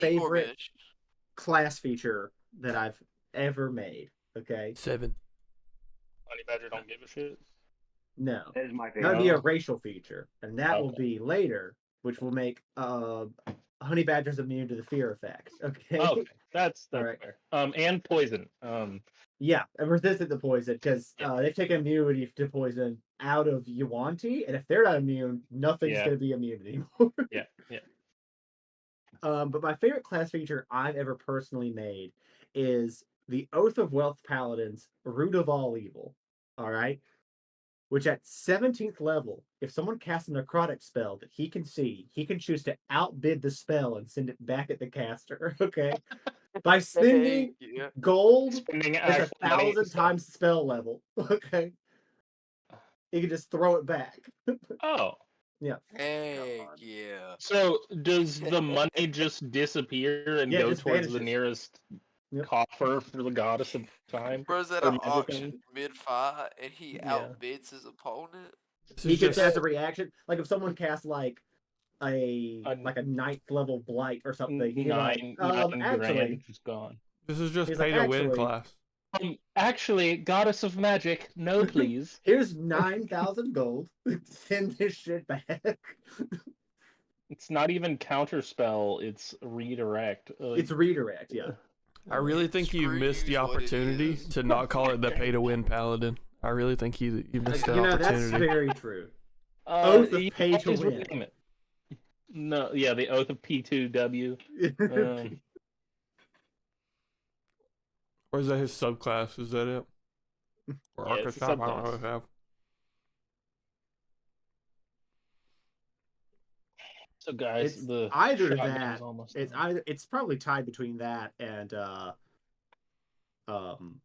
favorite GORMESH. class feature that I've ever made. Okay, 7. Honey Badger don't give a shit. no, That is my that would favorite. be a racial feature, and that will Okay. be later, which will make honey badgers immune to the fear effect. Okay. Okay, that's Alright. fair. And poison. Yeah, and resistant to poison because Yeah. they've taken immunity to poison out of Yuan-Ti, and if they're not immune, nothing's Yeah. going to be immune anymore. Yeah. But my favorite class feature I've ever personally made is the Oath of Wealth Paladin's Root of All Evil. All right. Which at 17th level, if someone casts a necrotic spell that he can see, he can choose to outbid the spell and send it back at the caster. Okay. By spending Yeah. gold, Spending it's actual money. 1,000 times spell level. Okay. You can just throw it back. Oh, Heck yeah. so does the money just disappear and Yeah, it go just towards the vanishes. nearest Yep. coffer for the goddess of time? Bro's at Or an magic auction mid-fight, and he Yeah. outbids his opponent. This He is could just as a reaction, like if someone casts like a A- 9th level blight or something, he can nine actually, grand just gone. this is just He's pay like, to win actually- class. Actually, goddess of magic, no please. here's 9,000 gold. Send this shit back. It's not even counterspell, it's redirect. It's redirect, yeah. I really think you Screw missed the you is what it opportunity is. to not call it the pay to win paladin. I really think you missed that That's opportunity. very true. Oath of you pay to always win. rename it. No, yeah, the Oath of P2W. Or is that his subclass? Is that it? Or Yeah, it's a archetype? I don't know subclass. what I have. So guys, It's the either shotgun's that. almost It's done. either. It's probably tied between that and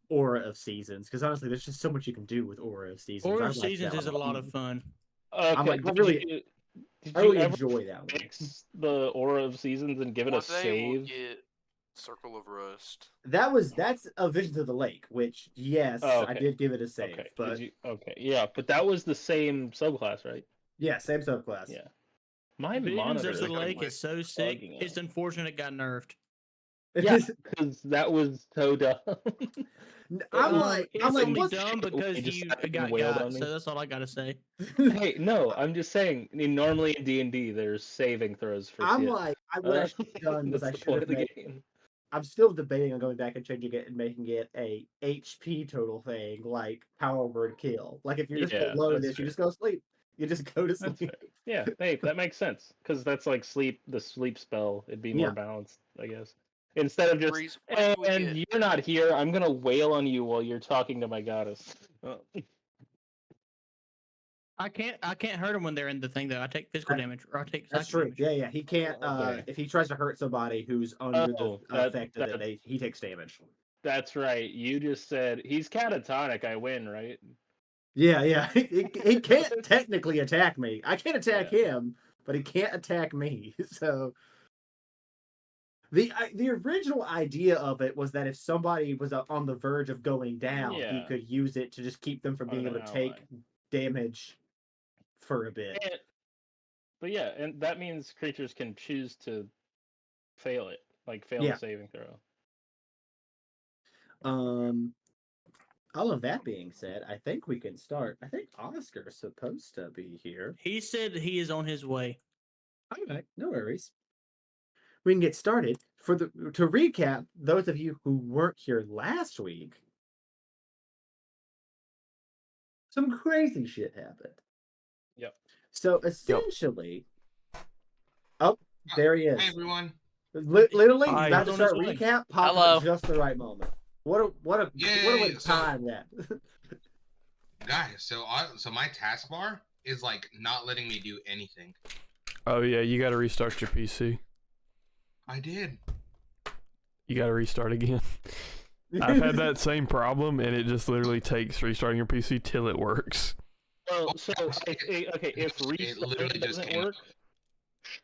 Aura of Seasons, because honestly, there's just so much you can do with Aura of Seasons. Aura I of like Seasons that is a one. lot of fun. Okay, I'm like, I did really- you, did I you really ever enjoy that one. fix the Aura of Seasons and give it One a day we'll save? get Circle of Rust. That's a Visions of the Lake, which yes, Oh, I okay. did give it a save, Okay, but yeah, but that was the same subclass, right? yeah, same subclass. Yeah. My Visions monitor of the is Lake like is so sick. bugging It's out. unfortunate it got nerfed. Yeah, because that was so dumb. I'm like, it's what's only dumb because You just you sat and got wailed on me. so that's all I gotta say. Hey, no, I'm just saying. I mean, normally in D&D, there's saving throws for I'm shit. like, what I should have done was I That's the should point have of the made. game. I'm still debating on going back and changing it and making it a HP total thing, like power word kill. Like if you're just Yeah, below that's this, you fair. just go sleep. You just go to That's sleep. fair. Yeah, hey, that makes sense because that's like the sleep spell. It'd be more Yeah. balanced, I guess. Instead of just, Breeze, when do we and get- you're not here, I'm gonna wail on you while you're talking to my goddess. I can't hurt them when they're in the thing though. I take physical damage or I take That's psychic true. damage. Yeah. He can't. Okay. If he tries to hurt somebody who's under Oh, the effect of it, he takes damage. That's right. You just said he's catatonic. I win, right? Yeah. He can't technically attack me. I can't attack him, but he can't attack me. So the original idea of it was that if somebody was on the verge of going down, he Yeah. could use it to just keep them from On being an able to take ally. damage for a bit. But yeah, and that means creatures can choose to fail it, like fail Yeah. the saving throw. All of that being said, I think we can start. I think Oscar's supposed to be here. He said he is on his way. Okay, no worries. We can get started. To recap, those of you who weren't here last week, some crazy shit happened. Yep. So essentially, oh, there he is. Hey everyone. Literally, Hi. about to He's on start his way. recap. Popped Hello. at just the right moment. What a Yay, so- time that. Guys, so my taskbar is like not letting me do anything. Oh yeah, you got to restart your PC. I did. You got to restart again. I've had that same problem, and it just literally takes restarting your PC till it works. Well, so if It literally restart just doesn't came work,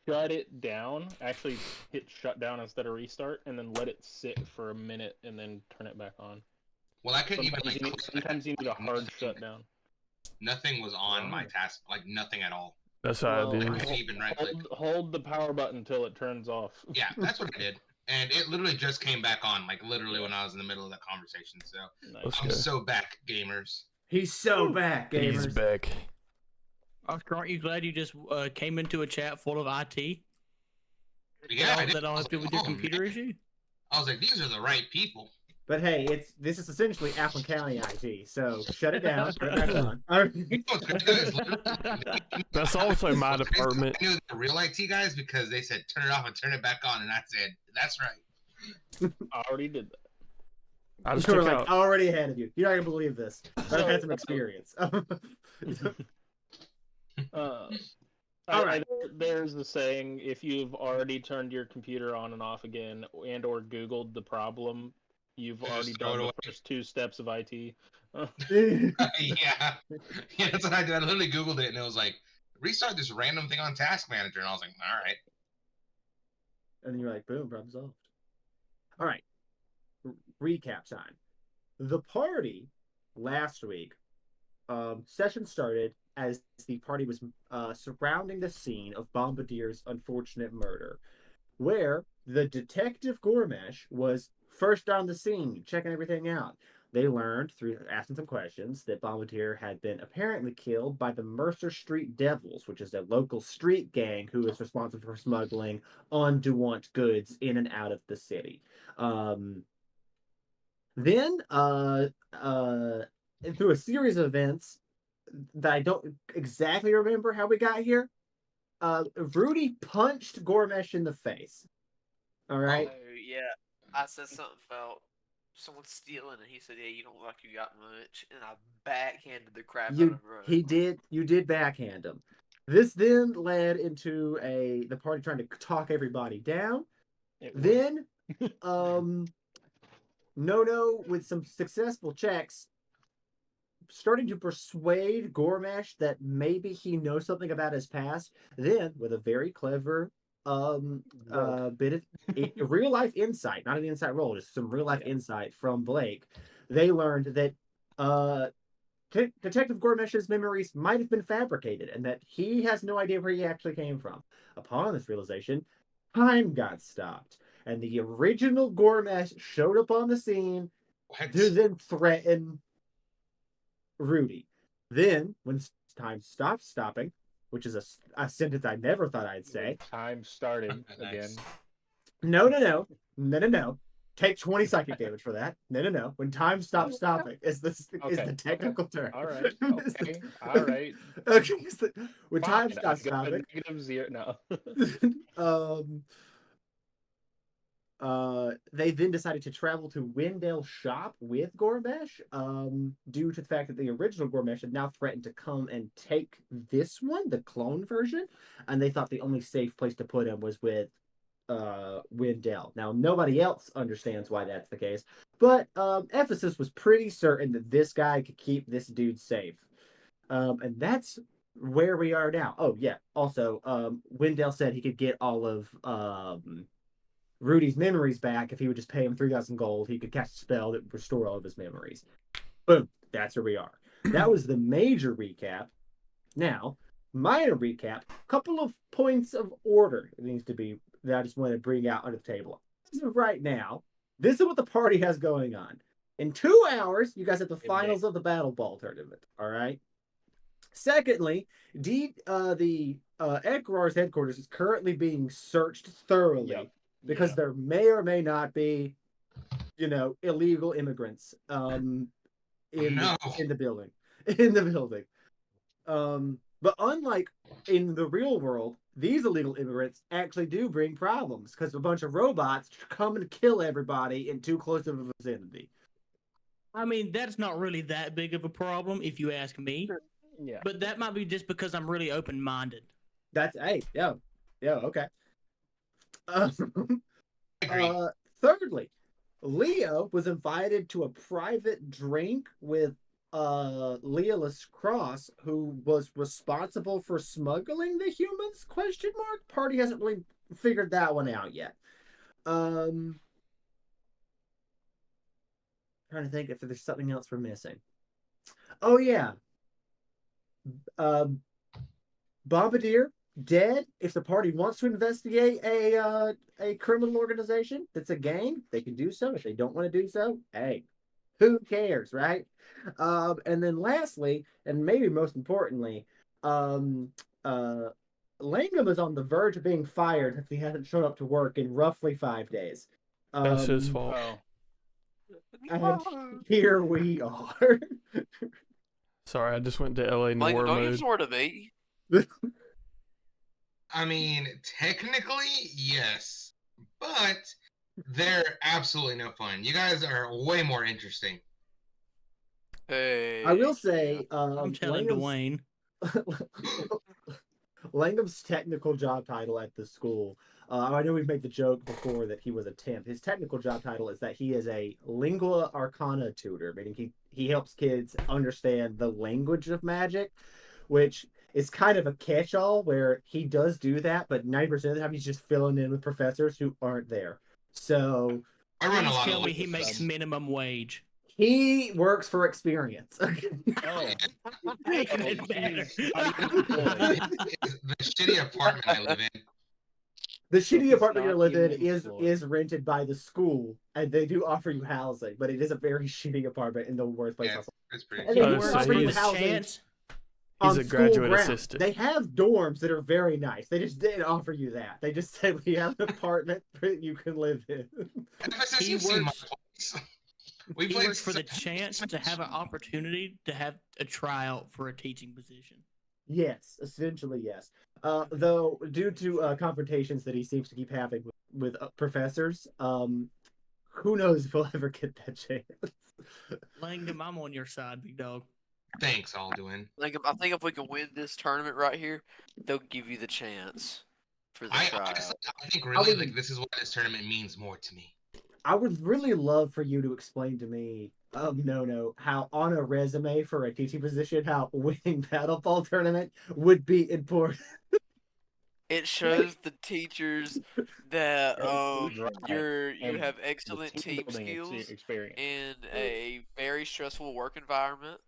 shut it down. Actually, hit shutdown instead of restart, and then let it sit for a minute, and then turn it back on. Well, I couldn't Sometimes, even you need a hard shutdown. Nothing was on my task, like nothing at all. That's how Well, it I is. couldn't even right click. hold the power button until it turns off. Yeah, that's what I did. And it literally just came back on, like literally when I was in the middle of that conversation. So Let's I'm go. so back, gamers. He's so back, He's gamers. back. Oscar, aren't you glad you just came into a chat full of IT? Yeah, I did. That all I was has to do like, with your "Oh, computer man." issue? I was like, these are the right people. But hey, this is essentially Appleton County IT, so shut it down, put it back on. All right. You know what's crazy is literally- That's also my what's crazy, department. I knew the real IT guys because they said turn it off and turn it back on, and I said that's right. I already did that. I just You were took like out. already ahead of you. You're not gonna believe this. But I've had some So, experience. All right. There's the saying: if you've already turned your computer on and off again, and/or Googled the problem, you've Just already throw done it the away. first 2 steps of IT. Yeah, that's what I did. I literally Googled it, and it was like restart this random thing on Task Manager, and I was like, all right. And then you're like, boom, problem solved. All right. Recap time. The party last week, session started as the party was surrounding the scene of Bombadier's unfortunate murder, where the detective Gormesh was first on the scene, checking everything out. They learned through asking some questions that Bombardier had been apparently killed by the Mercer Street Devils, which is a local street gang who is responsible for smuggling undewant goods in and out of the city. Then, through a series of events that I don't exactly remember how we got here, Rudy punched Gormesh in the face. All right. Oh yeah, I said something about someone stealing, and he said, "Yeah, you don't look like you got much," and I backhanded the crap out of him. You did backhand him. This then led into the party trying to talk everybody down. It Then, No, with some successful checks, starting to persuade Gormesh that maybe he knows something about his past. Then, with a very clever bit of real life insight, not an insight roll, just some real life insight from Blake, they learned that Detective Gormesh's memories might have been fabricated and that he has no idea where he actually came from. Upon this realization, time got stopped, and the original Gormesh showed up on the scene What? to then threaten Rudy. Then, when time stopped stopping, which is a sentence I never thought I'd say. Time started Nice. again. No. Take 20-second damage for that. No. When time stops stopping is the technical term. All right. Okay. All right. Okay. When time Fine, stops I got a stopping. -0. No. They then decided to travel to Wendell's shop with Gormesh, due to the fact that the original Gormesh had now threatened to come and take this one, the clone version, and they thought the only safe place to put him was with Wendell. Now, nobody else understands why that's the case, but Ephesus was pretty certain that this guy could keep this dude safe. And that's where we are now. Oh, yeah. Also, Wendell said he could get all of Rudy's memories back if he would just pay him 3,000 gold. He could cast a spell that would restore all of his memories. Boom. That's where we are. That was the major recap. Now, minor recap, couple of points of order that needs to be that I just want to bring out on the table. As of right now, this is what the party has going on. In 2 hours, you guys have the finals of the Battle Ball tournament. All right. Secondly, the Ekrar's headquarters is currently being searched thoroughly because there may or may not be, illegal immigrants in the building. But unlike in the real world, these illegal immigrants actually do bring problems because a bunch of robots come and kill everybody in too close of a vicinity. I mean, that's not really that big of a problem if you ask me. Yeah. But that might be just because I'm really open-minded. Okay. Agree. Thirdly, Leo was invited to a private drink with Leolus Cross, who was responsible for smuggling the humans? ? Party hasn't really figured that one out yet. Trying to think if there's something else we're missing. Oh yeah. Bombardier dead. If the party wants to investigate a criminal organization that's a gang, they can do so. If they don't want to do so, hey, who cares, right? And then lastly, and maybe most importantly, um, uh, Langham is on the verge of being fired if he hasn't shown up to work in roughly 5 days. That's his fault. Oh, And here we are. Sorry, I just went to LA Like, Noir don't mode. use more to me. I mean, technically, yes, but they're absolutely no fun. You guys are way more interesting. Hey. I will say, I'm telling Dwayne. Langham's technical job title at the school. I know we've made the joke before that he was a temp. His technical job title is that he is a lingua arcana tutor, meaning he helps kids understand the language of magic, which is kind of a catch-all where he does do that, but 90% of the time he's just filling in with professors who aren't there. So I run a Please lot tell of me he makes minimum wage. he works for experience. oh. Even better. It's the shitty apartment I live in. The So shitty he's apartment you not live in even employed. is rented by the school, and they do offer you housing, but it is a very shitty apartment in the worst place Yeah, possible. it's pretty. And they Oh, do He so works offer for you the he's- housing chance. on a school graduate grounds. assistant. They have dorms that are very nice. They just didn't offer you that. They just said we have an apartment that you can live in. FSS, He you've seen my works- place. We He played works for the so- chance to have an opportunity to have a tryout for a teaching position. Yes, essentially yes. Though due to confrontations that he seems to keep having with professors, who knows if he'll ever get that chance. Langdon, I'm on your side, big dog. Thanks, Alduin. Like, I think if we can win this tournament right here, they'll give you the chance for the I tryout. honestly, I think really would- like this is why this tournament means more to me. I would really love for you to explain to me, how on a resume for a teaching position, how winning Battle Ball tournament would be important. It shows the teachers that Drive you and have the excellent team building skills experience. in a very stressful work environment.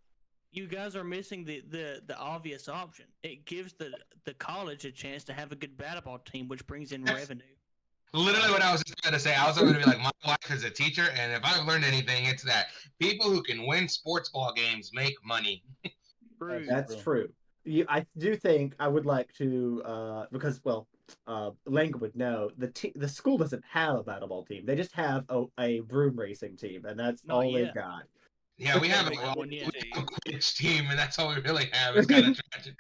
You guys are missing the obvious option. It gives the college a chance to have a good battle ball team, which brings in revenue. Literally what I was just about to say. I was going to be like, my wife is a teacher, and if I've learned anything, it's that people who can win sports ball games make money. True. That's true. I do think I would like to, because Lang would know the school doesn't have a battle ball team. They just have a broom racing team, and that's Not all they've yet. got. Yeah, we have, Make one we yet. have a Quidditch team, and that's all we really have. It's kind of tragic.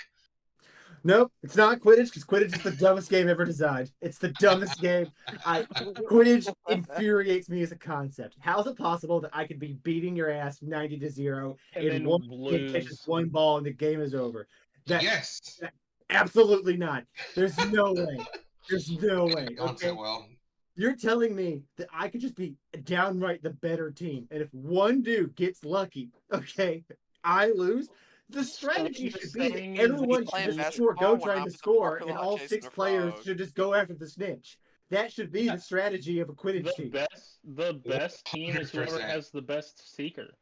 Nope, it's not Quidditch because Quidditch is the dumbest game ever designed. It's the dumbest game. Quidditch infuriates me as a concept. How is it possible that I could be beating your ass 90-0 And and then one kid lose. catches one ball and the game is over? Yes. Absolutely not. There's no way. There's no way. Don't Okay? so well. You're telling me that I could just be downright the better team, and if one dude gets lucky, okay, I lose. The strategy you're should be that saying everyone he's playing should just basketball go when trying I'm to in the score, parking and lot all chasing 6 a players frog. should just go after the snitch. That should be the strategy of a Quidditch The team. best team is whoever 100%. has the best seeker.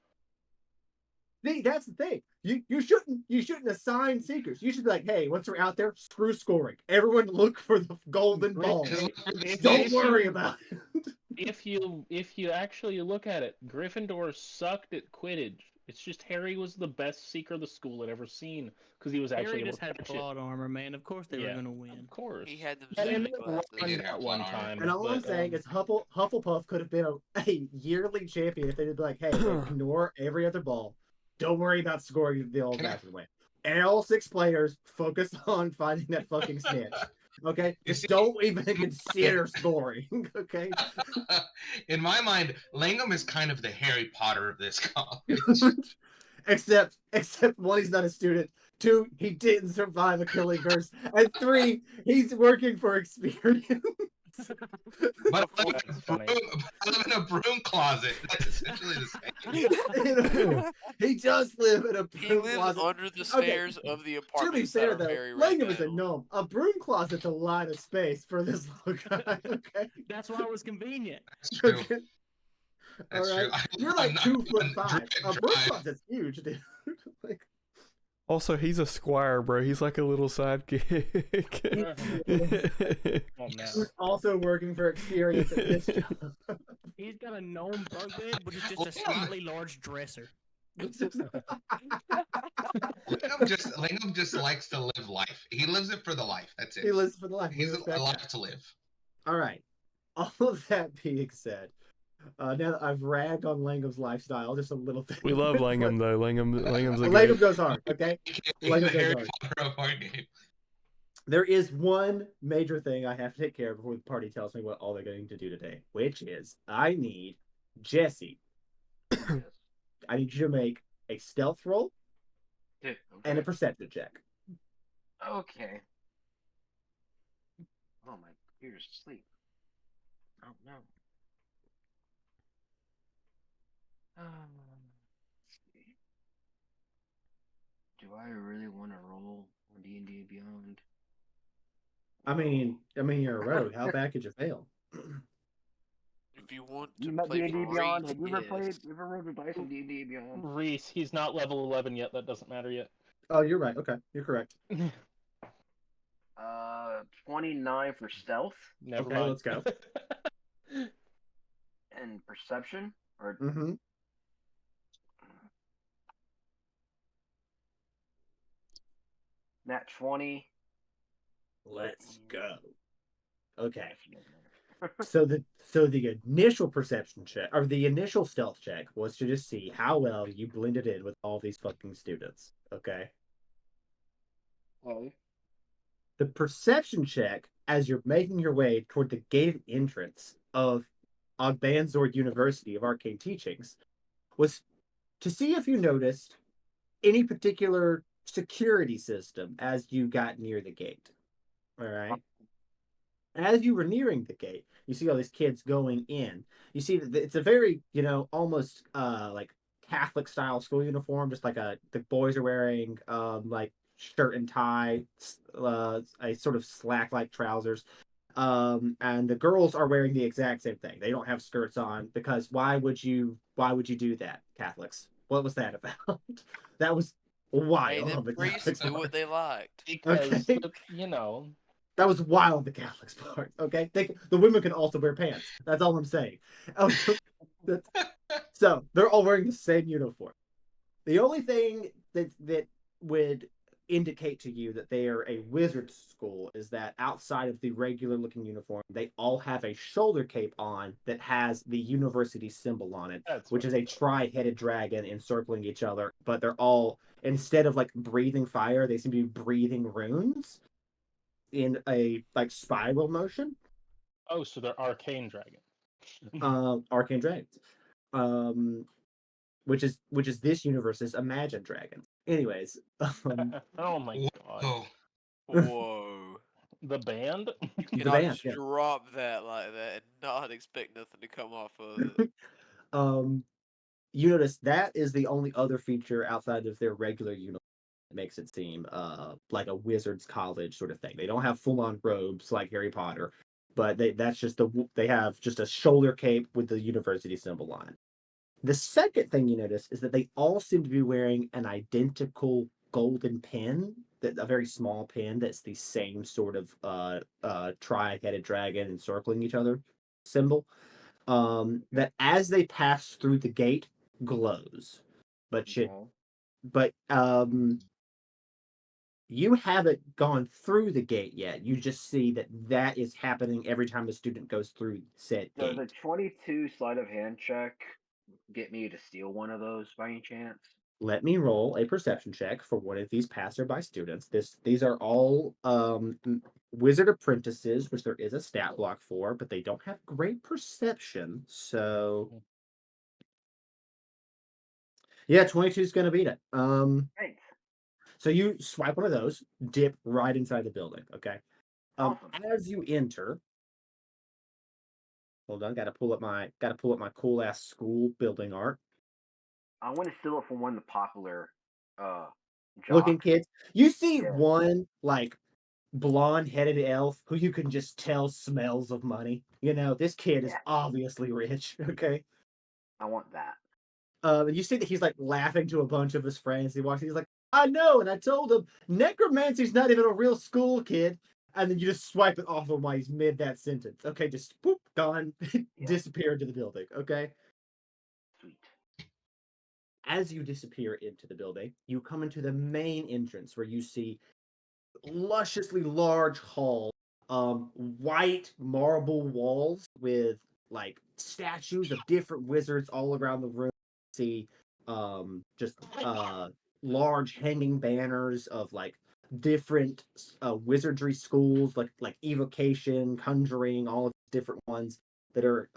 See, that's the thing. You shouldn't assign seekers. You should be like, hey, once we're out there, screw scoring. Everyone look for the golden ball. Don't worry about it. If you actually look at it, Gryffindor sucked at Quidditch. It's just Harry was the best seeker the school had ever seen because he was actually Harry able just to had catch it. plot armor, man. Of course they were Yeah. gonna win. Of course. He had them And zooming then glasses. He did Ron have that one fun armor. time. And all I'm but, saying is Hufflepuff could have been a yearly champion if they'd be like, hey, ignore every other ball. Don't worry about scoring the old-fashioned way. And all 6 players focus on finding that fucking snitch. Okay? You Just see- don't even consider scoring. Okay? In my mind, Langham is kind of the Harry Potter of this college. except 1, he's not a student. 2, he didn't survive a killing curse. And 3, he's working for experience. But I live, That's funny. I live in a broom closet. That's essentially the same. He does live in a He broom lives closet. under the stairs of the To apartment. be fair, though, Langham is a gnome. A broom closet's a lot of space for this little guy. Okay. That's why it was convenient. That's true. Okay. That's All right. true. You're like I'm 2'5". Druid A broom Drive. closet's huge, dude. Like, Also, he's a squire, bro. He's like a little sidekick. Oh man. Who's also working for experience at this job. He's got a gnome bunk bed, which is just a slightly large dresser. Lingham just likes to live life. He lives it for the life. That's it. He lives for the life. He's a life to live. All right. All of that being said, now that I've ragged on Langham's lifestyle just a little bit. We love Langham though. Langham's a Langham goat. goes hard, okay? Langham goes Harry hard. Potter of our game. There is one major thing I have to take care of before the party tells me what all they're going to do today, which is I need Jesse. I need you to make a stealth roll Okay. and a perception check. Okay. Oh, my ears asleep. Oh no. Let's see. Do I really want to roll on D&D Beyond? I mean, you're a rogue. How bad could you fail? If you want to You met play D&D for Beyond? rate, Have you ever played? yes. You ever rolled the dice in D&D Beyond? Reese, he's not level 11 yet. That doesn't matter yet. Oh, you're right. Okay, you're correct. 29 for stealth Never Okay, mind. let's go. and perception, or Mm-hmm. nat 20. Let's go. Okay. So the initial perception check or the initial stealth check was to just see how well you blended in with all these fucking students. Okay. Okay. The perception check as you're making your way toward the gate entrance of Ogbanzor University of Arcane Teachings was to see if you noticed any particular security system as you got near the gate. All right. As you were nearing the gate, you see all these kids going in. You see that it's a very, almost like Catholic style school uniform, just like the boys are wearing like shirt and tie, a sort of slack like trousers. And the girls are wearing the exact same thing. They don't have skirts on because why would you do that, Catholics? What was that about? That was wild. Hey, them on the priests Catholics' do what part. they liked. Because, Okay. That was wild on the Catholics' part. Okay, the women can also wear pants. That's all I'm saying. So they're all wearing the same uniform. The only thing that would indicate to you that they are a wizard school is that outside of the regular looking uniform, they all have a shoulder cape on that has the university symbol on it, which is a tri-headed dragon encircling each other. But they're all, instead of like breathing fire, they seem to be breathing runes in a like spiral motion. Oh, so they're arcane dragons. Arcane dragons. Which is this universe's Imagine Dragons. Anyways. Oh my god. Whoa. The band? You cannot just drop that like that and not expect nothing to come off of it. You notice that is the only other feature outside of their regular uniform that makes it seem like a wizard's college sort of thing. They don't have full-on robes like Harry Potter, but they have just a shoulder cape with the university symbol on it. The second thing you notice is that they all seem to be wearing an identical golden pin, a very small pin that's the same sort of tri-headed dragon encircling each other symbol. That as they pass through the gate glows, but you haven't gone through the gate yet. You just see that is happening every time a student goes through said gate. Does a 22 sleight of hand check get me to steal one of those by any chance? Let me roll a perception check for one of these passerby students. These are all wizard apprentices, which there is a stat block for, but they don't have great perception. So yeah, 22 is going to beat it. Thanks. So you swipe one of those, dip right inside the building. Okay. Awesome. As you enter, hold on, got to pull up my cool ass school building art. I want to steal it from one of the popular looking kids. You see Yeah. one like blonde-headed elf who you can just tell smells of money. This kid is obviously rich. Okay. I want that. You see that he's like laughing to a bunch of his friends. He's like, I know, and I told him necromancy's not even a real school, kid. And then you just swipe it off him while he's mid that sentence. Okay, just poop, gone, disappear into the building. Okay. Sweet. As you disappear into the building, you come into the main entrance where you see lusciously large hall, white marble walls with like statues of different wizards all around the room. See, just large hanging banners of like different wizardry schools, like evocation, conjuring, all of the different ones that are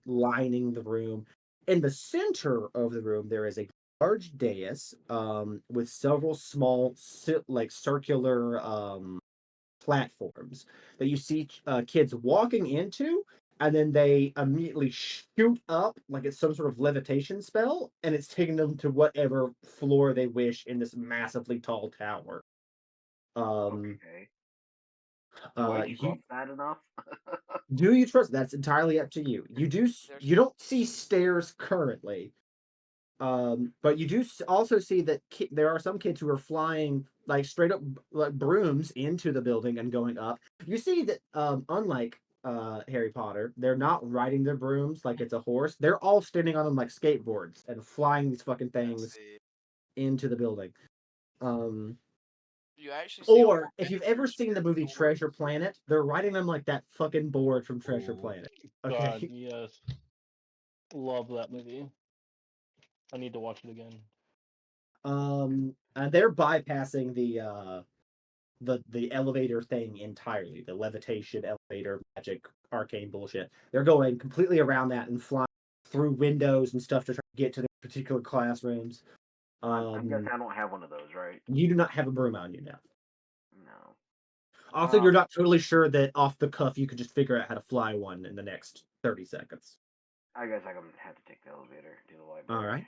lining the room. In the center of the room, there is a large dais with several small like circular platforms that you see kids walking into, and then they immediately shoot up like it's some sort of levitation spell, and it's taking them to whatever floor they wish in this massively tall tower. Okay. Do I You trust that enough? do you trust? That's entirely up to you. You don't see stairs currently. But you do also see that there are some kids who are flying like straight up like brooms into the building and going up. You see that unlike Harry Potter, they're not riding their brooms like it's a horse. They're all standing on them like skateboards and flying these fucking things into the building. You actually see Or if you've ever seen the movie Treasure Planet, they're riding them like that fucking board from Treasure Planet. Okay. God, yes. Love that movie. I need to watch it again. And they're bypassing the elevator thing entirely. The levitation, elevator, magic, arcane bullshit. They're going completely around that and flying through windows and stuff to try to get to the particular classrooms. I'm guessing I don't have one of those, right? You do not have a broom on you now. No. Also, you're not totally sure that off the cuff you could just figure out how to fly one in the next 30 seconds. I guess I'm gonna have to take the elevator to the library. All right.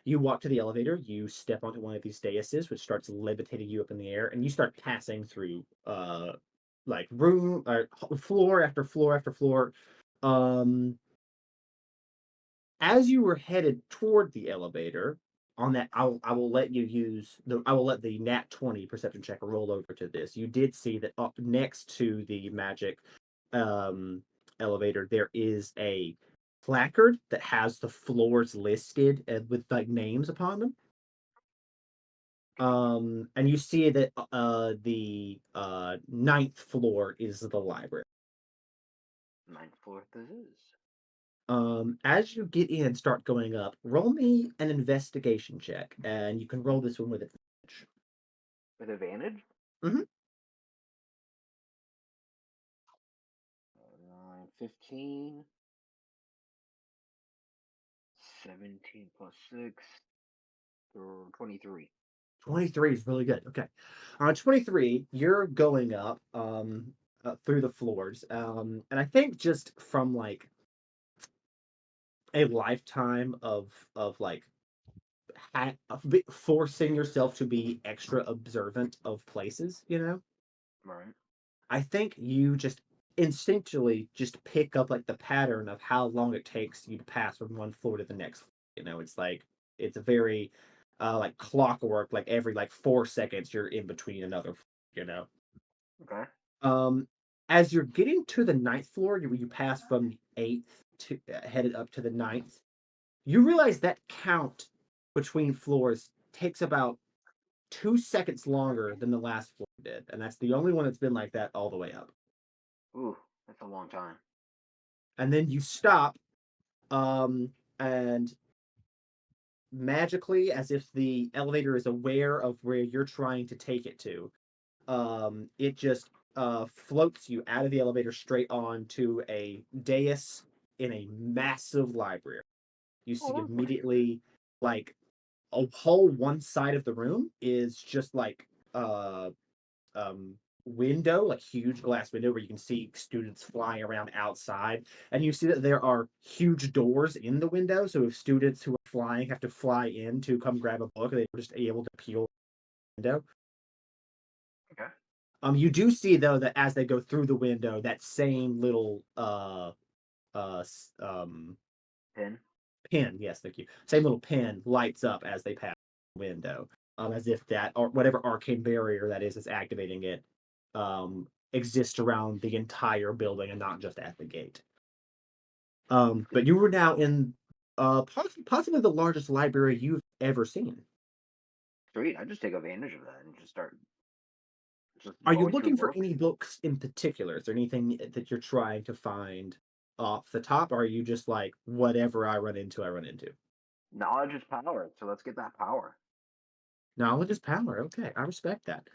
You walk to the elevator, you step onto one of these daises, which starts levitating you up in the air, and you start passing through like room or floor after floor after floor. Um as you were headed toward the elevator, on that I will let you use the I will let the nat 20 perception check roll over to this. You did see that up next to the magic elevator there is a placard that has the floors listed with like names upon them. And you see that the ninth floor is the library. 9th floor this is. As you get in and start going up, roll me an investigation check, and you can roll this one with advantage. With advantage? Mm-hmm. 15. 17 plus 6. 23. 23 is really good. Okay. On 23, you're going up through the floors. And I think just from like a lifetime of like forcing yourself to be extra observant of places, you know? Right. I think you just instinctually just pick up like the pattern of how long it takes you to pass from one floor to the next. You know, it's like it's a very like clockwork, like every like 4 seconds you're in between another, you know. Okay. As you're getting to the ninth floor, you pass from the eighth to headed up to the ninth, you realize that count between floors takes about 2 seconds longer than the last floor did, and that's the only one that's been like that all the way up. Ooh, that's a long time. And then you stop, and magically, as if the elevator is aware of where you're trying to take it to, it just floats you out of the elevator straight on to a dais in a massive library. You see immediately, like, a whole one side of the room is just like window, like huge glass window where you can see students flying around outside. And you see that there are huge doors in the window. So if students who are flying have to fly in to come grab a book, they're just able to peel the window. Okay. You do see though that as they go through the window, that same little Pin. pin, yes, thank you. Same little pin lights up as they pass the window. as if that or whatever arcane barrier that is activating it exists around the entire building and not just at the gate. But you were now in possibly the largest library you've ever seen. Sweet. I just take advantage of that and just start just Are you going through looking for books. any books in particular? Is there anything that you're trying to find off the top? Or are you just like, whatever I run into, I run into? Knowledge is power, so let's get that power. Knowledge is power. Okay, I respect that.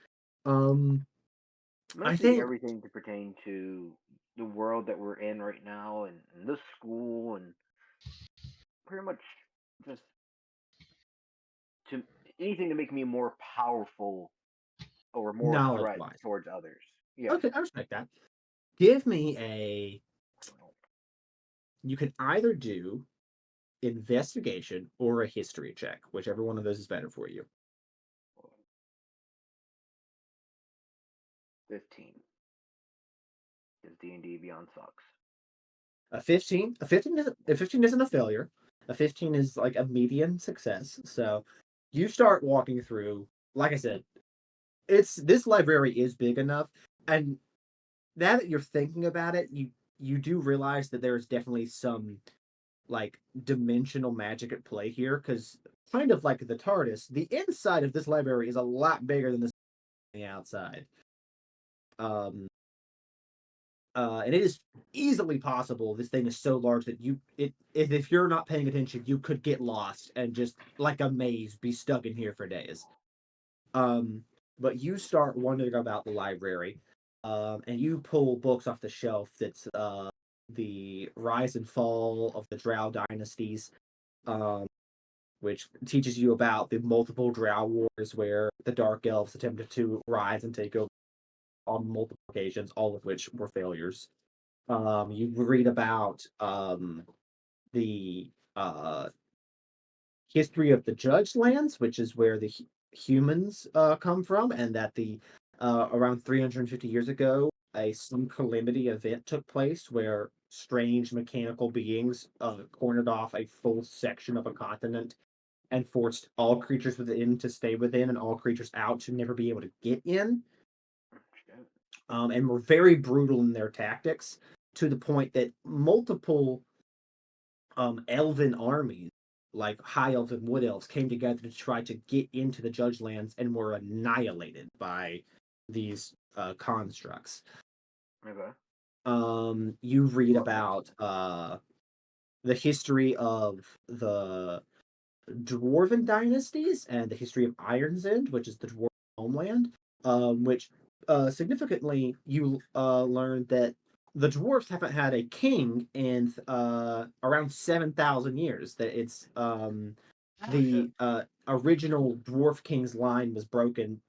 Um, I'm gonna I see think everything to pertain to the world that we're in right now, and this school, and pretty much just to anything to make me more powerful or more a knowledge threat wise. towards others. Yeah. Okay, I respect that. Give me a. You can either do investigation or a history check, whichever one of those is better for you. 15. Because D&D Beyond sucks. A 15. A 15 isn't a failure. A 15 is like a median success. So you start walking through. Like I said, this library is big enough, and now that you're thinking about it, you do realize that there is definitely some like dimensional magic at play here, because kind of like the TARDIS, the inside of this library is a lot bigger than the outside. And it is easily possible this thing is so large that if you're not paying attention, you could get lost and just like a maze be stuck in here for days. But you start wondering about the library, and you pull books off the shelf that's the Rise and Fall of the Drow Dynasties, um, which teaches you about the multiple Drow wars where the Dark Elves attempted to rise and take over on multiple occasions, all of which were failures. You read about the history of the Judged Lands, which is where the humans come from, and that the around 350 years ago, some calamity event took place where strange mechanical beings cornered off a full section of a continent and forced all creatures within to stay within and all creatures out to never be able to get in. And were very brutal in their tactics to the point that multiple elven armies, like high elves and wood elves, came together to try to get into the Judge Lands and were annihilated by these constructs. Okay. You read about the history of the Dwarven dynasties and the history of Iron's End, which is the dwarven homeland, which significantly you learned that the dwarves haven't had a king in around 7,000 years. That it's the original dwarf king's line was broken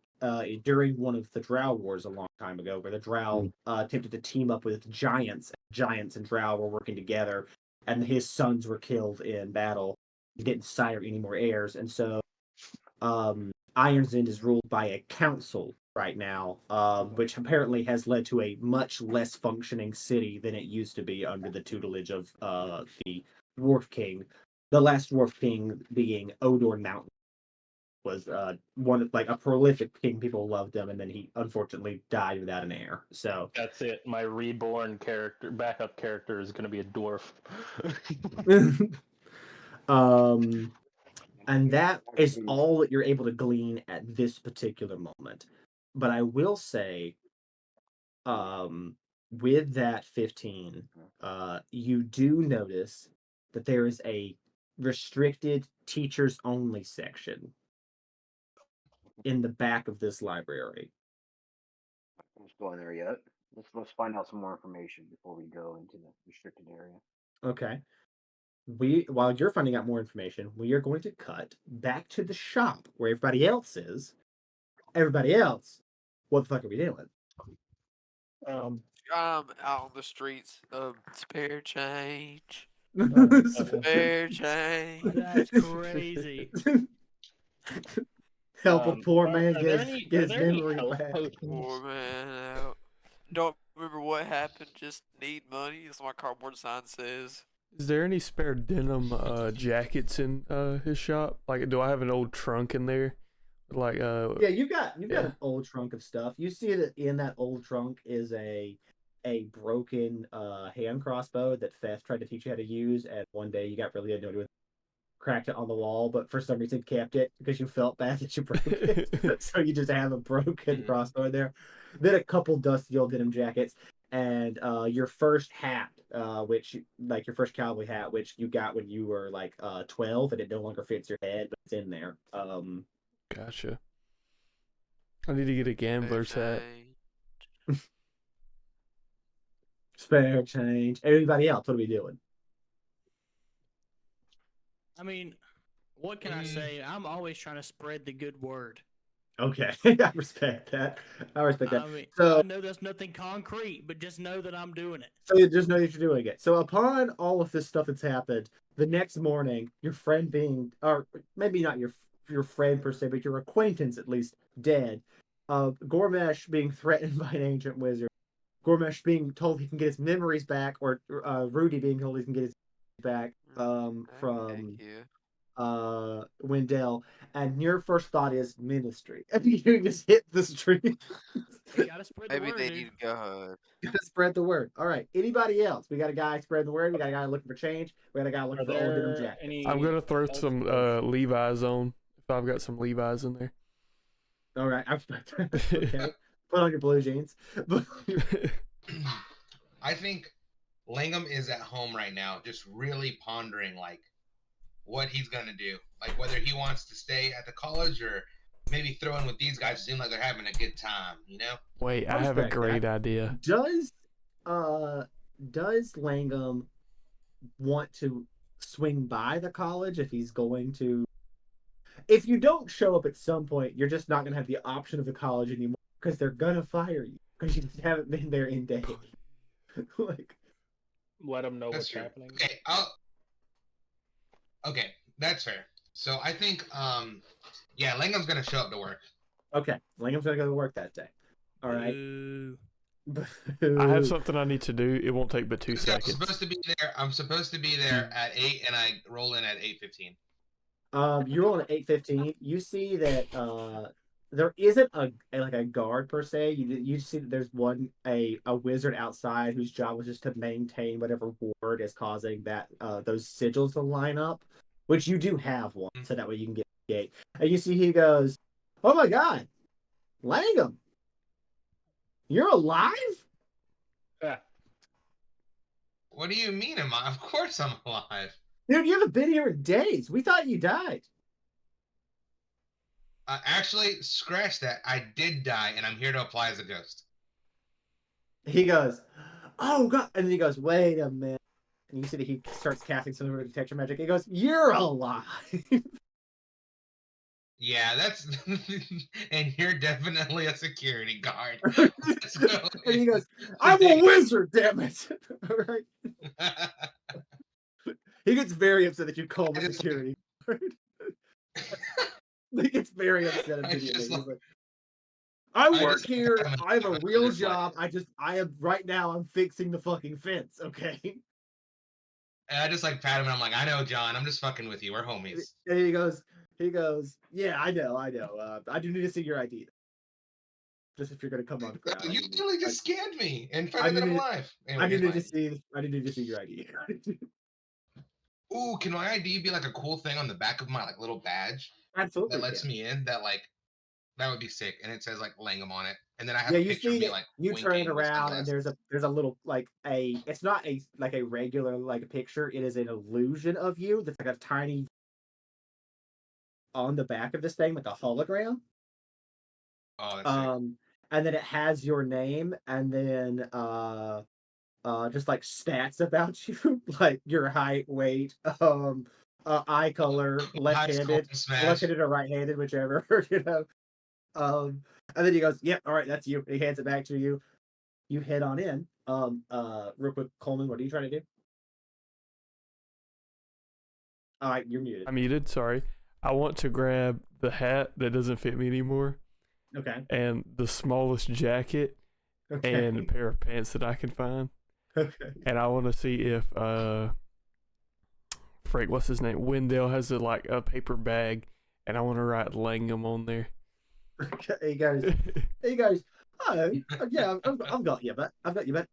during one of the Drow wars a long time ago, where the Drow attempted to team up with giants. Giants and Drow were working together, and his sons were killed in battle. He didn't sire any more heirs, and so Iron's End is ruled by a council right now, which apparently has led to a much less functioning city than it used to be under the tutelage of the Dwarf King. The last Dwarf King being Odor Mountain was one like a prolific king. People loved him, and then he unfortunately died without an heir. So That's it. My reborn character, backup character, is going to be a dwarf. And that is all that you're able to glean at this particular moment. But I will say, with that 15, you do notice that there is a restricted teachers only section in the back of this library. Let's go in there yet. Let's find out some more information before we go into the restricted area. Okay. While you're finding out more information, we are going to cut back to the shop where everybody else is. Everybody else, what the fuck are we doing? I'm out on the streets of spare change. Spare change. That's crazy. Help a poor man are get there his any memory health back. potions? Poor man out. Don't remember what happened. Just need money. That's what my cardboard sign says. Is there any spare denim jackets in his shop? Like, do I have an old trunk in there Like Yeah, you've got yeah. an old trunk of stuff. You see that in that old trunk is a broken hand crossbow that Feth tried to teach you how to use, and one day you got really annoyed with, cracked it on the wall, but for some reason kept it because you felt bad that you broke it. So you just have a broken crossbow in there. Then a couple dusty old denim jackets, and your first hat, which like your first cowboy hat, which you got when you were like 12, and it no longer fits your head, but it's in there. Gotcha. I need to get a gambler's hat. Spare change. Everybody else, what are we doing? I mean, what can I say? I'm always trying to spread the good word. Okay, I respect that. I respect that. I mean, So I know that's nothing concrete, but just know that I'm doing it. So you just know that you're doing it. So upon all of this stuff that's happened, the next morning, your friend being, or maybe not your friend per se, but your acquaintance at least, dead. Gormesh being threatened by an ancient wizard. Gormesh being told he can get his memories back, or Rudy being told he can get his back from Wendell. And your first thought is ministry. And you just hit the street. You gotta spread the Maybe word, they dude. need to go. Gotta spread the word. All right. Anybody else? We got a guy spreading the word. We got a guy looking for change. We got a guy looking Are for old denim there jackets. any? I'm gonna throw some eligible- Levi's on if I've got some Levi's in there. All right. I respect that. Okay. Put on your blue jeans. I think Langham is at home right now, just really pondering like what he's gonna do, like whether he wants to stay at the college or maybe throw in with these guys who seem like they're having a good time, you know? Wait, I I have a respect great that. idea. Does Langham want to swing by the college if he's going to? If you don't show up at some point, you're just not gonna have the option of the college anymore because they're gonna fire you because you just haven't been there in days. Like, Let them know That's what's true. happening. Okay, that's fair. So I think yeah, Langham's gonna show up to work. okay, Langham's gonna go to work that day. All right. Ooh. I have something I need to do. It won't take but 2 I'm seconds. supposed to be there. I'm supposed to be there at 8, and I roll in at 8:15. You're rolling at 8:15. You see that there isn't a guard per se. You see that there's a wizard outside whose job was just to maintain whatever ward is causing that those sigils to line up, which you do have one, so that way you can get the gate. And you see he goes, "Oh my God, Langham, you're alive?" Yeah. What do you mean, am I? Of course I'm alive. Dude, you haven't been here in days. We thought you died. Actually, scratch that. I did die, and I'm here to apply as a ghost. He goes, "Oh God," and then he goes, "Wait a minute." And you see that he starts casting some sort of detection magic. He goes, "You're alive." Yeah, that's and you're definitely a security guard. Let's go. And he goes, "I'm a wizard, damn it!" All right. He gets very upset that you call him security guard. He gets very upset immediately. He's like, "I work here. I have a real job. I am right now. I'm fixing the fucking fence. Okay." And I just like pat him, and I'm like, "I know, John. I'm just fucking with you. We're homies." And he goes, "Yeah, I know. I do need to see your ID. Just if you're gonna come on the ground. You literally just scanned me and found that I'm alive. I need to see your ID." Ooh, can my ID be like a cool thing on the back of my like little badge Absolutely. that lets me in? That would be sick, and it says like Langham on it, and then I have Yeah, a you picture of see me that like you turn it winking with around and sunglasses. there's a little it's not a regular like a picture. It is an illusion of you that's like a tiny on the back of this thing, like a hologram. Oh, that's sick. And then it has your name and then just like stats about you, like your height, weight, eye color, High school left-handed, smash. or right-handed, whichever, you know. And then he goes, "Yep, all right, that's you." And he hands it back to you. You head on in. Real quick, Coleman, what are you trying to do? All right, you're muted. I'm muted, sorry. I want to grab the hat that doesn't fit me anymore Okay. and the smallest jacket Okay. and a pair of pants that I can find. Okay. And I want to see if Frank, what's his name? Wendell has a paper bag, and I want to write Langham on there. he goes, oh yeah, I've got you, but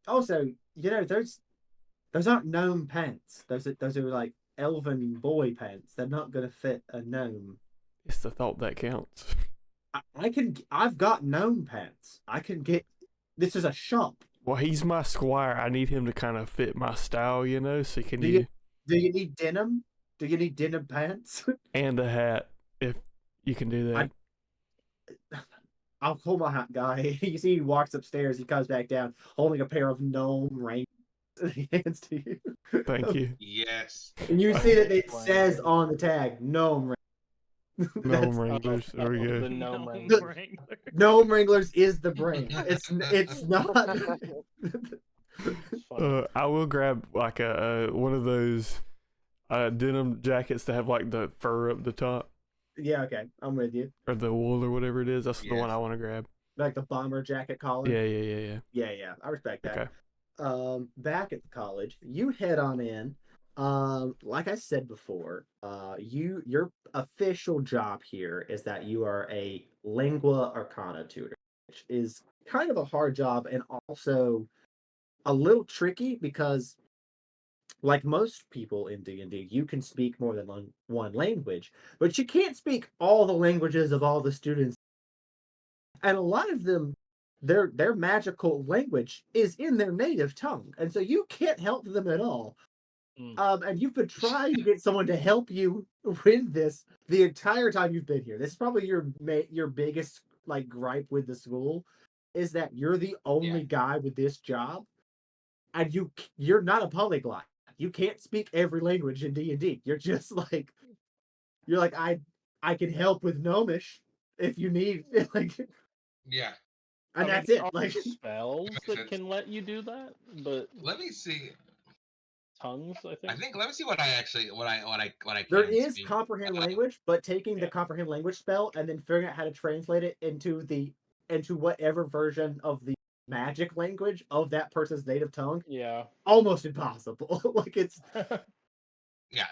also, those aren't gnome pants. Those are like elven boy pants. They're not gonna fit a gnome. It's the thought that counts. I've got gnome pants. I can get. This is a shop. Well, he's my squire. I need him to kind of fit my style, So can Do you need denim? Do you need denim pants? And a hat, if you can do that. I'll call my hat guy. You see, he walks upstairs. He comes back down, holding a pair of gnome rings. He hands to you. Thank you. Yes. And you see that it says on the tag, gnome. Gnome Wranglers. There we The go. gnome Gnome wrangler. Wrangler. Gnome Wranglers is the brand. It's not. It's funny. I will grab like a one of those denim jackets that have like the fur up the top Yeah, okay, I'm with you. or the wool or whatever it is. That's the one Yes. I want to grab. Like the bomber jacket collar. Yeah. Yeah. I respect that. Okay. Back at the college, you head on in. Like I said before, your official job here is that you are a lingua arcana tutor, which is kind of a hard job and also a little tricky because, like most people in D&D, you can speak more than one language, but you can't speak all the languages of all the students, and a lot of them, their magical language is in their native tongue, and so you can't help them at all. And you've been trying to get someone to help you with this the entire time you've been here. This is probably your biggest like gripe with the school, is that you're the only guy with this job, and you're not a polyglot. You can't speak every language in D&D. You're just like I can help with Gnomish if you need like, Yeah. and I mean, that's there it. are Like spells makes that sense. can let you do that, but Let me see. tongues, I think. Let me see what I actually what I can there is speak. comprehend language, but taking the Yeah. comprehend language spell and then figuring out how to translate it into whatever version of the magic language of that person's native tongue, Yeah. almost impossible. Like Yeah,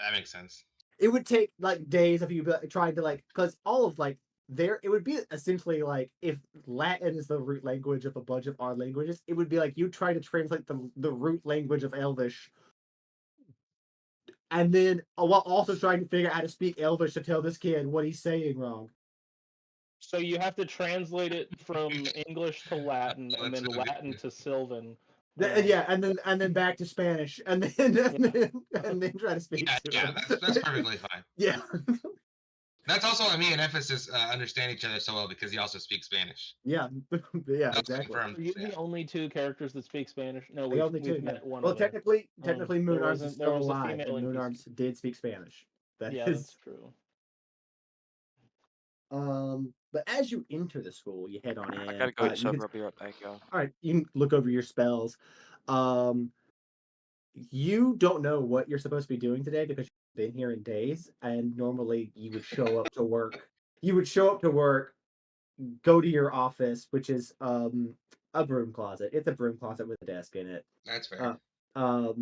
that makes sense. it would take like days of you trying to like, because all of like it would be essentially like if Latin is the root language of a bunch of our languages, it would be like you try to translate the root language of Elvish, and then while also trying to figure out how to speak Elvish to tell this kid what he's saying wrong. So you have to translate it from English to Latin and That's then really Latin good. to Sylvan. Yeah, and then back to Spanish, and then try to speak to Yeah, him. that's perfectly fine. Yeah, That's also why me and Emphasis understand each other so well because he also speaks Spanish. yeah, That's exactly. confirmed. Are you Yeah. the only two characters that speak Spanish? No, The only we've two. Yeah. met one Well, other. technically, There Moonarms is there still was a alive, female and NPC. Moonarms did speak Spanish. Yeah, that's true. But as you enter the school, you head on in. I gotta go eat supper. I'll be right back, y'all. All right, you can look over your spells. You don't know what you're supposed to be doing today because you've been here in days, and normally you would show up to work. You would show up to work, go to your office, which is a broom closet. It's a broom closet with a desk in it. That's fair. It But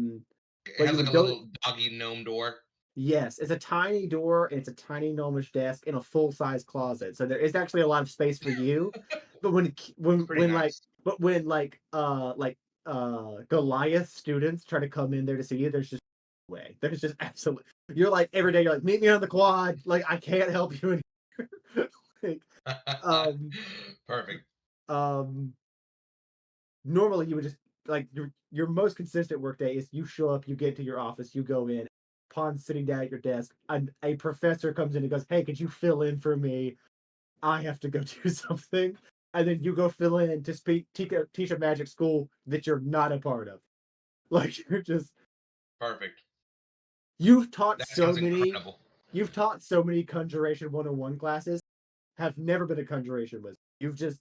has you like would a go. little doggy gnome door. Yes, it's a tiny door and it's a tiny gnomish desk in a full size closet. So there is actually a lot of space for you. But Pretty nice. when Goliath students try to come in there to see you, there's just no way. There's just absolutely, you're like every day you're like, meet me on the quad. Like I can't help you in like, Perfect. normally you would just like your most consistent workday is you show up, you get to your office, you go in, upon sitting down at your desk, and a professor comes in and goes, hey, could you fill in for me? I have to go do something. And then you go fill in to teach a magic school that you're not a part of. Like you're just Perfect. you've taught That so sounds many incredible. you've taught so many Conjuration 101 classes, have never been a Conjuration wizard. You just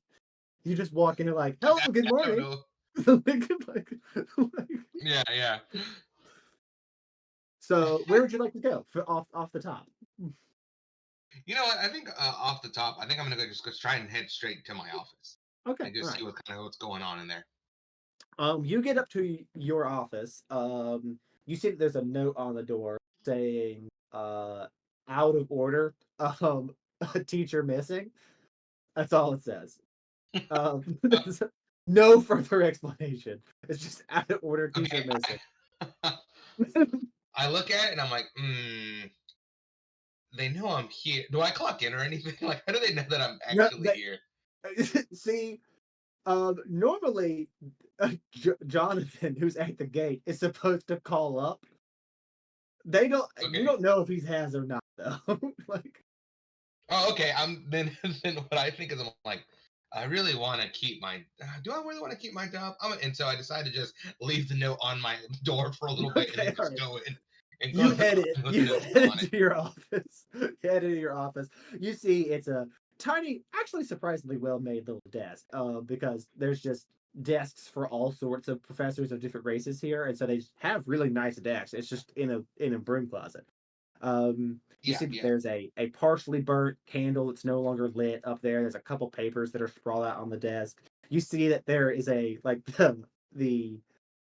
walk in and like, hello, good I morning. don't know. Yeah. So where would you like to go off the top? You know what? I think off the top, I think I'm gonna go try and head straight to my office Okay, and just all see right. what's going on in there. You get up to your office. You see that there's a note on the door saying, out of order, a teacher missing. That's all it says. Um, no further explanation. It's just out of order. Keys are missing. I look at it and I'm like, they know I'm here. Do I clock in or anything? Like, how do they know that I'm No, actually here? see, normally Jonathan, who's at the gate, is supposed to call up. They don't. Okay. You don't know if he has or not, though. Like, oh, okay. Then what I think is I'm like, I really want to keep my. Do I really want to keep my job? And so I decided to just leave the note on my door for a little bit and then just go in. And you go head it. with You the note head on it. into your office. You head into your office. You see, it's a tiny, actually surprisingly well made little desk. Because there's just desks for all sorts of professors of different races here, and so they have really nice desks. It's just in a broom closet. You Yeah, see that yeah. there's a partially burnt candle that's no longer lit up there. There's a couple papers that are sprawled out on the desk. You see that there is a like the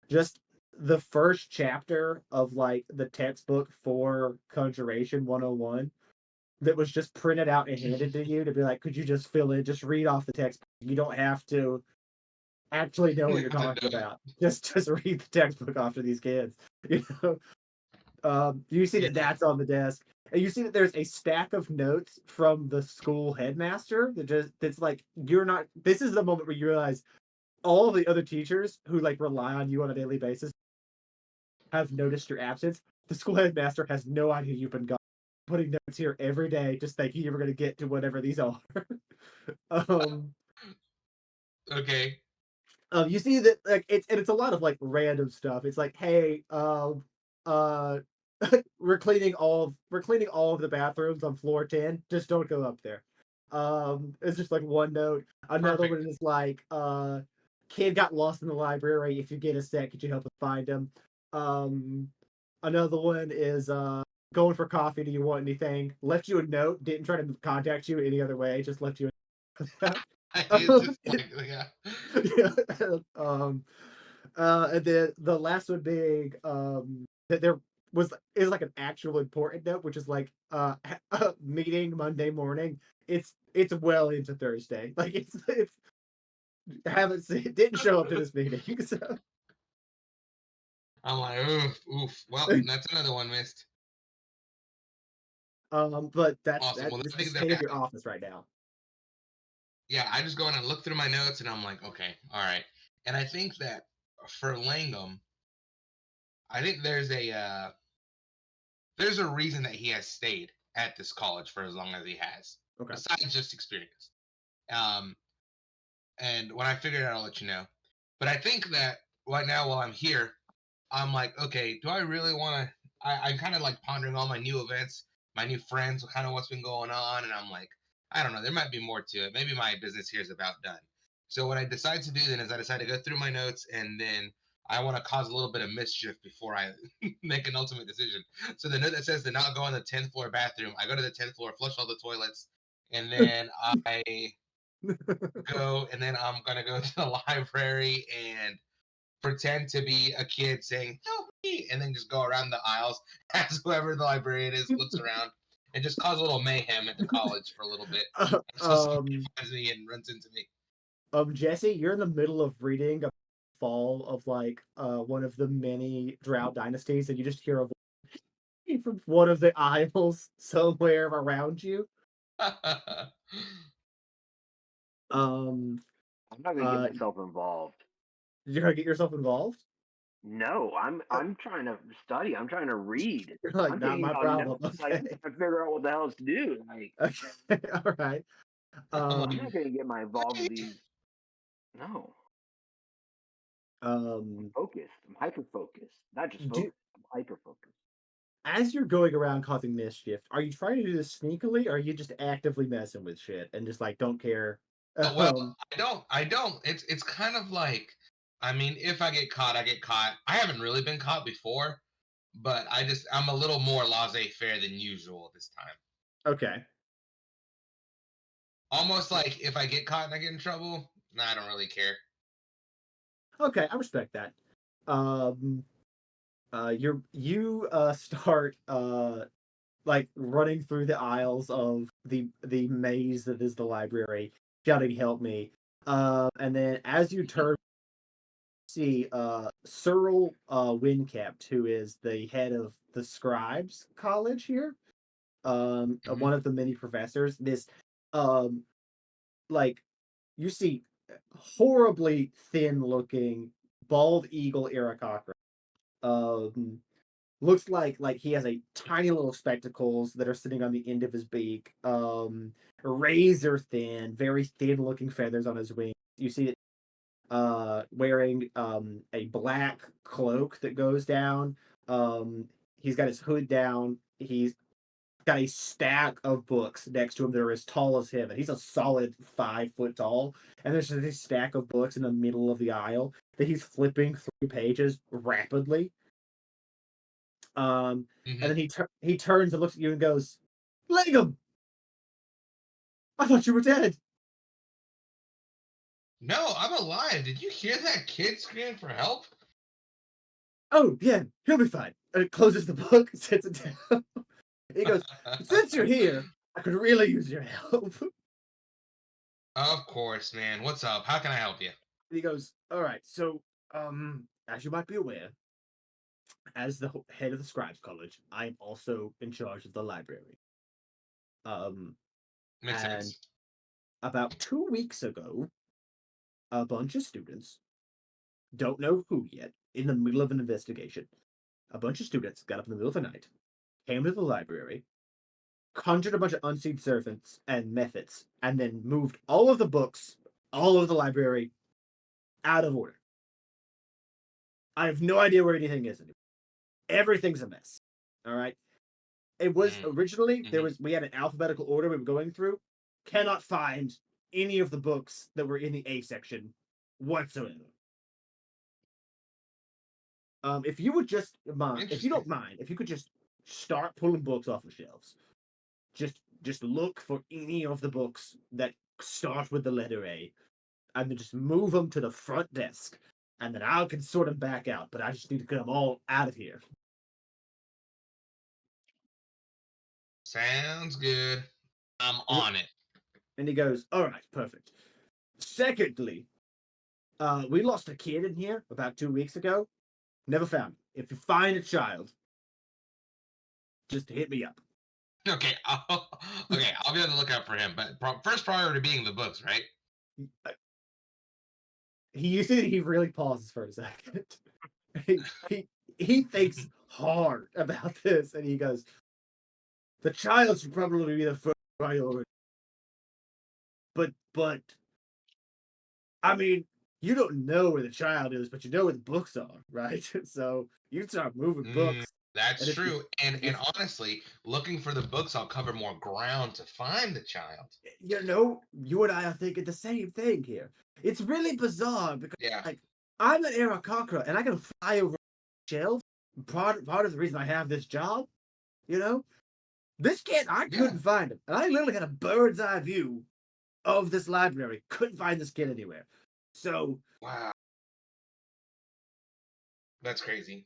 just the first chapter of like the textbook for Conjuration 101 that was just printed out and handed to you to be like, could you just fill in, just read off the text. You don't have to actually know what you're talking about. Just read the textbook off to these kids. You know, you see that Yeah. that's on the desk, and you see that there's a stack of notes from the school headmaster that's like you're not. This is the moment where you realize all of the other teachers who like rely on you on a daily basis have noticed your absence. The school headmaster has no idea you've been gone. Putting notes here every day, just thinking you were going to get to whatever these are. um, Okay. you see that like it's a lot of like random stuff. It's like, hey, uh, we're cleaning all of the bathrooms on floor 10. Just don't go up there. It's just like one note. Another Perfect. one is like, kid got lost in the library. If you get a sec, could you help us find him? Um, Another one is going for coffee. Do you want anything? Left you a note. Didn't try to contact you any other way. Just left you. It's just like, yeah. Yeah. And then the last one being that there is like an actual important note, which is like meeting Monday morning. It's well into Thursday. Like it's haven't seen didn't show up to this meeting. So I'm like, oof, oof. Well, that's another one missed. but that's Awesome. Well, this I is the think they're state of your happy. office right now. Yeah, I just go in and look through my notes, and I'm like, okay, all right. And I think that for Langham, I think there's a reason that he has stayed at this college for as long as he has, Okay. besides just experience. Um, and when I figure it out, I'll let you know. But I think that right now, while I'm here, I'm like, okay, do I really want to? I'm kind of like pondering all my new events, my new friends, kind of what's been going on, and I'm like, I don't know, there might be more to it. Maybe my business here is about done. So what I decide to do then is I decide to go through my notes, and then I want to cause a little bit of mischief before I make an ultimate decision. So the note that says to not go in the 10th floor bathroom, I go to the 10th floor, flush all the toilets, and then I go, and then I'm gonna go to the library and pretend to be a kid saying "help me," and then just go around the aisles as whoever the librarian is looks around, and just cause a little mayhem at the college for a little bit until somebody finds me and runs into me. Jesse, you're in the middle of reading a fall of like one of the many drought dynasties, and you just hear a voice from one of the aisles somewhere around you. Um, I'm not gonna get myself involved. you're gonna get yourself involved? No, I'm trying to study. I'm trying to read. You're like, I'm not taking my down problem. notes. Like, Okay. I'm trying to figure out what the hell to do. Like, Okay. All right. I'm I'm like, not gonna get my involved with "Wait." these. No, I'm Um, focused. I'm hyper focused. Not just do focused. I'm hyper focused. as you're going around causing mischief, are you trying to do this sneakily, or are you just actively messing with shit and just like don't care? Well, I don't. It's kind of like, I mean, if I get caught, I get caught. I haven't really been caught before, but I'm a little more laissez-faire than usual this time. Okay. Almost like if I get caught and I get in trouble, nah, I don't really care. Okay, I respect that. Um, you start like running through the aisles of the maze that is the library. shouting, "Help me!" And then as you turn, see Cyril Winkept, who is the head of the Scribes College here, one of the many professors. This, um, like, you see horribly thin-looking bald eagle Aarakocra. Looks like he has a tiny little spectacles that are sitting on the end of his beak. Razor thin, very thin looking feathers on his wings. You see it wearing a black cloak that goes down. He's got his hood down. He's got a stack of books next to him that are as tall as him, and he's a solid 5 foot tall. And there's just this stack of books in the middle of the aisle that he's flipping through pages rapidly. And then he turns and looks at you and goes, "Langham, I thought you were dead." No, I'm alive. Did you hear that kid screaming for help? "Oh, yeah, he'll be fine." And it closes the book, sets it down. He goes, "Since you're here, I could really use your help." Of course, man. What's up? How can I help you? He goes, "All right, so, as you might be aware, as the head of the Scribes College, I am also in charge of the library. Makes And sense. about 2 weeks ago, a bunch of students, don't know who yet, in the middle of an investigation, a bunch of students got up in the middle of the night, came to the library, conjured a bunch of unseen servants and methods, and then moved all of the books, all of the library, out of order. I have no idea where anything is anymore. Everything's a mess. All right. It was originally we had an alphabetical order we were going through. Cannot find any of the books that were in the A section whatsoever. If you would just mind, if you don't mind, if you could just start pulling books off the shelves, just look for any of the books that start with the letter A, and then just move them to the front desk, and then I can sort them back out. But I just need to get them all out of here. Sounds good. I'm on it. And he goes, "All right, perfect." Secondly, we lost a kid in here about 2 weeks ago. Never found him. If you find a child, just hit me up. Okay, I'll be on the lookout for him. But first priority being the books, right? You see that he really pauses for a second. he thinks hard about this, and he goes, "The child should probably be the first priority." But I mean, you don't know where the child is, but you know where the books are, right? So you start moving books. That's true. And honestly, looking for the books, I'll cover more ground to find the child. You know, you and I are thinking the same thing here. It's really bizarre because like I'm an Aarakocra and I can fly over shelves. Part of the reason I have this job, you know, this kid I couldn't find him, and I literally had a bird's eye view of this library. Couldn't find this kid anywhere. So wow, that's crazy.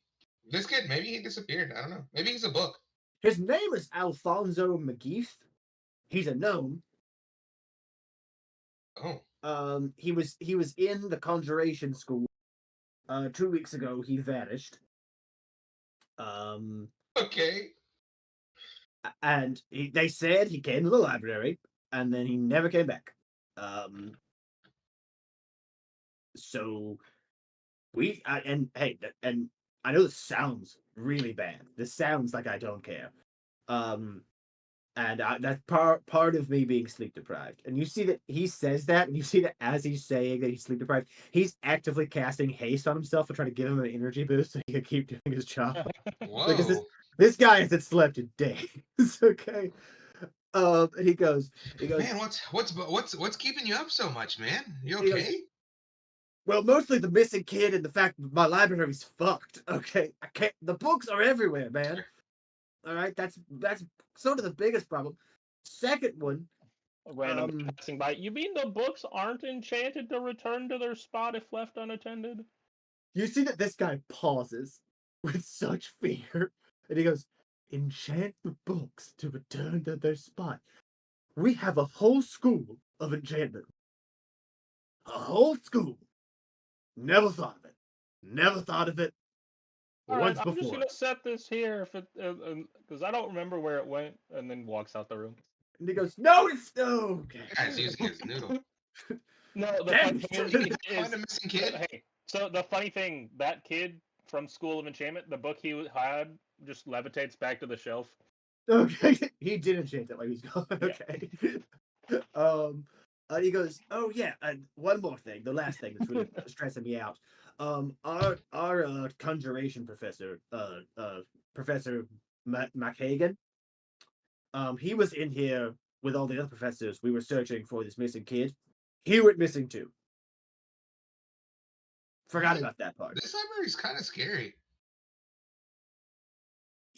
This kid, maybe he disappeared. I don't know. Maybe he's a book. His name is Alfonso McGeef. He's a gnome. Oh. He was in the conjuration school. 2 weeks ago he vanished. Okay. And they said he came to the library, and then he never came back. So and I know this sounds really bad. This sounds like I don't care. And that's part of me being sleep deprived. And you see that he says that, and you see that as he's saying that he's sleep deprived, he's actively casting haste on himself to try to give him an energy boost so he can keep doing his job. Whoa. Because this guy hasn't slept in days. Okay. And he goes, man, what's keeping you up so much, man? You okay? Goes, well, mostly the missing kid and the fact that my library's fucked. Okay, I can't. The books are everywhere, man. All right, that's sort of the biggest problem. Second one, random passing by. You mean the books aren't enchanted to return to their spot if left unattended? You see that this guy pauses with such fear, and he goes, "Enchant the books to return to their spot. We have a whole school of enchantment. A whole school. Never thought of it. Never thought of it All right, once I'm just before. gonna set this here if it because I don't remember where it went, and then walks out the room. And he goes, no, it's no. Okay. Guy's using his noodle. No, the Damn. funny thing Find a is, missing kid. hey, so the funny thing, that kid from School of Enchantment, the book he had just levitates back to the shelf. Okay, he did enchant it like he's gone. Yeah. Okay. He goes, oh yeah, and one more thing, the last thing that's really stressing me out. Our conjuration professor, Professor McHagan, he was in here with all the other professors. We were searching for this missing kid. He went missing too. Forgot about that part. This library's kind of scary.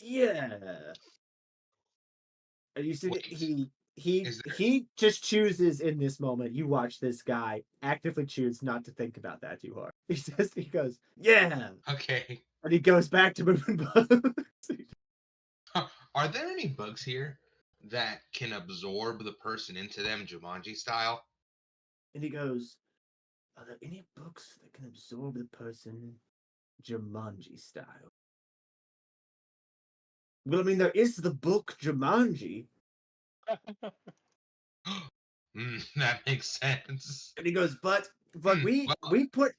Yeah. And you see that Wait, he just chooses in this moment. You watch this guy actively choose not to think about that too hard. He goes, yeah, Okay. and he goes back to moving books. Are there any bugs here that can absorb the person into them, Jumanji style? And he goes, are there any books that can absorb the person Jumanji style? Well, I mean, there is the book Jumanji. That makes sense. And he goes, but we put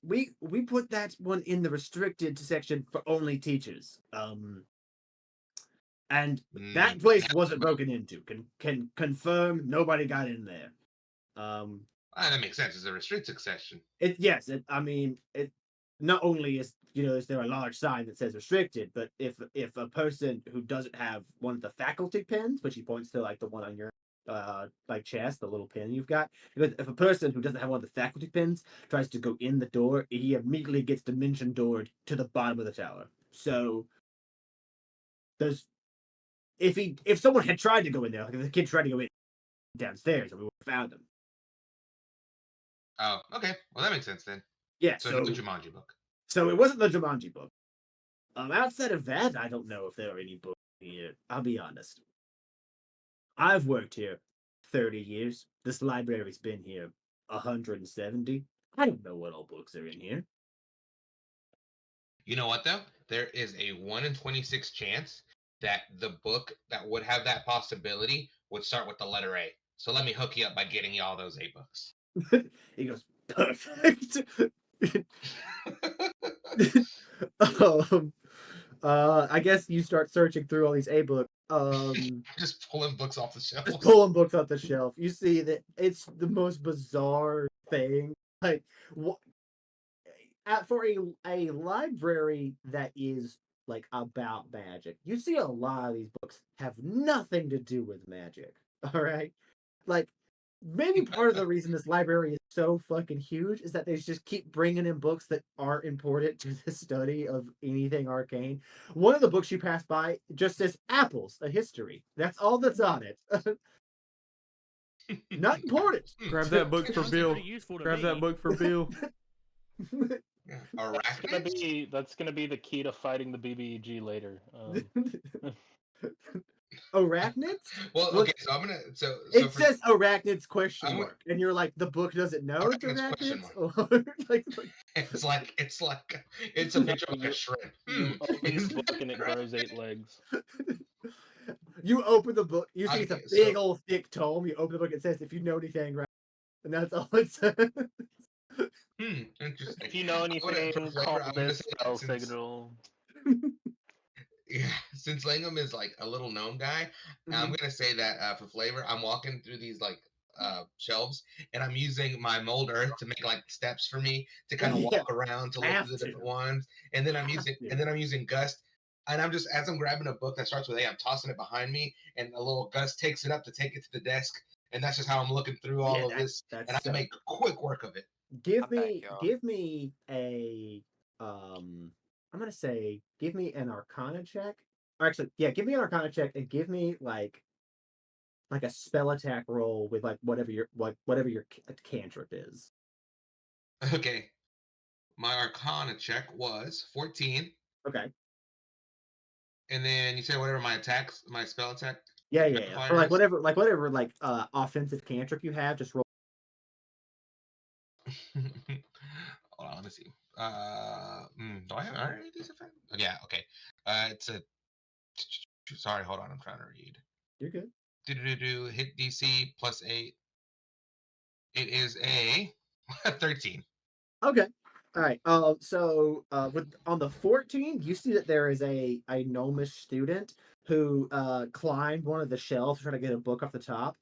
that one in the restricted section for only teachers. And that place wasn't broken into. Can confirm nobody got in there. That makes sense. It's a restricted section. I mean, it not only is is there a large sign that says restricted, but if a person who doesn't have one of the faculty pins, which he points to like the one on your like chest, the little pin you've got, if a person who doesn't have one of the faculty pins tries to go in the door, he immediately gets dimension doored to the bottom of the tower. So there's if someone had tried to go in there, like if the kid tried to go in downstairs, and we would have found him. Oh, okay. Well, that makes sense then. Yeah. So no Jumanji book. So it wasn't the Jumanji book. Outside of that, I don't know if there are any books here. I'll be honest. I've worked here 30 years. This library's been here 170. I don't know what all books are in here. You know what though? There is a 1 in 26 chance that the book that would have that possibility would start with the letter A. So let me hook you up by getting you all those A books. He goes, perfect. I guess you start searching through all these A books. Just pulling books off the shelf. Just pulling books off the shelf. You see that it's the most bizarre thing. Like, what? For a library that is like about magic, you see a lot of these books have nothing to do with magic. All right, like maybe part of the reason this library is so fucking huge is that they just keep bringing in books that aren't important to the study of anything arcane. One of the books you pass by just says apples, a history. That's all that's on it. Not important. Grab that book for Bill. Grab that book for Bill. That's gonna be the key to fighting the BBEG later. Arachnids? Well, okay, so I'm gonna it says arachnids question mark, and you're like, the book doesn't know it's arachnids, or it's a picture of a shrimp. You open the book and it grows 8 legs. You open the book, you see it's a big old thick tome. You open the book, it says, if you know anything, right, and that's all it says. Interesting. If you know anything, call this spell signal. Yeah, since Langham is like a little gnome guy, I'm gonna say that for flavor, I'm walking through these like shelves, and I'm using my mold earth to make like steps for me to kind of walk around to look through the different ones, and then I'm using gust, and I'm just as I'm grabbing a book that starts with A, I'm tossing it behind me, and a little gust takes it up to take it to the desk, and that's just how I'm looking through all of this, and I make quick work of it. Give me a I'm gonna say give me an Arcana check. Or actually, yeah, give me an Arcana check and give me like a spell attack roll with like whatever your cantrip is. Okay, my Arcana check was 14. Okay. And then you said whatever my spell attack. Yeah. For like whatever offensive cantrip you have, just roll. Hold on, let me see. Do I have any of these effects? Oh, yeah, okay. It's a. Sorry, hold on. I'm trying to read. You're good. Hit DC +8. It is a 13. Okay. All right. With on the 14, you see that there is a gnomish student who climbed one of the shelves trying to get a book off the top.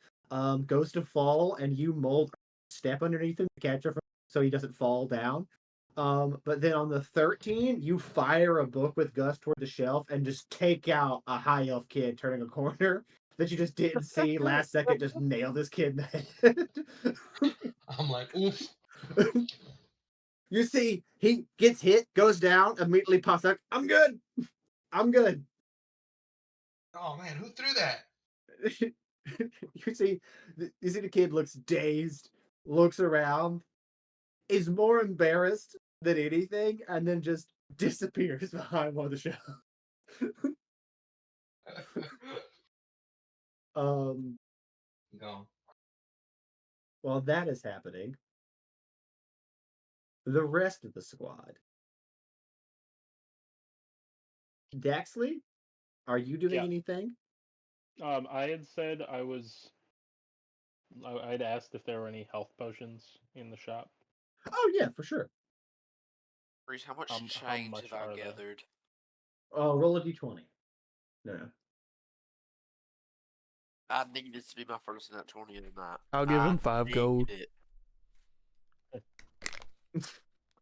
Goes to fall, and you mold step underneath him to catch her so he doesn't fall down. But then on the 13, you fire a book with Gus toward the shelf and just take out a high elf kid turning a corner that you just didn't see last second. Just nail this kid in the head. I'm like, oof. You see, he gets hit, goes down, immediately pops up. I'm good. I'm good. Oh man, who threw that? you see the kid looks dazed, looks around, is more embarrassed than anything, and then just disappears behind one of the shelves. Go. While that is happening, the rest of the squad. Daxley, are you doing Yeah. anything? I had said I'd asked if there were any health potions in the shop. Oh yeah, for sure. Reese, how much How change much have I are they? gathered? Roll a d20. No. I need this to be my first nat 20 of the night. I'll give him 5 need gold. it.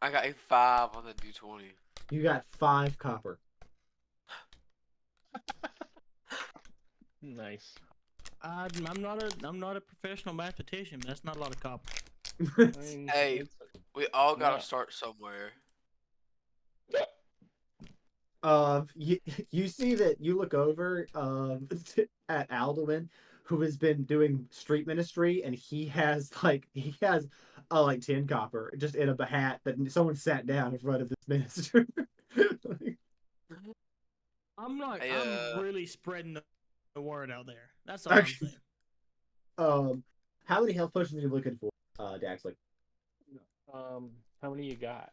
I got a 5 on the d20. You got 5 copper. Nice. I'm not a professional mathematician, but that's not a lot of copper. I mean, Hey, we all gotta yeah. start somewhere. You see that you look over at Alduin, who has been doing street ministry, and he has like 10 copper just in a hat that someone sat down in front of this minister. Hey, I'm really spreading the word out there. That's all I'm saying. How many health potions are you looking for, Daxley? How many you got?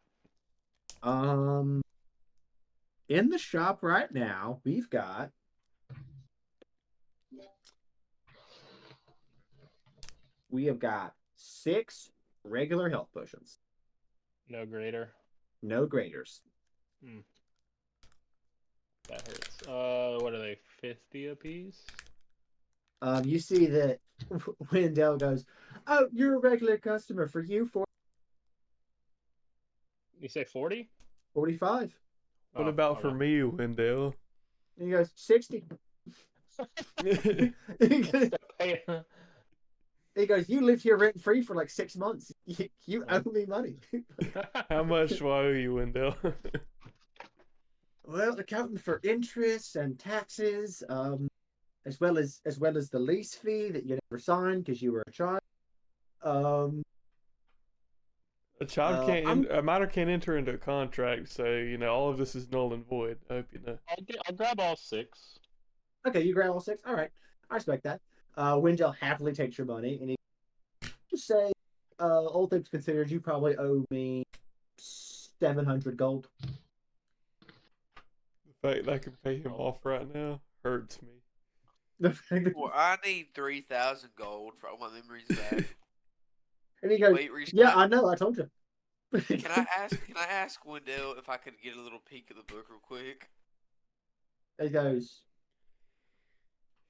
In the shop right now, we've got we have got 6 regular health potions. No greater. No graders. That hurts. What are they? 50 apiece? You see that Wendell goes, "Oh, you're a regular customer. For you, You say 40? 45." What about for me, Wendell? And he goes, 60. He goes, "You lived here rent free for like 6 months. You owe me money." How much do I owe you, Wendell? Well, accounting for interest and taxes, as well as the lease fee that you never signed because you were a child. A child a minor can't enter into a contract, so all of this is null and void. I hope you know. I'll grab all 6. Okay, you grab all 6. All right, I respect that. Wendell happily takes your money, and he just say, all things considered, you probably owe me 700 gold. The fact that I can pay him off right now hurts me. Well, I need 3,000 gold for all my memories back. And he goes, Wait, Reese, "Yeah, I know. I told you." Can I ask Wendell if I could get a little peek at the book real quick? He goes,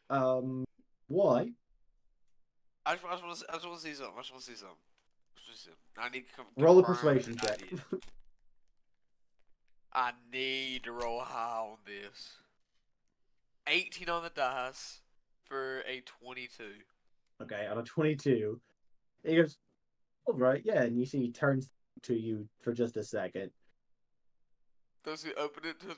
"Why?" I just want to see something. I need to Roll a confirm persuasion an check. idea. I need to roll high on this. 18 on the dice for a 22. Okay, on a 22. He goes, "All right, yeah." And you see he turns to you for just a second. Does he open it to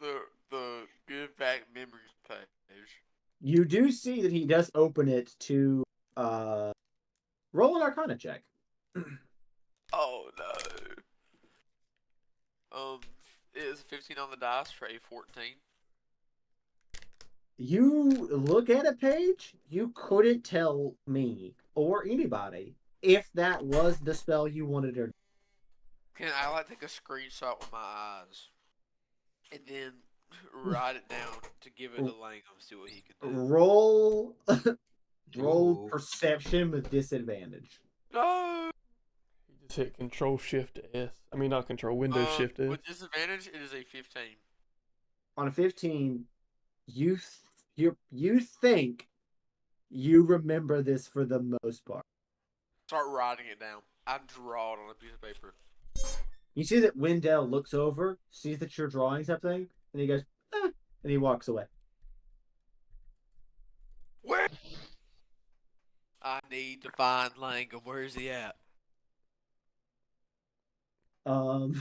the give back memories page? You do see that he does open it to roll an Arcana check. Oh no. It is 15 on the dice for a 14. You look at a page, you couldn't tell me or anybody if that was the spell you wanted or Can I like take a screenshot with my eyes and then write it down to give it to Langham, see what he can do? Roll Ooh. perception with disadvantage. No. You just hit Control Shift S. I mean, not Control Windows Shift S. With disadvantage, it is a 15. On a 15, you think you remember this for the most part. Start writing it down. I draw it on a piece of paper. You see that Wendell looks over, sees that you're drawing something, and he goes, and he walks away. Where? I need to find Langham. Where is he at? Does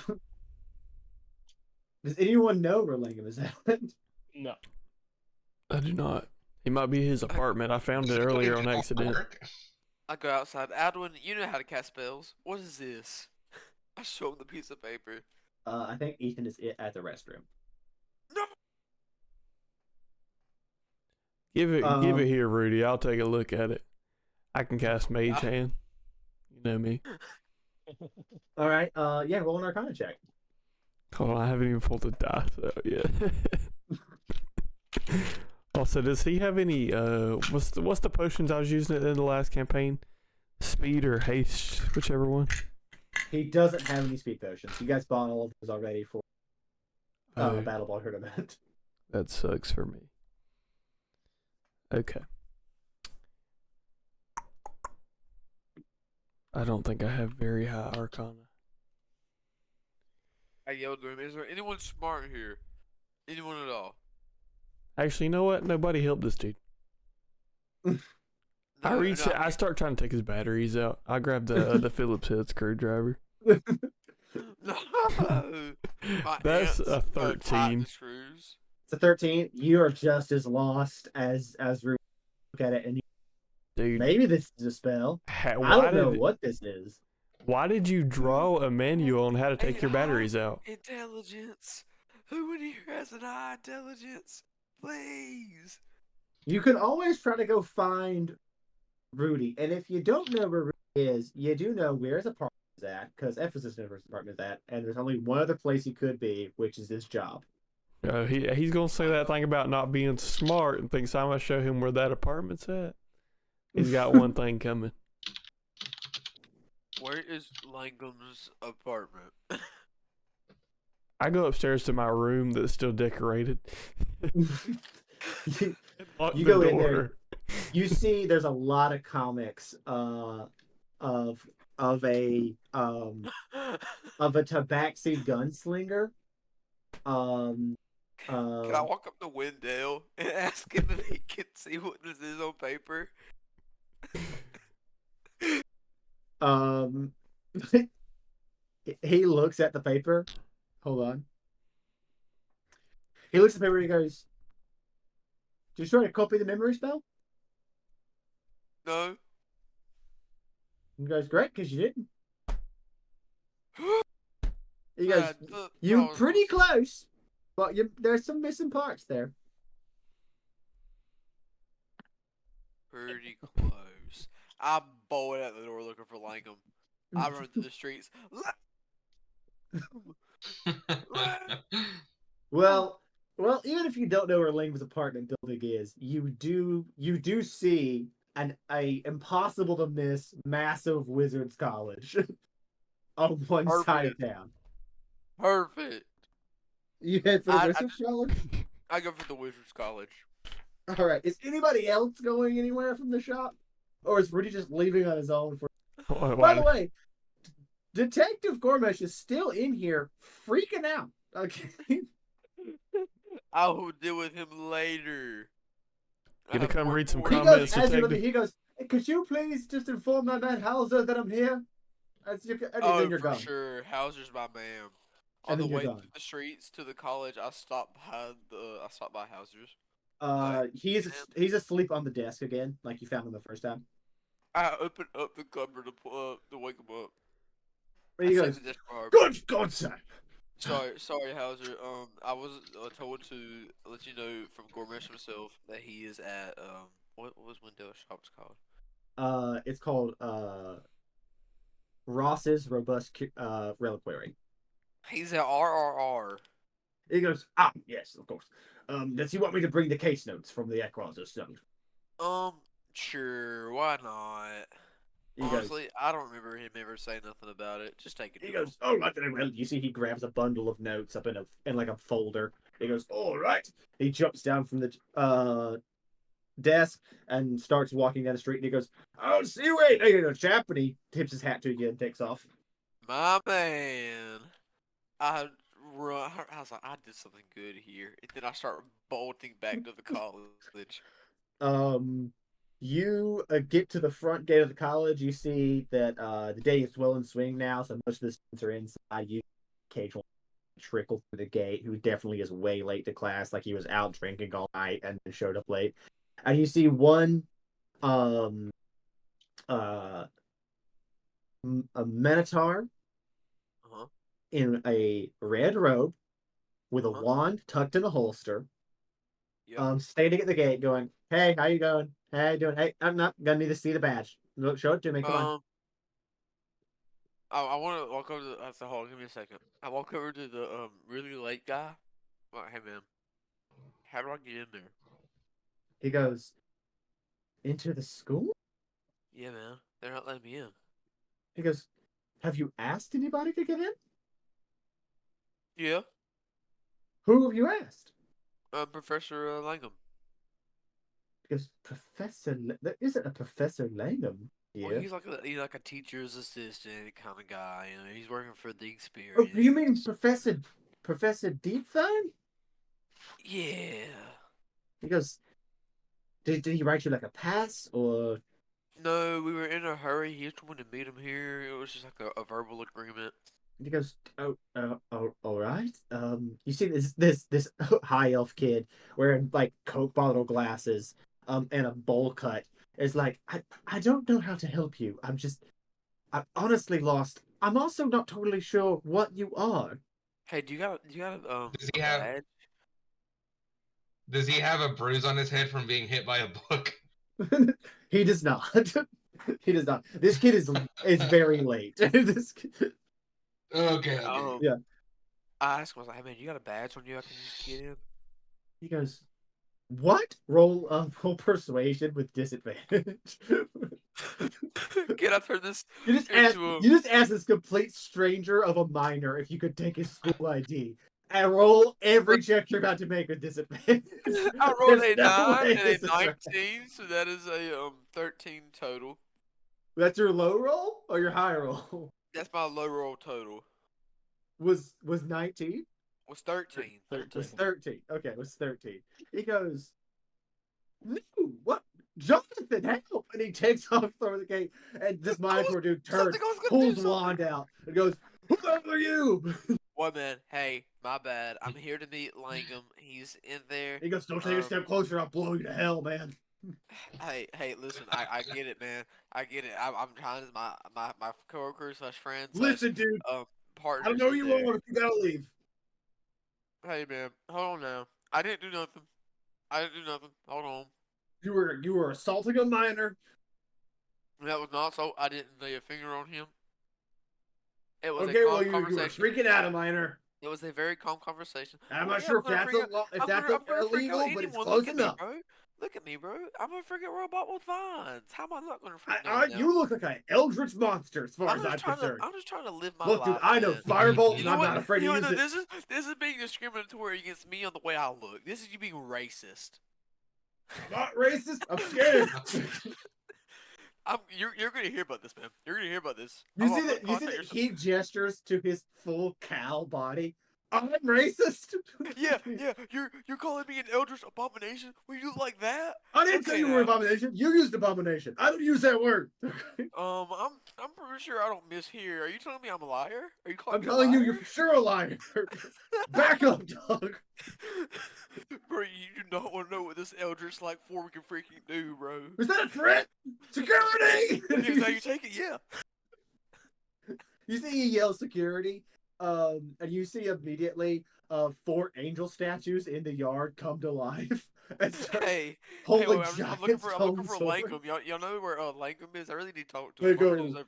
anyone know where Langham is at? No. I do not. He might be his apartment. I found it earlier on accident. I go outside. Adwin, you know how to cast spells. What is this? I show him the piece of paper. I think Ethan is at the restroom. No. Give it here, Rudy. I'll take a look at it. I can cast Mage Hand. You know me. All right. Yeah, roll an Arcana check. Hold on, I haven't even pulled the dice out yet. Also, does he have any? What's the potions I was using in the last campaign? Speed or haste, whichever one. He doesn't have any speed potions. You guys bought all of those already for Oh, Battle Ball tournament. that sucks for me. Okay. I don't think I have very high Arcana. I yelled to him, is there anyone smart here? Anyone at all? Actually, you know what? Nobody helped this dude. I reach it. I start trying to take his batteries out. I grab the Phillips head screwdriver. No. That's a 13. Screws. It's a 13. You are just as lost as Rudy. Look at it, and Dude, maybe this is a spell. I don't know what this is. Why did you draw a manual on how to take your batteries out? Intelligence. Who in here has an high intelligence? Please. You can always try to go find Rudy, and if you don't know where Rudy is, you do know where his apartment is at, because Ephesus knows where his apartment is at, and there's only one other place he could be, which is this job. He's gonna say that thing about not being smart and thinks I'm gonna show him where that apartment's at. He's got one thing coming. Where is Langham's apartment? I go upstairs to my room that's still decorated. You go in there. You see, there's a lot of comics of a tabaxi gunslinger. Can I walk up to Wendell and ask him if he can see what this is on paper? He looks at the paper. Hold on. He looks at the paper and he goes, "Did you try to copy the memory spell?" No. He goes, "Great, because you didn't." He goes, Brad, "You're pretty close, but there's some missing parts there." Pretty close. I bolted out the door looking for Langham. I run through the streets. Well, even if you don't know where Langham's apartment building is, you do see a impossible to miss massive wizards college on one side of town. Perfect. You head for the wizards college? I go for the wizards college. All right. Is anybody else going anywhere from the shop, or is Rudy just leaving on his own? By the way, Detective Gormesh is still in here, freaking out. Okay. I will deal with him later. Gonna come read some comments, Detective. He goes, "Could you please just inform my man Hauser that I'm here?" For gone. Sure. Hauser's my man. On the way through the streets to the college, I stopped by Hauser's. He's asleep on the desk again, like you found him the first time. I opened up the cupboard to wake him up. He goes, "Good God, sir." Sorry, Hauser. I was told to let you know from GORMESH himself that he is at what was Wendell's shop's called? It's called Ross's robust reliquary. He's at RRR. He goes, yes, of course. Does he want me to bring the case notes from the Equaz's study? Sure, why not? He Honestly, goes, I don't remember him ever saying nothing about it. Just take it he to goes, him. all right, very well. You see, he grabs a bundle of notes up in like a folder. He goes, all right. He jumps down from the desk and starts walking down the street. And he goes, "I'll see you later, chap." And he tips his hat to you and takes off. My man. I run. I was like, I did something good here, and then I start bolting back to the college. You get to the front gate of the college. You see that the day is well in swing now, so most of the students are inside. You occasionally trickle through the gate, who definitely is way late to class, like he was out drinking all night and then showed up late. And you see one um uh a minotaur Uh-huh. in a red robe with a Uh-huh. wand tucked in a holster, Yep. standing at the gate going, "Hey, how you going? How you doing? Hey, I'm not gonna need to see the badge. Look, show it to me. Come on." I want to walk over to. I said, hold on, give me a second. I walk over to the really late guy. I'm like, hey man, how do I get in there? He goes, "Into the school?" Yeah, man, they're not letting me in. He goes, "Have you asked anybody to get in?" Yeah. "Who have you asked?" Professor Langham. He goes, there isn't a Professor Langham Well, here." he's like a teacher's assistant kind of guy. You know, he's working for the "Oh, you mean experience. Professor Deepthine?" Yeah. He goes, did he write you like a pass or? No, we were in a hurry. He just wanted to meet him here. It was just like a verbal agreement. He goes, all right. You see this high elf kid wearing like Coke bottle glasses, and a bowl cut is like, I don't know how to help you. I'm honestly lost. I'm also not totally sure what you are." Hey, do you got Does a he have badge? Does he have a bruise on his head from being hit by a book? He does not. He does not. This kid is very late. Okay, okay. Um, Yeah. I asked him, I was like, hey man, you got a badge on you I can just get in? He goes, "What? Roll persuasion with disadvantage." Get up for this You just ask into you just ask this complete stranger of a minor if you could take his school ID and roll every check you're about to make with disadvantage. I rolled There's a no 9 way and this a is right. 19, so that is a 13 total. That's your low roll or your high roll? That's my low roll total. Was 19? Was 13. 13. Was 13. Okay, it was 13. He goes, "No, what? Jonathan, help!" And he takes off over the gate. And this Minotaur dude turns, Something I was gonna pulls do the wand something. out, and goes, "Who the hell are you?" What man? Hey, my bad. I'm here to meet Langham. He's in there. He goes, "Don't take a step closer, I'll blow you to hell, man." Hey, listen. I get it, man. I get it. I'm trying to my coworkers slash friends slash "Listen, dude, um I don't partners know in you there. all, if you gotta leave." Hey man, hold on now. I didn't do nothing. I didn't do nothing. Hold on. You were assaulting a minor. That was not so. I didn't lay a finger on him. It was a Okay, well, calm you were conversation. freaking out, a minor. It was a very calm conversation. And I'm Well, not yeah, sure I'm if gonna that's freak out. I'm gonna freak out illegal, but it's anyone. close Look at me, enough. bro. Look at me, bro. I'm a freaking robot with vines. How am I not gonna freak no one out? You look like an eldritch monster, as far as I'm concerned. I'm just trying to live my Look, dude, life, I know man. Firebolt, You and know I'm what? not afraid to You know what? use No, it. this is being discriminatory against me on the way I look. This is you being racist. I'm not racist. I'm scared. You're gonna hear about this, man. You're gonna hear about this. You see that? He gestures to his full cow body. I'm racist. Yeah. You're calling me an eldritch abomination when you look like that? I didn't say Okay, you were now. abomination. You used abomination. I don't use that word. I'm pretty sure I don't mishear. Are you telling me I'm a liar? Are you calling I'm me a telling you, liar? you're for sure a liar. Back up, dog. Bro, you do not want to know what this eldritch like 4 we can freaking do, bro. Is that a threat? Security! Here's how you take it, yeah. You see, he yells security, and you see immediately 4 angel statues in the yard come to life. and start Hey, holding wait, I'm looking giant for stone Langham. swords. Y'all know where Langham is? I really need to talk to They him. I heard go, he was over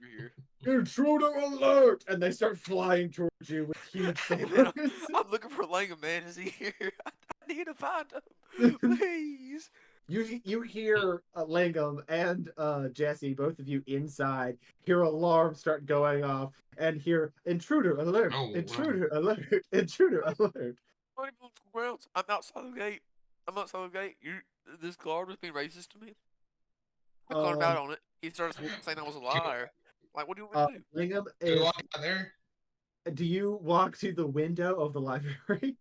here. intruder alert! And they start flying towards you with huge Hey man, swords. I'm looking for Langham, man. Is he here? I need to find him, please. You hear Langham and Jesse, both of you inside, hear alarms start going off, and hear intruder alert, Oh, intruder alert, intruder alert. Not even on school grounds. I'm outside the gate. I'm outside the gate. This guard was being racist to me. I called him out Um, on it. He started saying I was a liar. Like, what do you want me to do? Langham, do we walk out there? do you walk to the window of the library?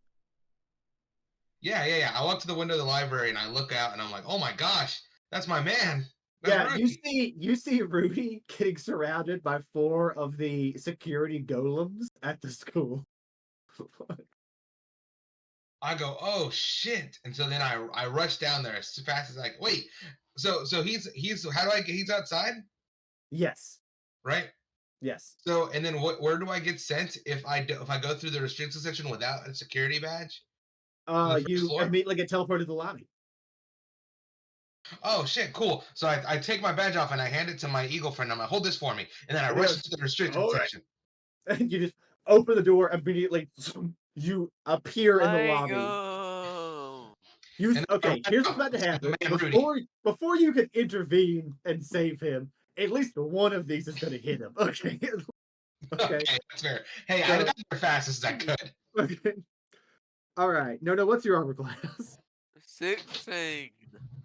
Yeah. I walk to the window of the library and I look out and I'm like, oh my gosh, that's my man. That's Yeah, Rudy. you see Rudy getting surrounded by 4 of the security golems at the school. I go, oh shit, and so then I rush down there as fast as I can. Wait, so he's how do I get? He's outside, Yes, right? yes. So and then where do I get sent if I go through the restricted section without a security badge? To the first You floor? immediately get teleported to the lobby. Oh shit, cool. So I take my badge off and I hand it to my eagle friend. I'm like, hold this for me, and then I rush into the restricted "All right." section. And you just open the door immediately. You appear in the lobby. Langham. Okay, here's what's about to happen. Man, Rudy. Before you can intervene and save him, at least one of these is going to hit him. Okay. Okay, that's fair. Hey, I got there fast as I could. Okay. All right. No, what's your armor class? 16.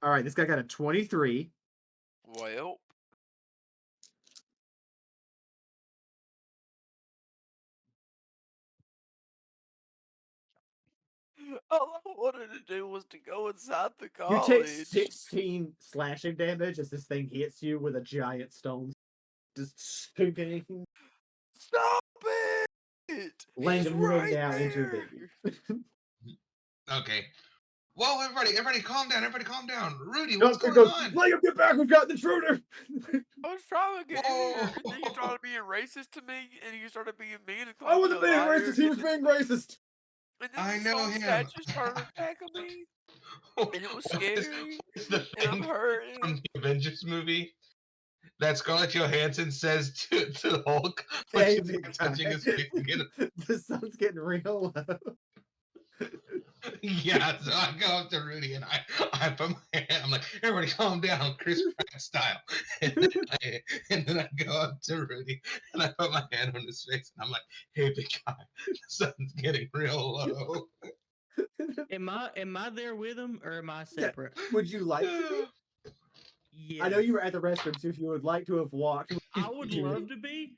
All right, this guy got a 23. Well. All I wanted to do was to go inside the You take college. 16 slashing damage as this thing hits you with a giant stone. Just stinking. Stop it! He's Langham, you may right now there. intervene. Okay. Whoa, everybody calm down. Everybody calm down. Rudy, No, what's going goes, on? Langham, get back. We've got the intruder. I was trying to get in here, and then you Whoa. started being racist to me, and you started being mean and I calling me wasn't a being liar, racist. He was being racist. and then I the know stone him. statue started attacking me, and it was What is scary, the and I'm thing hurting. from the Avengers movie that Scarlett Johansson says to Hulk when Hey, she's big like, touching his guy. face again? The sun's getting real low. Yeah, so I go up to Rudy and I put my hand, I'm like, everybody calm down, Chris Pratt style. And then I go up to Rudy and I put my hand on his face and I'm like, hey, big guy, the sun's getting real low. Am I there with him or am I separate? Would you like to be? Yeah. I know you were at the restroom, so if you would like to have walked. I would love to be.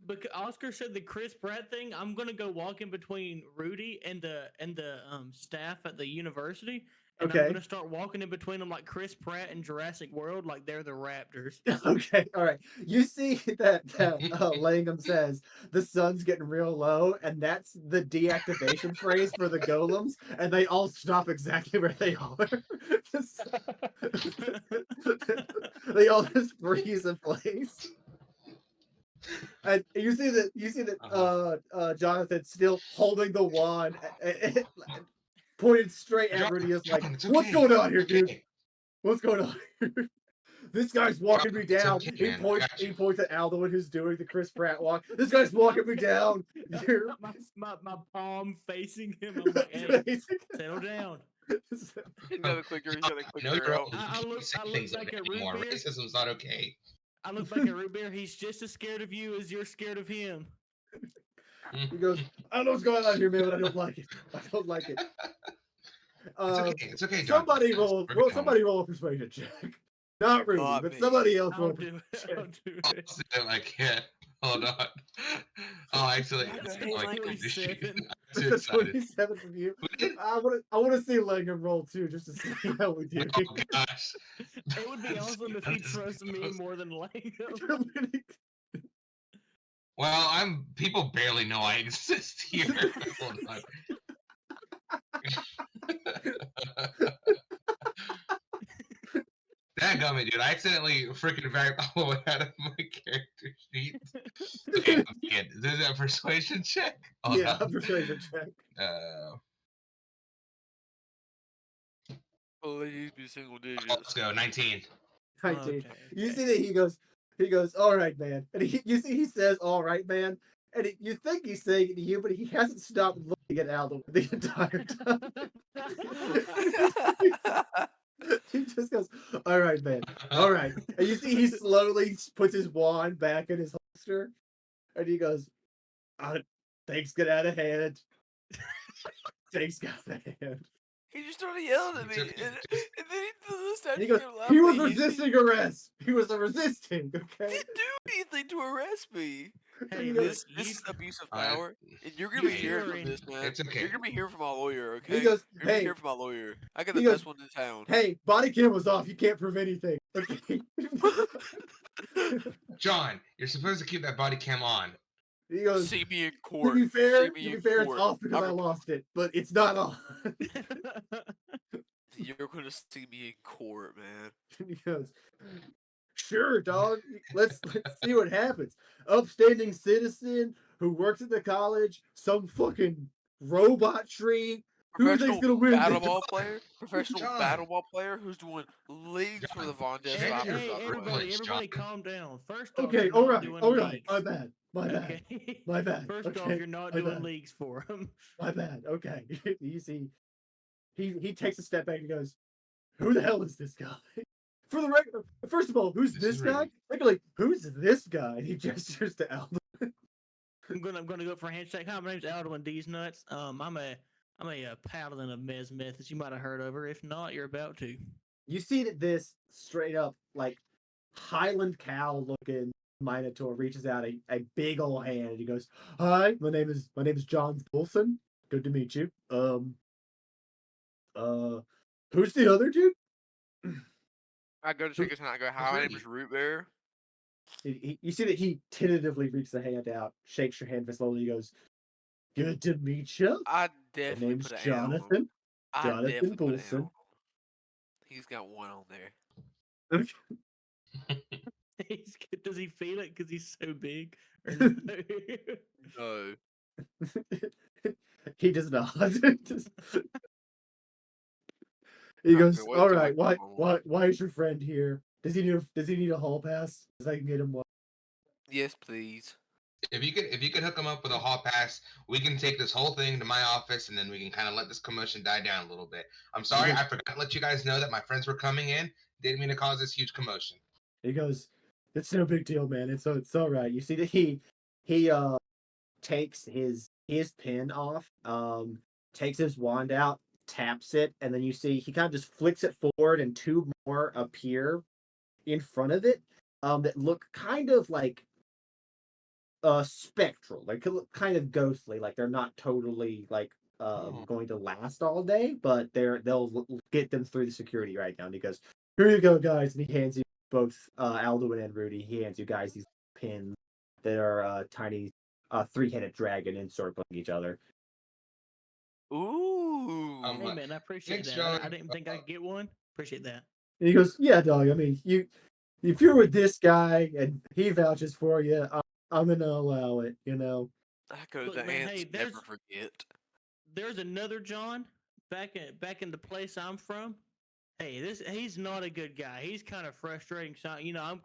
But Oscar said the Chris Pratt thing. I'm gonna go walk in between Rudy and the staff at the university, and Okay. I'm gonna start walking in between them like Chris Pratt in Jurassic World, like they're the Raptors. Okay, all right. You see that Langham says the sun's getting real low, and that's the deactivation phrase for the golems, and they all stop exactly where they are. They all just freeze in place. And you see that Jonathan's still holding the wand, pointed straight at Rudy. Is like, John, it's "What's okay. going on here, It's okay. dude? What's going on here?" This guy's walking me It's down. okay, He man. I points. got He you. points at Alduin, who's doing the Chris Pratt walk. This guy's walking me down. You're my palm facing him. I'm like, hey, settle down. He's got a clicker. He's got a I know clicker you're out. old. I You look- can't say I look things back like at that Root anymore. Beer. Racism's not okay. I look back at Root Beer. He's just as scared of you as you're scared of him. He goes, "I don't know what's going on here, man, but I don't like it. I don't like it." It's okay. It's okay, John. Somebody roll. We're gonna Somebody roll a persuasion check. Not Rudy, Not but me. somebody else roll. I'll do it. I'll do I'll it. see it like, yeah. Hold on. Oh, actually, That's I'm like, 27. I'm It's too a excited. 27 from you. Who did? I want to see Langham roll too, just to see how we do. Oh gosh. It would be awesome if he trusts me more than Langham. Well, people barely know I exist here. Hold on. Dadgummit, dude. I accidentally freaking backed all the way out of my character sheet. Okay, I'm good. Is that a persuasion check? Hold Yeah, on. persuasion check. Please be single Oh, digits. let's go. 19. You Okay. see that he goes, all right, man. And you see he says, all right, man. And you think he's saying it to you, but he hasn't stopped looking at Aldo the entire time. He just goes, all right, man. All right. And you see he slowly puts his wand back in his holster. And he goes, things get out of hand. Things got out of hand. He just started yelling at me, It's okay. and then the statue He goes, kept he laughing. was resisting arrest. He was resisting, okay? Didn't do anything to arrest me. Hey, He look, goes, This you, is abuse of Alright. power, and you're gonna be you hearing are from in. this, man. It's okay. You're gonna be hearing from my lawyer, okay? he goes, You're gonna be hey, hearing from my lawyer. I got he the goes, best one in town. hey, body cam was off. You can't prove anything. Okay. John, you're supposed to keep that body cam on. He goes, See me in to court. be fair, See me in it's court. off because I lost it, but it's not on. You're gonna see me in court, man. He goes, sure, dog. Let's see what happens. Upstanding citizen who works at the college, some fucking robot tree. Who do you think's Professional gonna win battle this? ball player. Professional John. battle ball player who's doing leagues for the John, Vondes share Vipers. your Hey, By the way. everybody, John. calm down. First off, Okay, you're all not right, doing all right. leagues. My bad. My bad. Okay. My bad. First off, Okay, you're not my doing bad. leagues for him. My bad. Okay. You see, he takes a step back and goes, "Who the hell is this guy?" For the record, first of all, who's This this is guy? Rudy. Secondly, who's this guy? And he gestures to Aldo. I'm gonna go for a handshake. Hi, my name's Alduin D's Nuts. I'm a paladin of Mesmith, as you might have heard of her. If not, you're about to. You see that this straight up like Highland cow looking Minotaur reaches out a big old hand and he goes, "Hi, my name is John Spolson. Good to meet you. Who's the other dude?" I go to shake his hand. I go, "Hi, my name is Root Bear." You see that he tentatively reaches the hand out, shakes your hand very slowly. He goes, "Good to meet you. I My definitely name's put an L on him. Jonathan. I Jonathan definitely put an L on Bolson." him. He's got one on there. Does he feel it because he's so big? Or no? No. He does not. He I goes, feel way "All too right, like why is your friend here? Does he need a hall pass? Because I can get him one." Yes, please. If you could hook him up with a hall pass, we can take this whole thing to my office, and then we can kind of let this commotion die down a little bit. I'm sorry, I forgot to let you guys know that my friends were coming in. Didn't mean to cause this huge commotion. He goes, "It's no big deal, man. It's all right." You see that he takes his pin off, takes his wand out, taps it, and then you see he kind of just flicks it forward, and two more appear in front of it, that look kind of like spectral, like kind of ghostly, like they're not totally like going to last all day, but they'll get them through the security right now. And he goes, "Here you go, guys," and he hands you both Alduin and Rudy. He hands you guys these pins that are tiny three-headed dragon encircling each other. Ooh. Hey man, I appreciate thanks, that. John. I didn't think I could get one. Appreciate that. And he goes, "Yeah, dog. I mean, if you're with this guy and he vouches for you, I'm gonna allow it. You know." I go, Look, the man, ants hey, never forget. There's another John back in the place I'm from. Hey, he's not a good guy. He's kind of frustrating. So I'm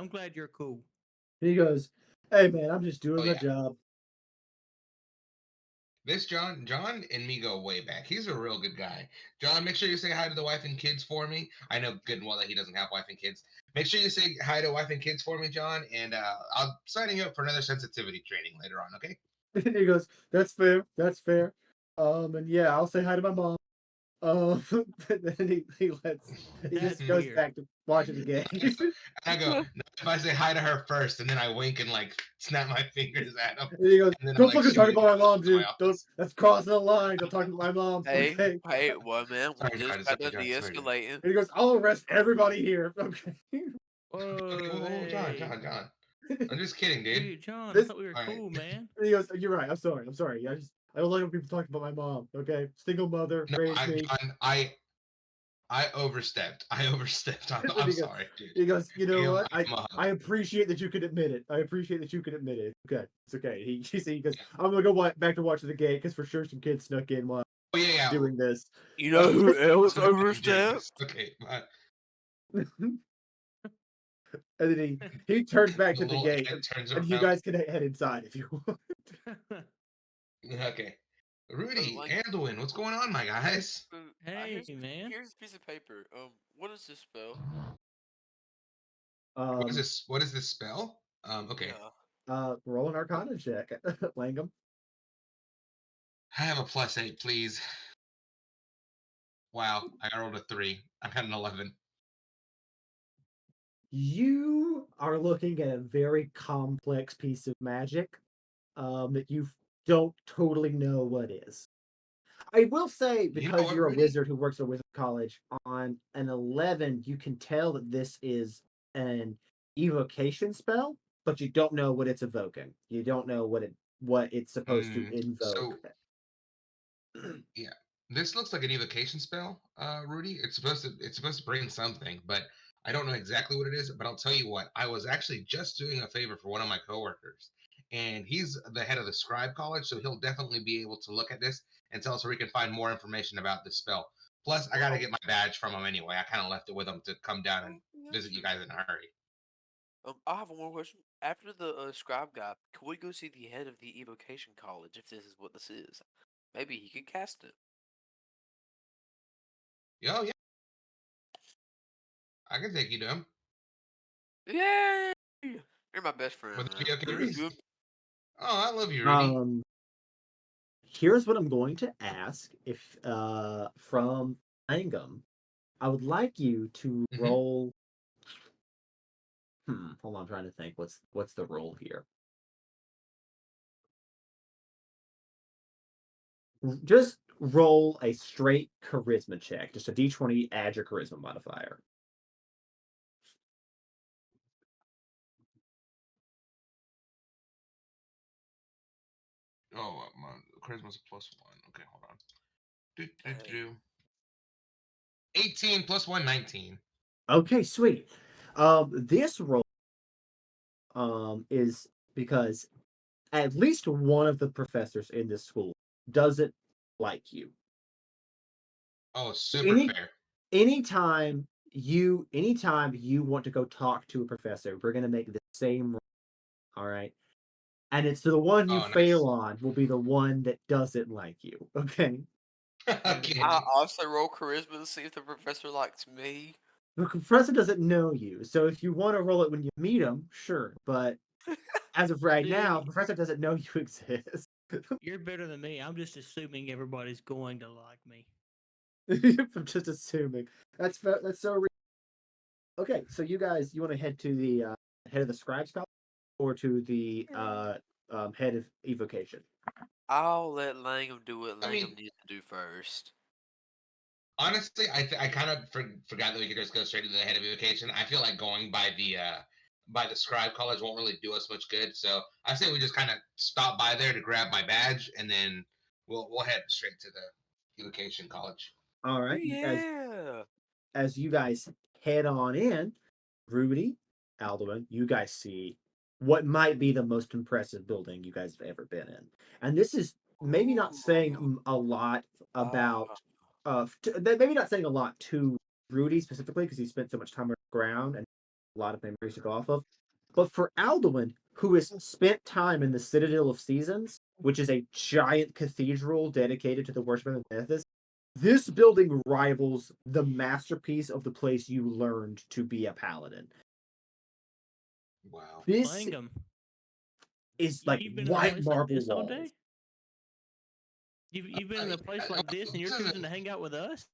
glad you're cool. He goes, "Hey, man, I'm just doing Oh, my yeah. job." This John and me go way back. He's a real good guy. John, make sure you say hi to the wife and kids for me. I know good and well that he doesn't have wife and kids. Make sure you say hi to wife and kids for me, John, and I'll signing you up for another sensitivity training later on, okay? And he goes, "That's fair. That's fair. And yeah, I'll say hi to my mom." Then he That's just goes weird. back to watching the game. I go, no, if I say hi to her first, and then I wink and like snap my fingers at him. And he goes, And then I'm "Don't like, fucking "Shoot, talk about my mom, to my dude. Don't. office." That's crossing the line. Don't talk about my mom." Hey, Okay. hey, well, man, we Sorry, just John, it's got okay, done John, sorry, John. de-escalating. And he goes, "I'll arrest everybody here." Okay. Whoa, Okay, whoa, John. I'm just kidding, dude. Dude, John, I This- thought we were All right. cool, man. And he goes, "You're right. I'm sorry. I don't like when people talk about my mom. Okay, single mother, No, raised me." I overstepped. I'm And he goes, sorry, dude. He goes, "You know Give what? him a hug. I appreciate that you could admit it. Okay, it's okay." He goes, "I'm gonna go back to watching the game because for sure some kids snuck in while." Oh yeah, Yeah. doing this. You know who else I'm doing overstepped? this. Okay, And then he turns back the to the little gate, head turns and you around. guys can head inside if you want. Okay. Rudy, like- Anduin, what's going on, my guys? Hey, man. Here's a piece of paper. What does this spell? What is this? What is this spell? Okay. Roll an Arcana check, Langham. I have a +8, please. Wow, I rolled a 3. I got an 11. You are looking at a very complex piece of magic that you don't totally know what is. I will say, You know because what, you're a Rudy? wizard who works at Wizard College, on an 11, you can tell that this is an evocation spell, but you don't know what it's evoking. You don't know what it's supposed to invoke. Yeah, this looks like an evocation spell, Rudy. It's supposed to bring something, but I don't know exactly what it is. But I'll tell you what, I was actually just doing a favor for one of my coworkers, and he's the head of the scribe college, so he'll definitely be able to look at this and tell us where we can find more information about this spell. Plus, I got to get my badge from him anyway. I kind of left it with him to come down and visit you guys in a hurry. I have one more question. After the scribe guy, can we go see the head of the evocation college if this is what this is? Maybe he could cast it. Oh yeah, I can take you to him. Yay! You're my best friend, Would that man. be okay, You're Rudy? good. Oh, I love you, Rudy. Here's what I'm going to ask if from Angum. I would like you to roll. Hold on, I'm trying to think. What's the roll here? Just roll a straight charisma check. Just a d20, add your charisma modifier. Oh, my charisma's a +1. Okay, hold on. Do, do, Hey. do. 18 + 1, 19. Okay, sweet. This roll is because at least one of the professors in this school doesn't like you. Oh, super fair. Anytime you want to go talk to a professor, we're gonna make the same roll, all right? And it's the one you Oh, fail nice. on will be the one that doesn't like you. Okay. Okay. I also roll charisma to see if the professor likes me. The professor doesn't know you, so if you want to roll it when you meet him, sure. But as of right now, the professor doesn't know you exist. You're better than me. I'm just assuming everybody's going to like me. I'm just assuming. That's so. Okay, so you guys, you want to head to the head of the scribes college or to the head of evocation? I'll let Langham do what I Langham mean, needs to do first. honestly, I kind of forgot that we could just go straight to the head of evocation. I feel like going by the scribe college won't really do us much good. So I say we just kind of stop by there to grab my badge, and then we'll head straight to the evocation college. All right. Yeah. As you guys head on in, Rudy, Alduin, you guys see what might be the most impressive building you guys have ever been in. And this is maybe not saying a lot about, maybe not saying a lot to Rudy specifically because he spent so much time on the ground and a lot of memories to go off of. But for Alduin, who has spent time in the Citadel of Seasons, which is a giant cathedral dedicated to the worship of Nephthys, this building rivals the masterpiece of the place you learned to be a paladin. Wow. This Langham, is like you've been in a white place like marble this all walls. day? You've been in a place like this and you're choosing to hang out with us?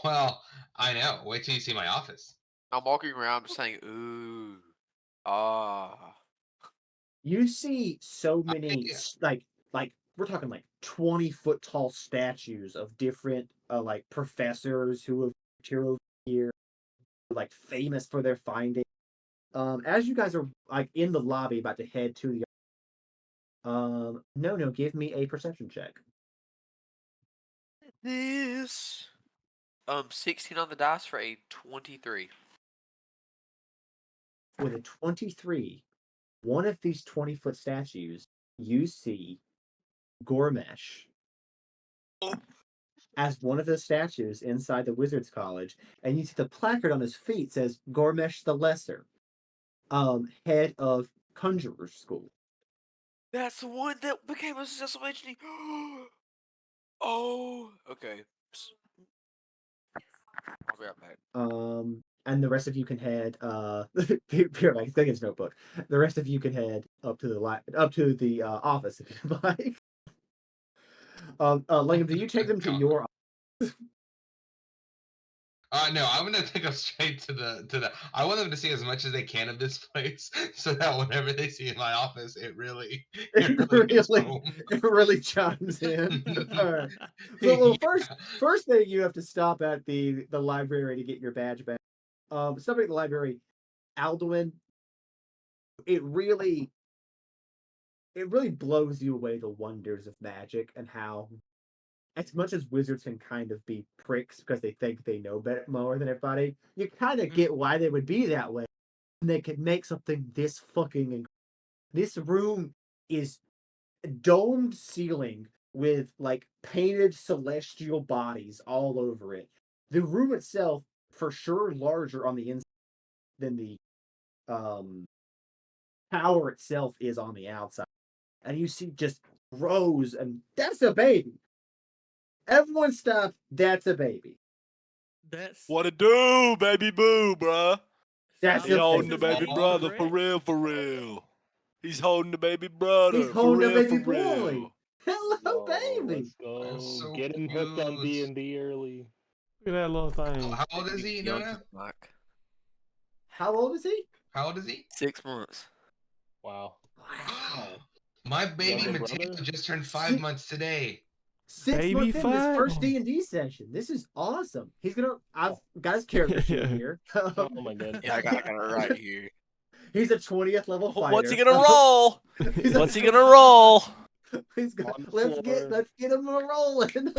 Well, I know. Wait till you see my office. I'm walking around saying, ooh, ah. You see so I, many like we're talking like 20-foot tall statues of different like professors who have here over here, like famous for their findings. As you guys are like in the lobby about to head to the no, give me a perception check. This 16 on the dice for a 23. With a 23, one of these 20-foot statues, you see Gormesh as one of the statues inside the Wizards College, and you see the placard on his feet says Gormesh the Lesser, head of Conjurer's School. That's the one that became a successful HD. Oh, okay. I'll be right back. And the rest of you can head here, Mike, take his notebook. The rest of you can head up to the office if you'd like. Lincoln, do you take them to your office? No, I'm gonna take them straight to the. I want them to see as much as they can of this place, so that whenever they see in my office, it really hits home. It really chimes in. All right. So, well, first thing you have to stop at the library to get your badge back. Stopping at the library, Alduin. It really blows you away the wonders of magic and how, as much as wizards can kind of be pricks because they think they know better more than everybody, you kind of get why they would be that way. And they could make something this fucking incredible. This room is domed ceiling with like painted celestial bodies all over it. The room itself, for sure, larger on the inside than the tower itself is on the outside. And you see just rows, and that's a baby. Everyone stop. That's a baby. That's What it do, baby boo, bruh? That's He a holding the baby. baby brother for real, for real. He's holding the baby brother He's for holding a real, baby for real. boy. Hello, baby. Let's go. I'm so Get him hooked on confused. D&D early. Look at that little thing. How old is he, Nona? How old is he? How old is he? 6 months. Wow. Wow. My baby Younger Mateo brother? just turned 5 months today. 6 Baby months in his five. first D&D session. This is awesome. I've got his character sheet Yeah. here. Oh my goodness. Yeah, I got it right here. He's a 20th level fighter. What's he gonna roll? He's a What's he gonna roll? He's got, On the let's floor. get him a rolling.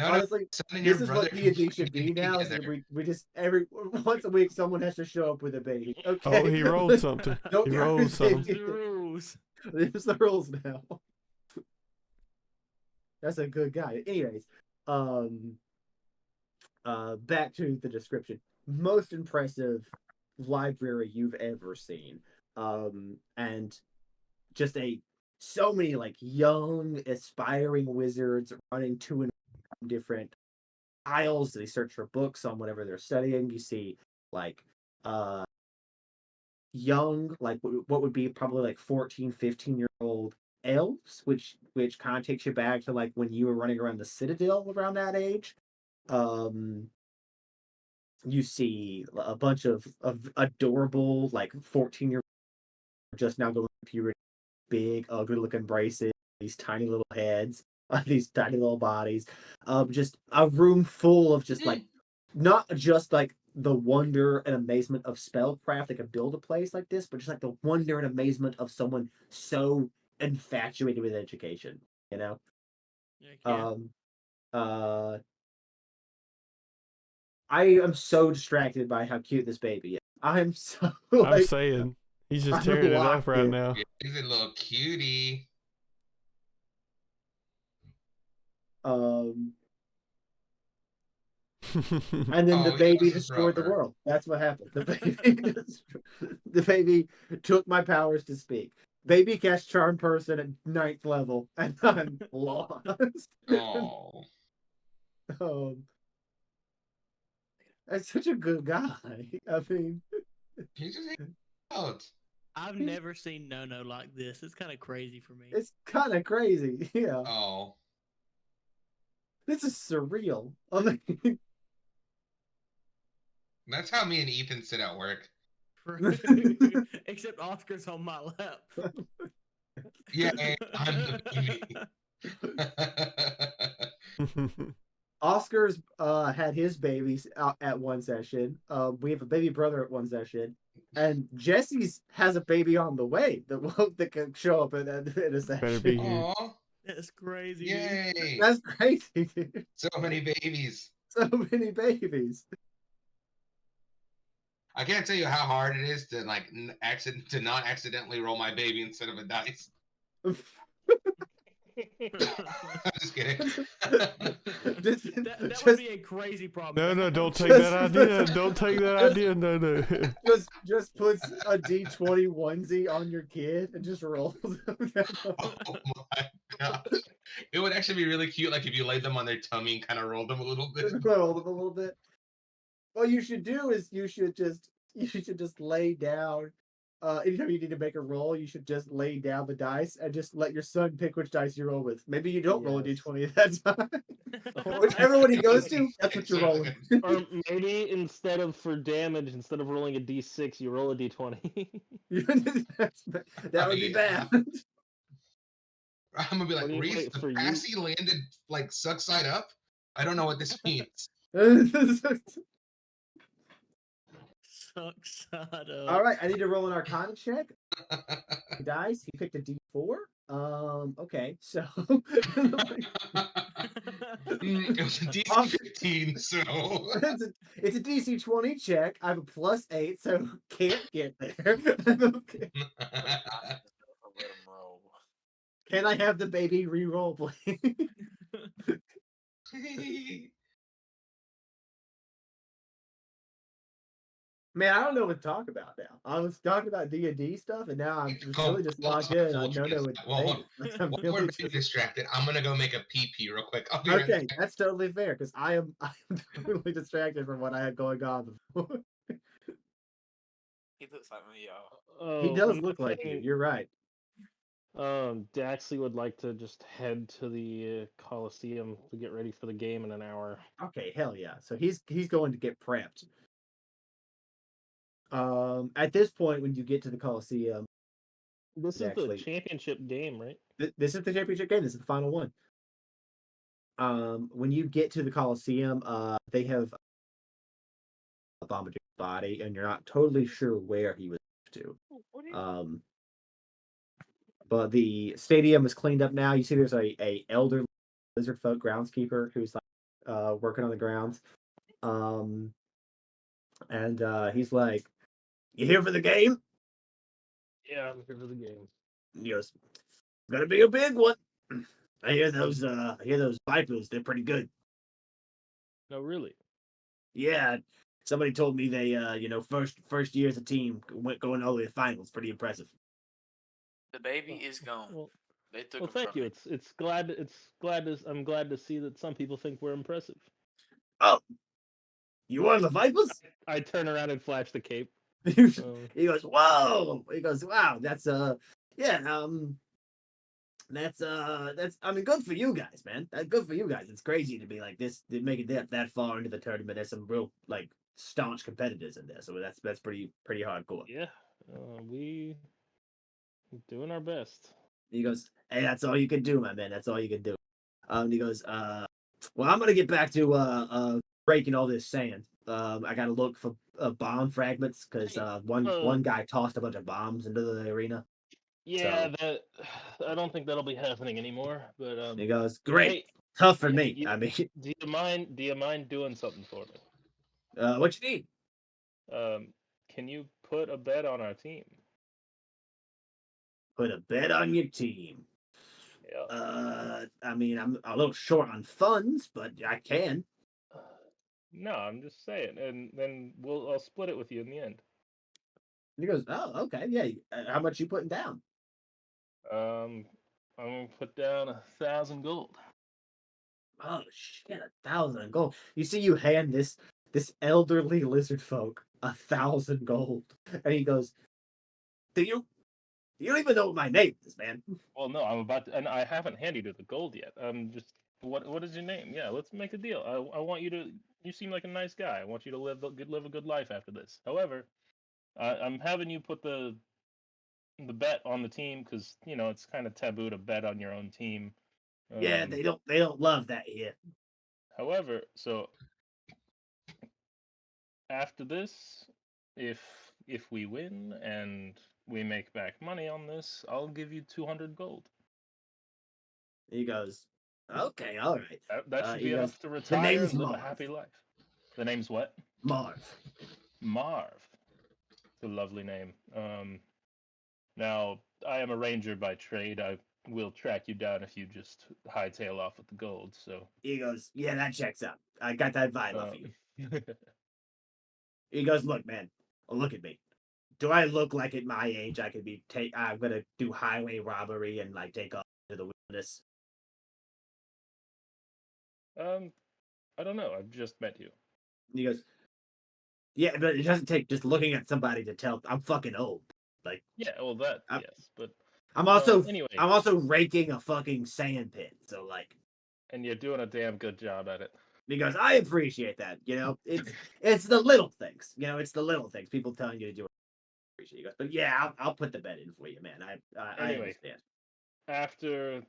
Honestly, son and this your is brother what can D&D play should be D&D now. Is together. that we just once a week someone has to show up with a baby. Okay. Oh, he rolled something. Don't He grab rolled his something. baby. the rules. There's the rules now. That's a good guy. Anyways, back to the description. Most impressive library you've ever seen. And just so many like young aspiring wizards running to and from different aisles. They search for books on whatever they're studying. You see like young, like what would be probably like 14, 15-year-old elves, which kind of takes you back to like when you were running around the Citadel around that age. You see a bunch of adorable like 14-year-old just now going through puberty, big ugly looking braces, these tiny little heads, these tiny little bodies. Just a room full of just like not just like the wonder and amazement of spellcraft that could build a place like this, but just like the wonder and amazement of someone so infatuated with education, you know? Yeah. I am so distracted by how cute this baby is. I'm so I'm saying he's just tearing it up right now. Yeah, he's a little cutie. And then the baby destroyed the world. That's what happened. The baby took my powers to speak. Baby cast charm person at 9th level, and I'm lost. Oh. That's such a good guy. I mean, he's just out. I've never seen No like this. It's kind of crazy for me. It's kind of crazy. Yeah. Oh. This is surreal. I mean, that's how me and Ethan sit at work. Except Oscar's on my lap. Yeah, I'm the baby. Oscar's had his babies out at one session. We have a baby brother at one session, and Jesse's has a baby on the way that can show up in a session. Better be here. Aww. That's crazy. Yay! Dude. That's crazy, dude. So many babies. So many babies. I can't tell you how hard it is to like not accidentally roll my baby instead of a dice. I'm just kidding. That would be a crazy problem. No, to no, have. don't take Just- that idea. Don't take that idea. No, no. just puts a D20 onesie on your kid and just rolls them. Oh my gosh. It would actually be really cute, like if you laid them on their tummy and kind of rolled them a little bit. Roll them a little bit. What you should do is you should just lay down. Anytime you need to make a roll, you should just lay down the dice and just let your son pick which dice you roll with. Maybe you don't roll a Yes. D20 at that time. Whichever one he goes to, that's what you're rolling. Or maybe instead of for damage, instead of rolling a d6, you roll a d20. That would be bad. I'm gonna be like, What do you- Reese, wait, the for you- passy landed like suck side up. I don't know what this means. Sucks side up. All right, I need to roll an Arcana check. Dice. He picked a D4. Okay, so It was a DC 15, so it's a DC 20 check. I have a +8, so can't get there. Okay. Let him roll. Can I have the baby re-roll, please? Man, I don't know what to talk about now. I was talking about D&D stuff, and now I'm just really just locked in. I don't know what to Well, say. I'm While we're really being just... distracted, I'm gonna go make a pee real quick. I'll be right Okay, back. that's totally fair because I'm totally distracted from what I had going on before. He looks like me, y'all. Oh, He does I'm look like you. thinking, You're right. Daxley would like to just head to the Coliseum to get ready for the game in an hour. Okay, hell yeah. So he's going to get prepped. At this point, when you get to the Coliseum, This is actually- the championship game, right? this is the championship game. This is the final one. When you get to the Coliseum, they have a Bombadil's body, and you're not totally sure where he was to. But the stadium is cleaned up now. You see, there's a elder lizard folk groundskeeper who's like working on the grounds. And he's like, "You here for the game?" Yeah, I'm here for the game. He goes, "Gonna be a big one. I hear those Vipers. They're pretty good." No, really. Yeah, somebody told me they, first year as a team going all the way to finals. Pretty impressive. The baby is gone. Well, They took well, him thank from you. me. I'm glad to see that some people think we're impressive. Oh, you are the Vipers? I turn around and flash the cape. He goes, "Whoa!" He goes, "Wow, that's yeah, that's I mean, good for you guys, man. Good for you guys. It's crazy to be like this, to make it that far into the tournament. There's some real like staunch competitors in there, so that's pretty hardcore." Yeah, we doing our best. He goes, "Hey, that's all you can do, my man. That's all you can do." He goes, "Well, I'm gonna get back to breaking all this sand. I gotta look for bomb fragments because one guy tossed a bunch of bombs into the arena." Yeah, that I don't think that'll be happening anymore. But He goes, "Great, hey, tough for yeah, me. I mean, do you mind doing something for me? what you need?" Can you put a bet on our team? "Put a bet on your team." Yeah. I mean, I'm a little short on funds, but I can. No, I'm just saying, and then I'll split it with you in the end. He goes, "Oh, okay, yeah. How much you putting down?" I'm gonna put down 1,000 gold. "Oh shit, 1,000 gold." You see, you hand this elderly lizard folk 1,000 gold, and he goes, "Do you? You don't even know what my name is, man." Well, no, I'm about to, and I haven't handed you the gold yet. Just what is your name? Yeah, let's make a deal. I want you to. You seem like a nice guy. I want you to live a good life after this. However, I'm having you put the bet on the team because it's kind of taboo to bet on your own team. Yeah, they don't love that here. However, so after this, if we win and we make back money on this, I'll give you 200 gold. He goes, "Okay, all right." That should he be goes, enough to "The retire name's and live a Marv. happy life. The name's what? Marv." Marv. It's a lovely name. Now I am a ranger by trade. we'll track you down if you just hightail off with the gold. So He goes, yeah, that checks out. I got that vibe off you. um, He goes, look, man, look at me. Do I look like at my age I could be I'm gonna do highway robbery and like take off to the wilderness? I don't know. I've just met you. He goes, yeah, but it doesn't take just looking at somebody to tell I'm fucking old. Like, Yeah, well, that yes, but I'm also anyway, I'm also raking a fucking sand pit. So like, and you're doing a damn good job at it. he goes, I appreciate that. It's the little things. It's the little things. People telling you to do it. Appreciate. He goes, but yeah, I'll put the bet in for you, man. I Anyway, understand. after,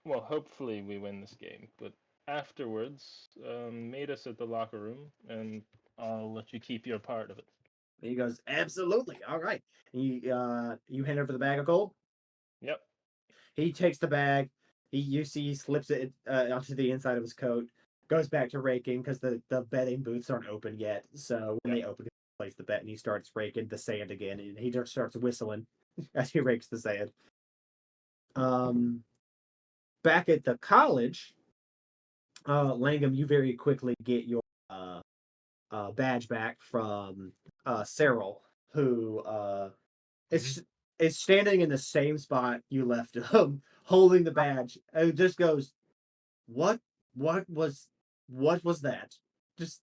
well, hopefully we win this game, but afterwards, meet us at the locker room, and I'll let you keep your part of it. And he goes, absolutely, all right. You hand over the bag of gold. Yep. He takes the bag. You see he slips it onto the inside of his coat. Goes back to raking because the betting booths aren't open yet. So when they open, he places the bet and he starts raking the sand again. And he just starts whistling as he rakes the sand. Back at the college, Langham, you very quickly get your badge back from Cyril, who is standing in the same spot you left him, holding the badge, and just goes, "What? What was that?" Just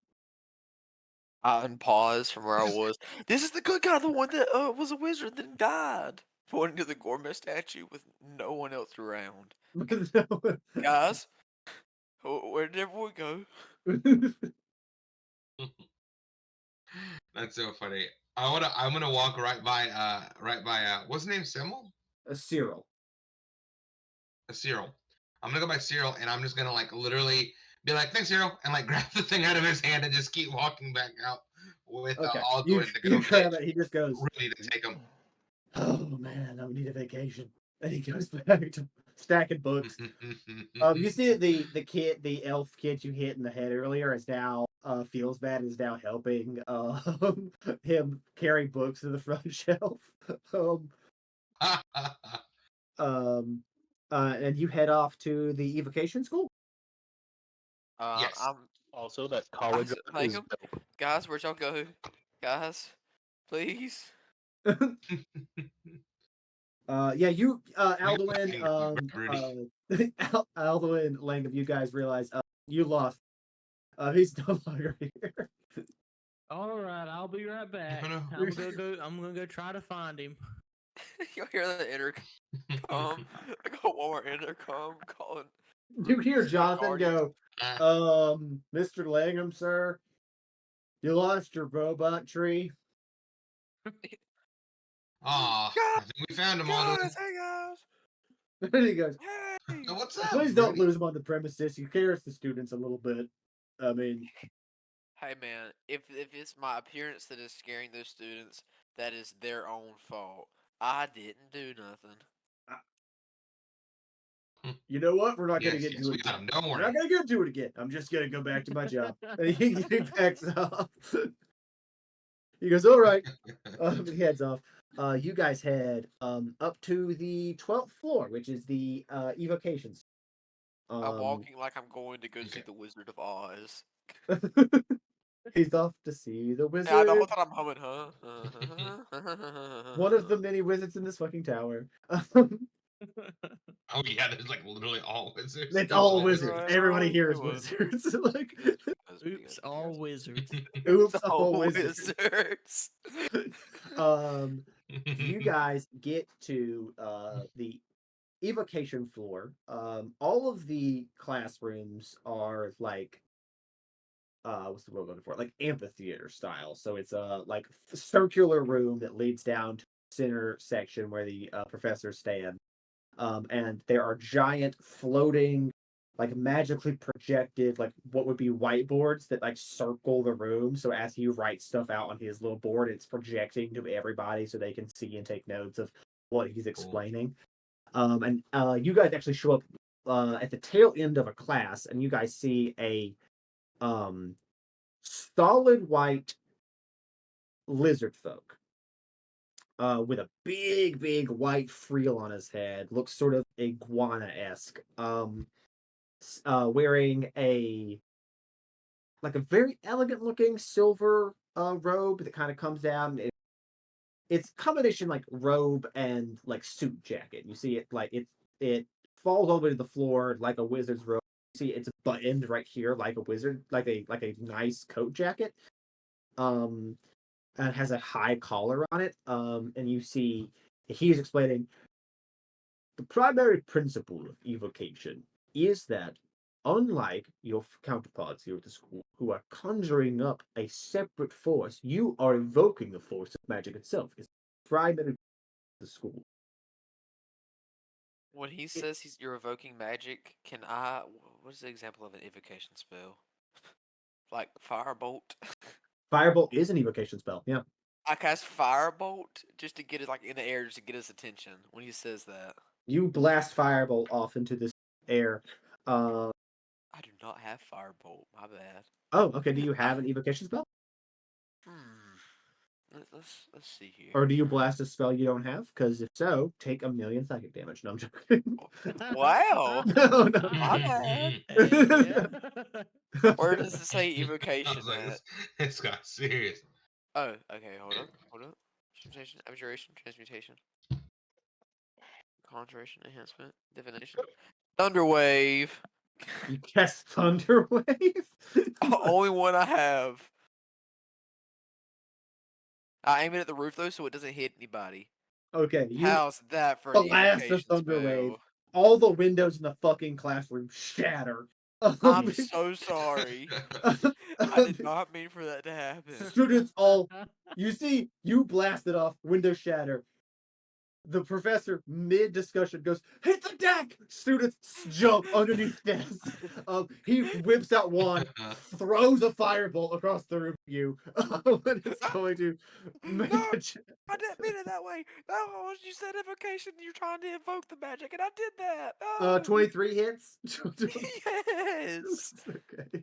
I unpaused from where I was. This is the good guy, the one that was a wizard then died. Pointing to the Gormesh statue with no one else around. Guys, where did everyone go? That's so funny. I'm gonna walk right by what's his name? Semmel? Cyril. Cyril. I'm gonna go by Cyril and I'm just gonna like literally be like, thanks, Cyril, and like grab the thing out of his hand and just keep walking back out with Aldwin to go grab it. He just goes, ready to take him. "Oh man, I need a vacation." And he goes back to stacking books. You see the elf kid you hit in the head earlier is now feels bad, is now helping him carry books to the front shelf. And you head off to the evocation school. Yes. Also, that college is Langham, guys, where'd y'all go? Guys, please. You Alduin, Alduin, Langham, you guys realize you lost. He's no longer here. All right, I'll be right back. No. I'm gonna go try to find him. You'll hear the intercom. I got one more intercom calling. You hear Mr. Jonathan Guardians. go, Mr. Langham, sir, you lost your robot tree. Aw, I think we found him, Aldwin. Guys, hey guys. And he goes, Hey. What's up? please don't Rudy? lose him on the premises. He cares the students a little bit. I mean, Hey man, if it's my appearance that is scaring those students, that is their own fault. I didn't do nothing. you know what? We're not going to Yes, get yes, to we it got again. him. Don't We're worry. not going to get to it again. I'm just going to go back to my job. And he backs off. He goes, all right. He heads off. You guys head up to the 12th floor, which is the evocations. I'm walking like I'm going to go see the Wizard of Oz. He's off to see the wizard. Yeah, the whole time I'm humming, huh? One of the many wizards in this fucking tower. Oh yeah, there's like literally all wizards. It's all wizards. Right, Everybody right, here is right. wizards. Like, Oops, all wizards. oops, It's all all wizards. wizards. You guys get to the evocation floor. All of the classrooms are like what's the word I'm looking for? Like amphitheater style. So it's a like circular room that leads down to the center section where the professors stand. And there are giant floating, like magically projected, like what would be whiteboards that like circle the room. So as he writes stuff out on his little board, it's projecting to everybody so they can see and take notes of what he's explaining. And you guys actually show up at the tail end of a class, and you guys see a solid white lizard folk. with a big white frill on his head, looks sort of iguana-esque. Wearing a very elegant looking silver robe that kind of comes down. It's combination like robe and like suit jacket. You see it it falls all the way to the floor like a wizard's robe. You see it's buttoned right here like a wizard, like a nice coat jacket. And it has a high collar on it. And you see he's explaining the primary principle of evocation is that, unlike your counterparts here at the school, who are conjuring up a separate force, you are evoking the force of magic itself. It's primary of the school. When he says you're evoking magic, can I? What is the example of an evocation spell? Like firebolt. Firebolt is an evocation spell. Yeah. I cast firebolt just to get it like in the air, just to get his attention when he says that. You blast firebolt off into this air. I do not have firebolt. My bad. Oh, okay. Do you have an evocation spell, Let's see here. or do you blast a spell you don't have? Because if so, take 1,000,000 psychic damage. No, I'm joking. Wow. No, no. My bad. Yeah. Where does it say I evocation was like, at? it's got serious. Oh, okay. Hold up. Transmutation, abjuration, transmutation, conjuration, enhancement, divination, thunderwave. You cast Thunderwave? Only one I have. I aim it at the roof though, so it doesn't hit anybody. Okay, you How's that for an blast the evocation Thunderwave. spell? All the windows in the fucking classroom shatter. I'm so sorry. I did not mean for that to happen. Students all, you see, you blast it off, windows shatter. The professor, mid-discussion, goes, hit the deck! Students jump underneath desks. He whips out wand, throws a firebolt across the room at you. And it's going to make No, a I didn't mean it that way. No, you said evocation. You're trying to invoke the magic, and I did that. No. 23 hits? Yes. Okay.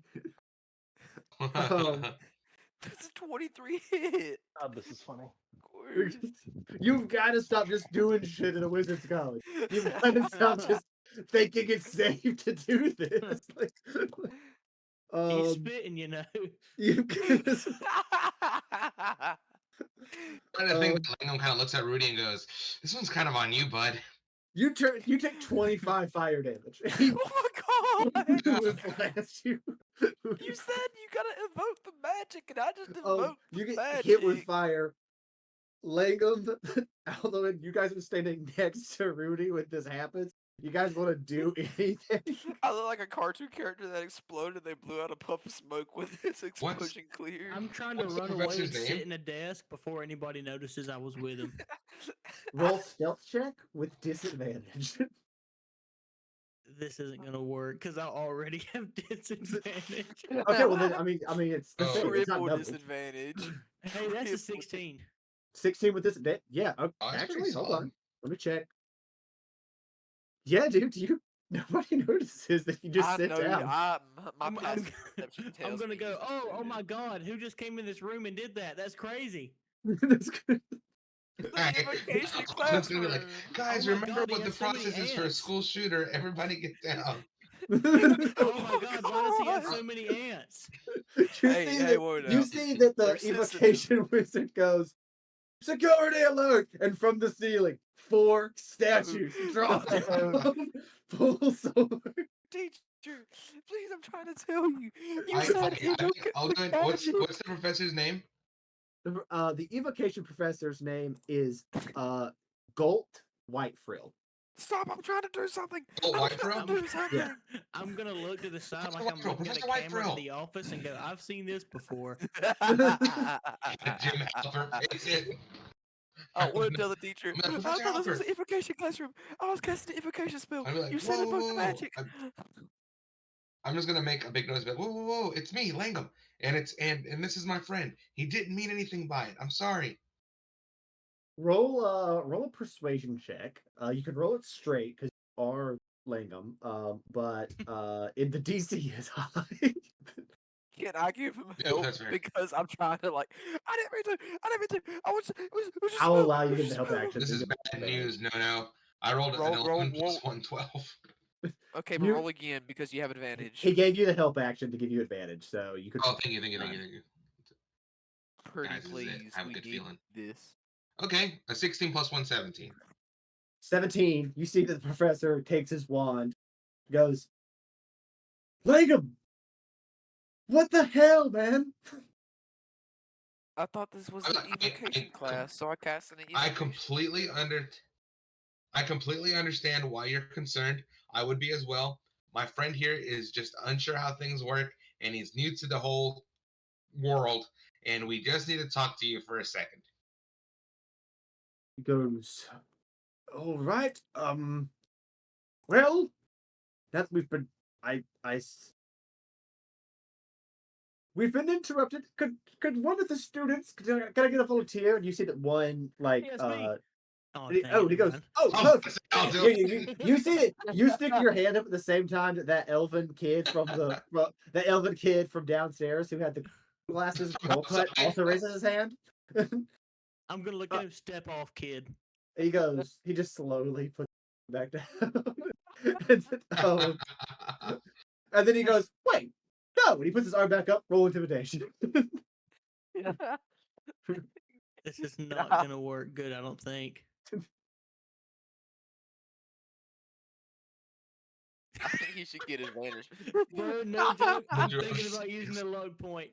That's a 23 hit. Oh, this is funny. You've got to stop just doing shit in a wizard's college. You've got to stop just thinking it's safe to do this. He's spitting, you know. You guys, I think that Langham kind of looks at Rudy and goes, "This one's kind of on you, bud." you take 25 fire damage. Oh my god! Would blast you. You said you gotta evoke the magic, and I just invoked You the get magic. hit with fire. Langham, although you guys are standing next to Rudy when this happens, you guys want to do anything? I look like a cartoon character that exploded. They blew out a puff of smoke with its explosion cleared. I'm trying to What's the run away and professor's sit name? in a desk before anybody notices I was with him. Roll stealth check with disadvantage. This isn't gonna work because I already have disadvantage. Okay, well then, I mean, it's the Oh. same. It's not Triple double. disadvantage. Hey, that's a Triple 16. 16 with this. Yeah. Oh, that's Actually, pretty hold solid. on. Let me check. Yeah, dude. Nobody notices that you just I sit know. down. My I'm passive perception I'm tells gonna me go. he's Oh my excluded. God! Who just came in this room and did that? That's crazy. That's good. The Right. invocation It's gonna be like, classroom. guys, Oh my remember God, he what the has so many process is for a ants." school shooter. Everybody get down. Oh my God! Why does he have God. so many ants? You see that the They're sensitive. evocation wizard goes, security alert! And from the ceiling, 4 statues drop down, full sword. Teacher, please, I'm trying to tell you. You I said think I'll do it. What's magic. the professor's name? The evocation professor's name is Golt Whitefrill. Stop! I'm trying to do something. Oh, I'm White trying Frill? to do something. Yeah. I'm gonna look to the side Professor like I'm Whitefrill, looking at a Professor camera in Whitefrill. the office and go, "I've seen this before." Jim Halpert face it. I want to tell the teacher. I'm like, I Professor thought this was Halpert. an evocation classroom. I was casting the evocation spell. I'd be like, You said whoa, invoke whoa, the whoa. magic. I'm just gonna make a big noise, like, whoa, whoa, whoa, it's me, Langham, and this is my friend. He didn't mean anything by it. I'm sorry. Roll a persuasion check. You can roll it straight because you are Langham. But the DC is high. Can I give him Yeah, help? that's fair. Because I'm trying to like. I didn't mean to. I was. It was just I'll spell. allow It you was to just help spell. action. This so is you get bad advantage. news. No. I rolled an Roll, 11 roll. plus 112. Okay, but You- roll again because you have advantage. He gave you the help action to give you advantage, so you could. Oh, thank you. Pretty Guys, this is it. please. I have a We good need feeling. this. Okay, a 16 plus 1, 17. 17. You see that the professor takes his wand, goes, Langham! What the hell, man? I thought this was the evocation class, so I cast an I evocation. completely understand why you're concerned. I would be as well. My friend here is just unsure how things work, and he's new to the whole world, and we just need to talk to you for a second. He goes, all right, well, that we've been, we've been interrupted. Could one of the students, can I get a volunteer? And you see that one, like, Yes, me. Oh, he dang it, goes, never oh, Oh, perfect. I'll do it. You see it. You stick your hand up at the same time that that elven kid from the elven kid from downstairs who had the glasses bowl cut also raises his hand. I'm gonna look at him. Step off, kid. He goes. He just slowly puts it back down. and, then, and then he goes, wait, no. And he puts his arm back up. Roll intimidation. This is not gonna work good. I don't think. I think he should get advantage. Bro, no joke. I'm Joke. thinking about using the log point.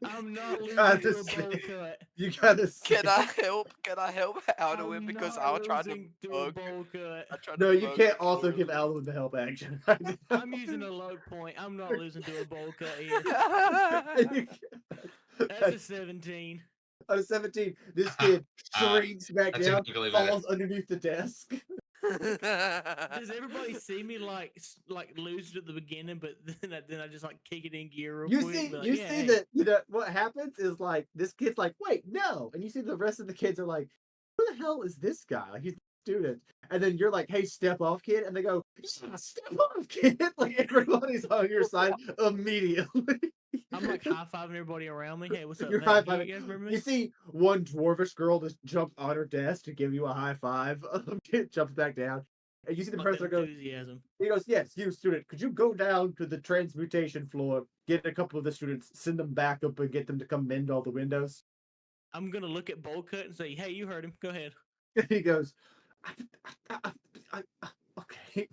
I'm not losing gotta to a say- bowl cut. You gotta. Can I help? Can I help out I'm him because not I'll try to losing to a bug. bowl cut. I tried No, to you bug can't him also more give than- Alvin the help action. I'm using a log point. I'm not losing to a bowl cut here. That's a 17. Out of 17, this kid shrinks back That's down, significantly better. falls underneath the desk. Does everybody see me like lose it at the beginning, but then I just like kick it in gear real You quick? see, and be like, you yeah, see hey. that what happens is like this kid's like, wait, no, and you see the rest of the kids are like, who the hell is this guy? Like he's a student, and then you're like, hey, step off, kid, and they go, yeah, step off, kid. Like everybody's on your side immediately. I'm like high fiving everybody around me. Hey, what's up, You're man? high-fiving. You guys remember me? You see one dwarvish girl just jumped on her desk to give you a high five. Kid jumps back down, and you see the Like professor that go. enthusiasm. He goes, yes, you student, could you go down to the transmutation floor, get a couple of the students, send them back up and get them to come mend all the windows? I'm gonna look at Bowl Cut and say, hey, you heard him. Go ahead. And he goes, okay.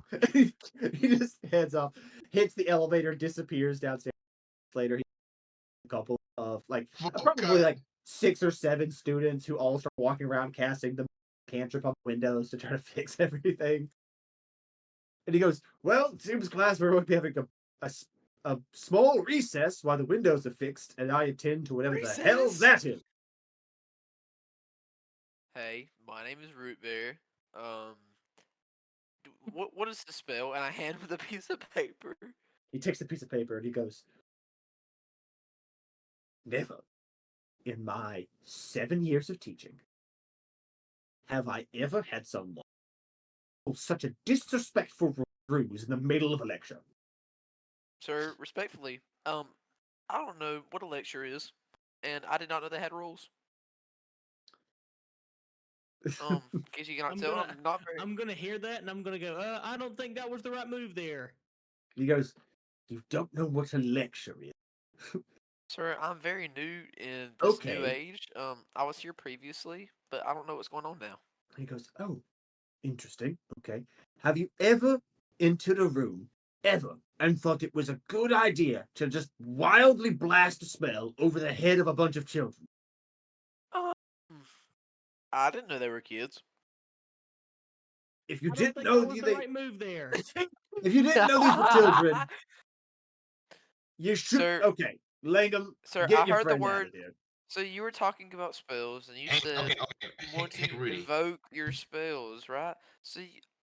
He just heads off, hits the elevator, disappears downstairs. Later, he a couple of probably like 6 or 7 students who all start walking around casting the cantrip on windows to try to fix everything. And he goes, well, it seems class we're going to be having a small recess while the windows are fixed, and I attend to whatever the hell Recess? that is. Hey, my name is Root Bear. What is the spell? And I hand him the piece of paper. He takes a piece of paper and he goes, never in my 7 years of teaching have I ever had someone such a disrespectful ruse in the middle of a lecture. Sir, respectfully, I don't know what a lecture is, and I did not know they had rules. In case you cannot tell, I'm not very. I'm gonna hear that and I'm gonna go, I don't think that was the right move there. He goes, you don't know what a lecture is. Sir, I'm very new in this new Okay. age. I was here previously, but I don't know what's going on now. He goes, oh, interesting. Okay. Have you ever entered a room, ever, and thought it was a good idea to just wildly blast a spell over the head of a bunch of children? I didn't know they were kids. If you I don't didn't think know that was the right move there. if you didn't know these were children, you should. Sir, okay, Langham, Sir, get I your heard the friend out word. of there. So you were talking about spells, and you Hey, said okay. you want Hey, to Rudy. invoke your spells, right? So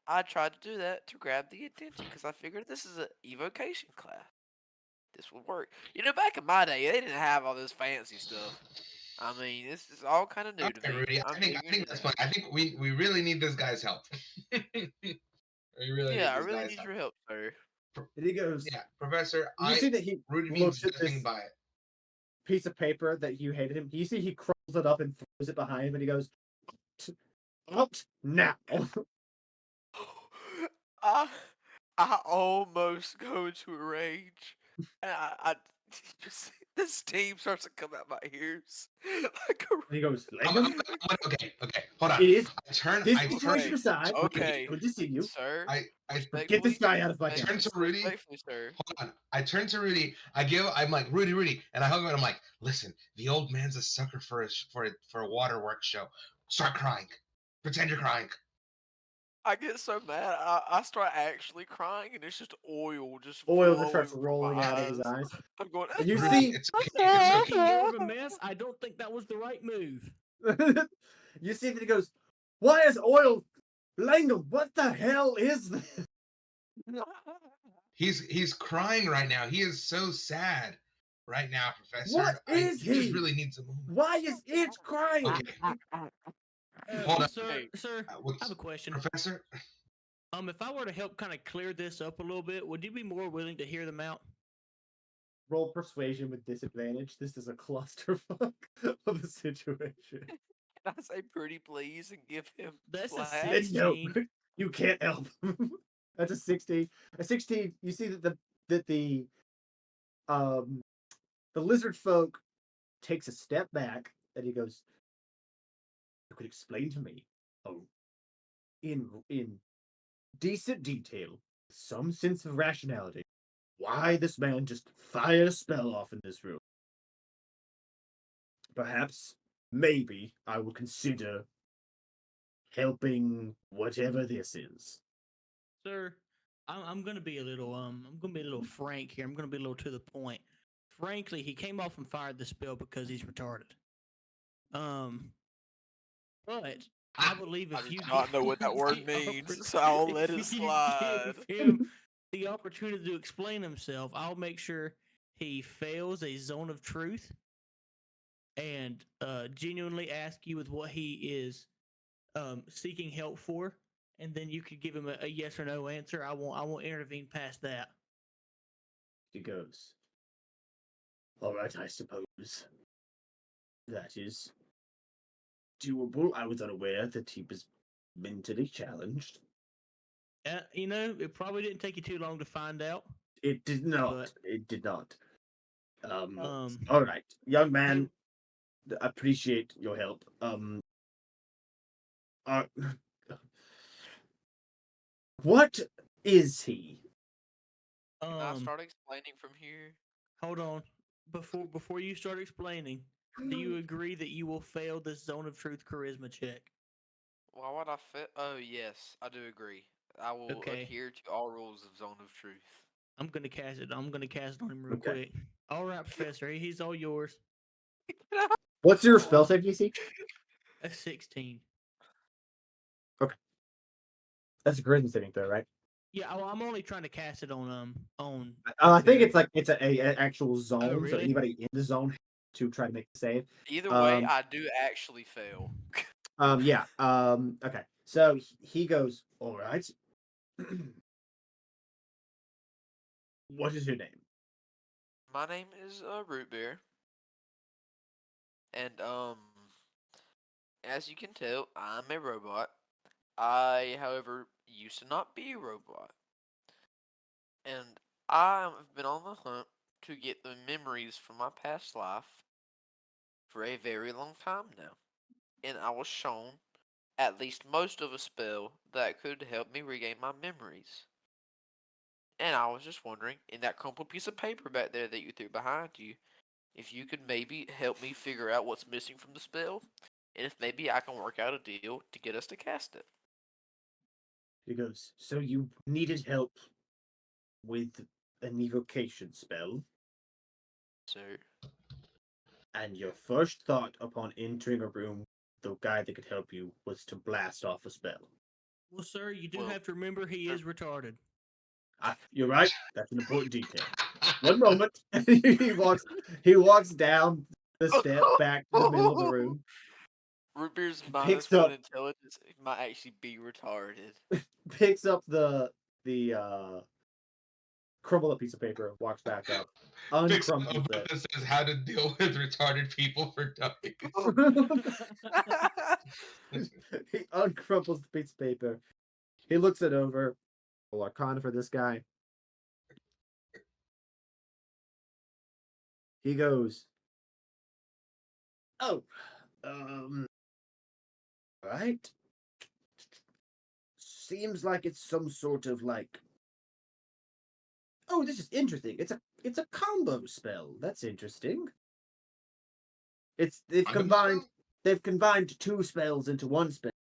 I tried to do that to grab the attention because I figured this is an evocation class. This would work. You know, back in my day, they didn't have all this fancy stuff. I mean, this is all kind of new to Okay, me. Rudy. I think that's fine. I think we really need this guy's help. We really need Yeah, I this really guy's need help. your help, sir. And he goes, Yeah, Professor, you see that he Rudy means looks at nothing this by it. piece of paper that you handed him. You see he curls it up and throws it behind him, and he goes, out now. I almost go into a rage, and I just the steam starts to come out my ears like a. And he goes, Okay, hold on. It is I turn. this I situation turn. aside. Okay, Good to see you. sir. I Get this Respectfully, guy out of my turn house. to Rudy. respectfully, sir. Hold on. I turn to Rudy. I'm like, Rudy, and I hug him and I'm like, listen, the old man's a sucker for a waterworks show. Start crying. Pretend you're crying. I get so mad, I start actually crying, and it's just oil just Oil just flowing starts from rolling my out of his eyes. eyes. I'm going. And you Rudy, see, it's okay. It's Making okay. more of a mess. I don't think that was the right move. you see that he goes, why is oil Langham? What the hell is this? He's crying right now. He is so sad right now, Professor. What is he just he? really needs a moment. Why is it crying? Okay. Hold on. Sir, I have a question. Professor? If I were to help kind of clear this up a little bit, would you be more willing to hear them out? Roll persuasion with disadvantage. This is a clusterfuck of a situation. Can I say pretty please and give him That's a slack? No, 16. you can't help. That's a 16. A 16. You see that the lizard folk takes a step back and he goes, you could explain to me, in decent detail, some sense of rationality, why this man just fired a spell off in this room. Perhaps, maybe, I will consider helping whatever this is. Sir, I'm gonna be a little frank here. I'm gonna be a little to the point. Frankly, he came off and fired the spell because he's retarded. But I believe I if do you not know what that word means, so I'll let it slide. give him the opportunity to explain himself, I'll make sure he fails a zone of truth and genuinely ask you with what he is seeking help for, and then you could give him a yes or no answer. I won't intervene past that. He goes, all right, I suppose that is doable. I was unaware that he was mentally challenged. It probably didn't take you too long to find out. It did not. But, it did not. All right, young man. Appreciate your help. What is he? Can I start explaining from here? Hold on. Before you start explaining, do you agree that you will fail this zone of truth charisma check? Why would I fail? Oh yes, I do agree. I will adhere to all rules of Zone of Truth. I'm gonna cast it on him real quick. All right, Professor, he's all yours. What's your spell save DC? A 16. Okay. That's a charisma saving throw, right? Yeah, I'm only trying to cast it on. I think it's like it's a actual zone, Oh, really? so anybody in the zone to try to make the save. Either way, I do actually fail. Yeah. Okay. So he goes, all right. What is your name? My name is Root Beer, and as you can tell, I'm a robot. I, however, used to not be a robot, and I've been on the hunt to get the memories from my past life for a very long time now, and I was shown at least most of a spell that could help me regain my memories. And I was just wondering, in that crumpled piece of paper back there that you threw behind you, if you could maybe help me figure out what's missing from the spell, and if maybe I can work out a deal to get us to cast it. He goes, so you needed help with an evocation spell? Sir. And your first thought upon entering a room, the guy that could help you, was to blast off a spell. Well, sir, you do have to remember he is retarded. You're right. That's an important detail. One moment. he walks down the step back to the middle of the room. Root Beer's Picks -1 up intelligence might actually be retarded. picks up the crumpled up piece of paper, walks back up, Picks up a uncrumples book it. that says how to deal with retarded people for dummies. He uncrumples the piece of paper. He looks it over. Roll Arcana for this guy. He goes, "Oh, right. Seems like it's some sort of like. Oh, this is interesting. It's a combo spell. That's interesting. They've combined two spells into one spell.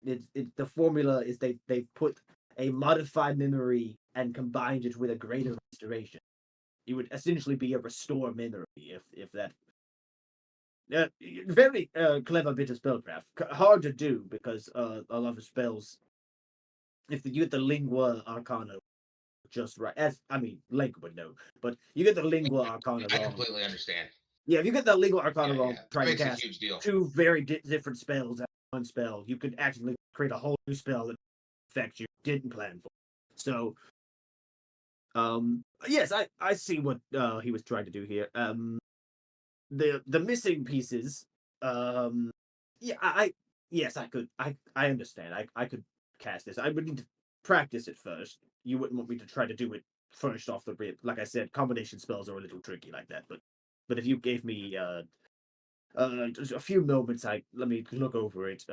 The formula is they've put a modified memory and combined it with a greater restoration. It would essentially be a restore memory if that. Very clever bit of spellcraft. Hard to do because a lot of spells, if you get the lingua arcana just right, Link would know, but you get the lingua arcana I wrong. completely understand. Yeah, if you get the lingua arcana wrong, It trying to makes a cast huge deal. two very different spells at one spell, you could actually create a whole new spell that effect you didn't plan for. So, yes, I see what he was trying to do here. The missing pieces, yeah, yes, I could, I understand. I could cast this. I would need to practice it first. You wouldn't want me to try to do it first off the rip. Like I said, combination spells are a little tricky like that. But if you gave me just a few moments, let me look over it,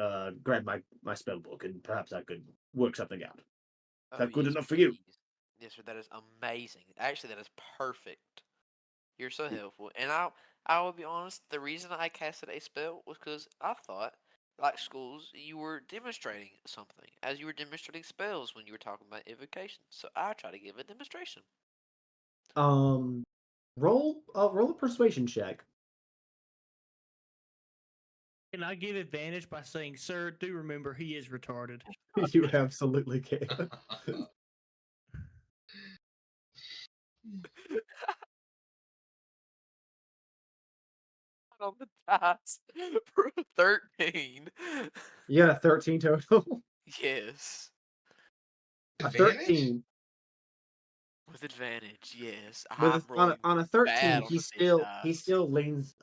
grab my spell book, and perhaps I could work something out. Is that good yes, enough for you? please. Yes, sir. That is amazing. Actually, that is perfect. You're so helpful. And I will be honest, the reason I casted a spell was because I thought, like schools, you were demonstrating something, as you were demonstrating spells when you were talking about invocations. So I try to give a demonstration. Um, roll a persuasion check. Can I give advantage by saying, "Sir, do remember he is retarded"? You absolutely can. On the dice for 13. You got a 13 total. Yes. A Advantage? 13 With advantage, yes. with I'm rolling on a 13, bad on he the big still dice. leans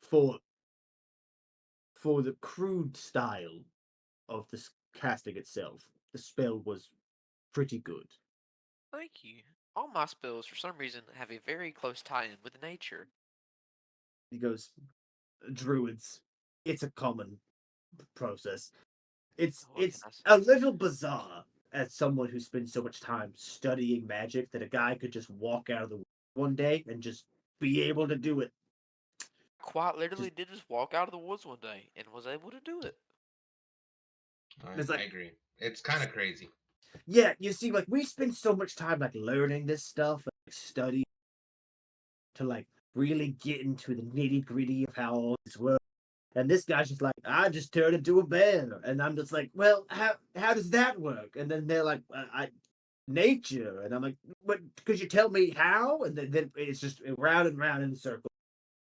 for for the crude style of this casting itself. The spell was pretty good. Thank you. All my spells, for some reason, have a very close tie-in with nature. He goes, druids. It's a common process. What can It's I say? a little bizarre as someone who spends so much time studying magic that a guy could just walk out of the one day and just be able to do it. Quite literally Just did just walk out of the woods one day and was able to do it. it's I like, agree. It's kind of crazy. yeah, you see, like we spend so much time like learning this stuff, like study to like really get into the nitty gritty of how all this works. And this guy's just like, I just turned into a bear, and I'm just like, well, how does that work? And then they're like, I nature, and I'm like, but could you tell me how? And then it's just round and round in a circle.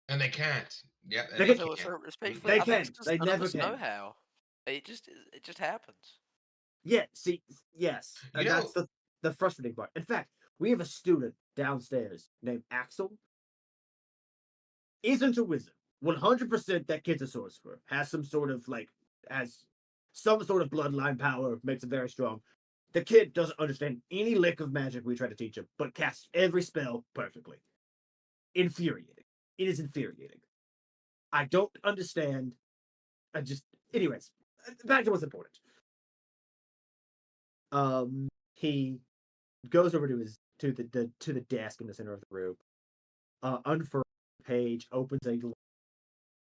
And they can't. Yeah, They they can, So, can't. sir, respectfully, they I think it's can, just they none of never us know can. how. It just happens. Yeah, see, yes, You and know, that's the frustrating part. In fact, we have a student downstairs named Axel. Isn't a wizard. 100% that kid's a sorcerer. Has some sort of like has some sort of bloodline power, makes him very strong. The kid doesn't understand any lick of magic we try to teach him, but casts every spell perfectly. Infuriating. It is infuriating. I don't understand. I just, anyways, back to what's important. He goes over to the desk in the center of the room. Unfurls the page, opens a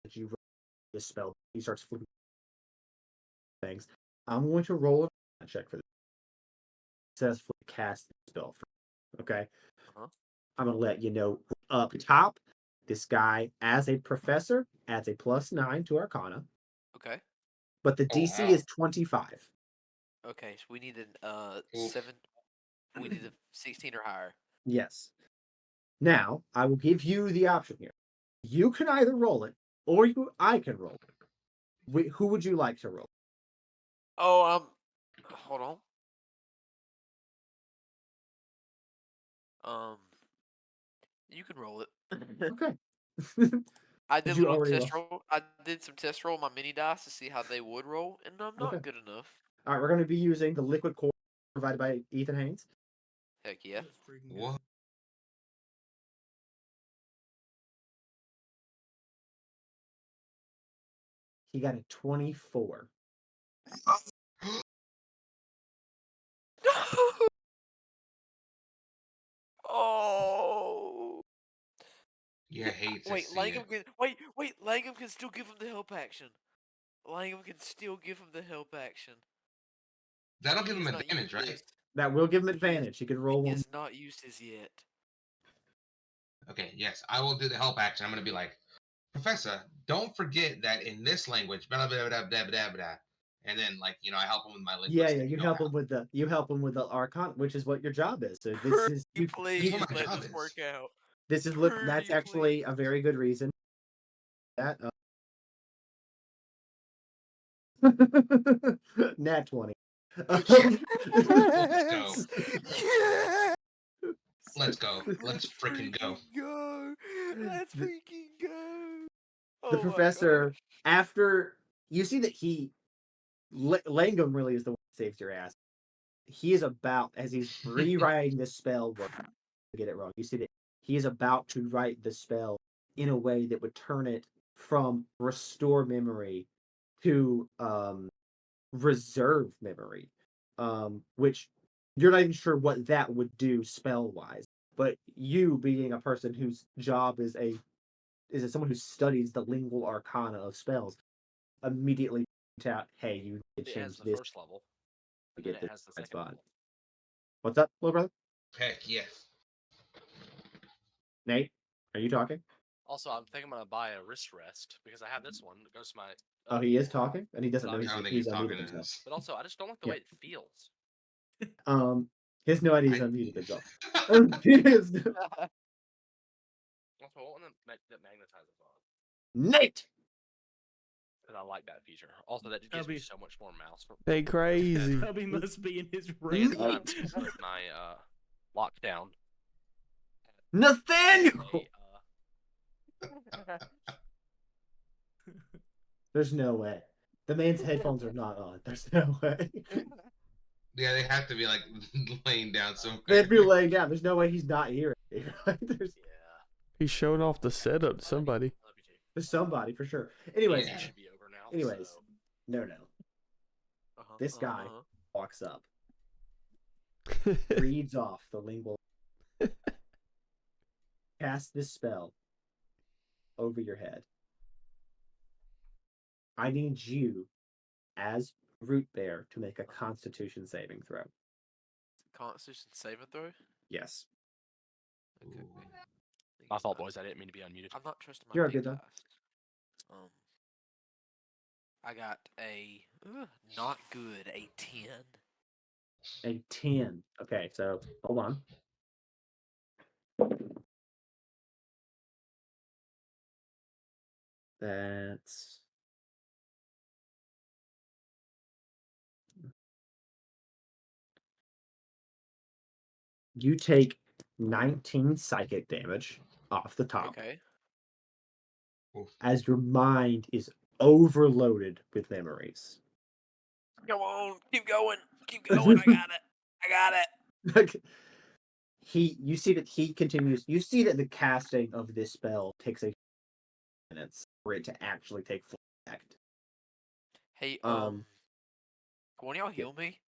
that you wrote the spell. He starts flipping things. I'm going to roll a check for this. Successfully cast the spell. Okay. Uh-huh. I'm gonna let you know up top. This guy, as a professor, adds a +9 to Arcana, Okay. but the oh DC wow. is 25. Okay. So we need an Oof. 7. We need a 16 or higher. Yes. Now I will give you the option here. You can either roll it, or I can roll it. Who would you like to roll? Oh, hold on. You can roll it. Okay. I Did did a you little already test roll. I did some test roll on my mini dice to see how they would roll, and I'm not Okay. good enough. All right, we're going to be using the liquid core provided by Ethan Haynes. Heck yeah. Let's freaking go. What? He got a 24. Oh. You hate to Wait, see Langham it. can wait. Langham can still give him the help action. Langham can still give him the help action. That'll give He him has not advantage, used right? his. That will give him advantage. He could roll He one. has not used his yet. Okay, yes, I will do the help action. I'm gonna be like, Professor, don't forget that in this language, blah blah blah blah blah blah, and then like I help him with my Yeah, linguistic. you help him with the archon, which is what your job is. So this Hurry, is That's please what my let job this is. work out. that's Hurry, actually please. a very good reason. That Nat 20. Let's go. Yes! Let's go. Let's freaking go. Go! Let's The- freaking go! The Oh my professor, gosh. after you see that Langham really is the one that saves your ass. He is about, as he's rewriting this spell, get it wrong. You see that he is about to write the spell in a way that would turn it from restore memory to reserve memory, which you're not even sure what that would do spell wise. But you, being a person whose job is someone who studies the lingual arcana of spells, immediately point out, hey, you need to It change has the this first level, to and then get it this has the right second spot. level. What's up, little brother? Heck yes. Nate, are you talking? Also, I think I'm gonna buy a wrist rest because I have this one that goes to my. Oh, he is talking, and he doesn't But know I'm I he's don't just- think he's he's talking unmuted to himself. us. But also, I just don't like the Yeah. way it feels. He has no idea he's I- unmuted himself. Also, I want that magnetizes on Nate! because I like that feature. Also, that just gives me so much more mouse. They crazy. Tubby must be in his And room. I'm with my lockdown. Nathaniel! A, There's no way. The man's headphones are not on. There's no way. Yeah, they have to be like laying down somewhere. They'd be laying down. There's no way he's not hearing. There's yeah. He's showing off the setup to I somebody. love you too. there's somebody for sure. Anyways, Yeah. It should be over now. anyways, so- no. This guy walks up, reads off the lingual, casts this spell over your head. I need you, as Root Bear, to make a Constitution saving throw. Constitution saving throw? Yes. Okay. My fault, boys. I didn't mean to be unmuted. I'm not trusting my You're big good, though. dice. I got a not good, a 10. A 10. Okay, so hold on. That's you take 19 psychic damage off the top Okay. as your mind is overloaded with memories. Come on, keep going, keep going. I got it. I got it. Like you see that he continues. You see that the casting of this spell takes a few minutes for it to actually take full effect. Hey, can one of y'all heal me?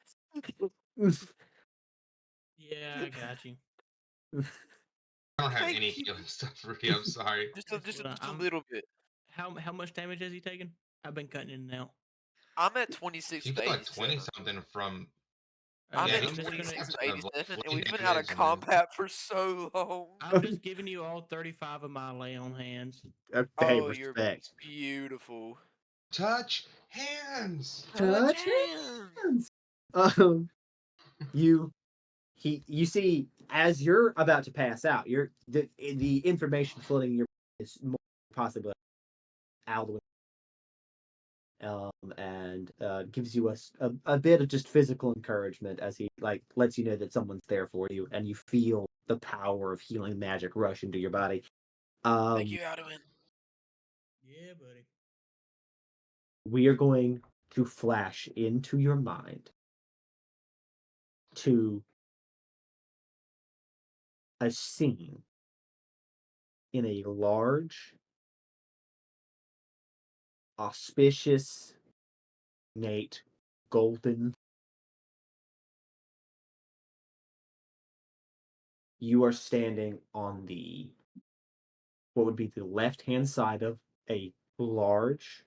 Yeah, I got you. I don't have Thank any you. healing stuff for you. I'm sorry. Just a little bit. How much damage has he taken? I've been cutting in and out. I'm at 26 You of took like 87. 20 something from. I'm Yeah, at he took 26 of like 87, and flame we've been out of damage and then- combat for so long. I'm just giving you all 35 of my lay on hands. Hey, Oh, you're respect. beautiful. Touch hands. Touch hands. You see as you're about to pass out, the information floating in your brain is more possibly out and gives you a bit of just physical encouragement as he lets you know that someone's there for you, and you feel the power of healing magic rush into your body. Thank you, Alduin. Yeah, buddy. We are going to flash into your mind to a scene in a large, auspicious, Nate, golden. You are standing on what would be the left-hand side of a large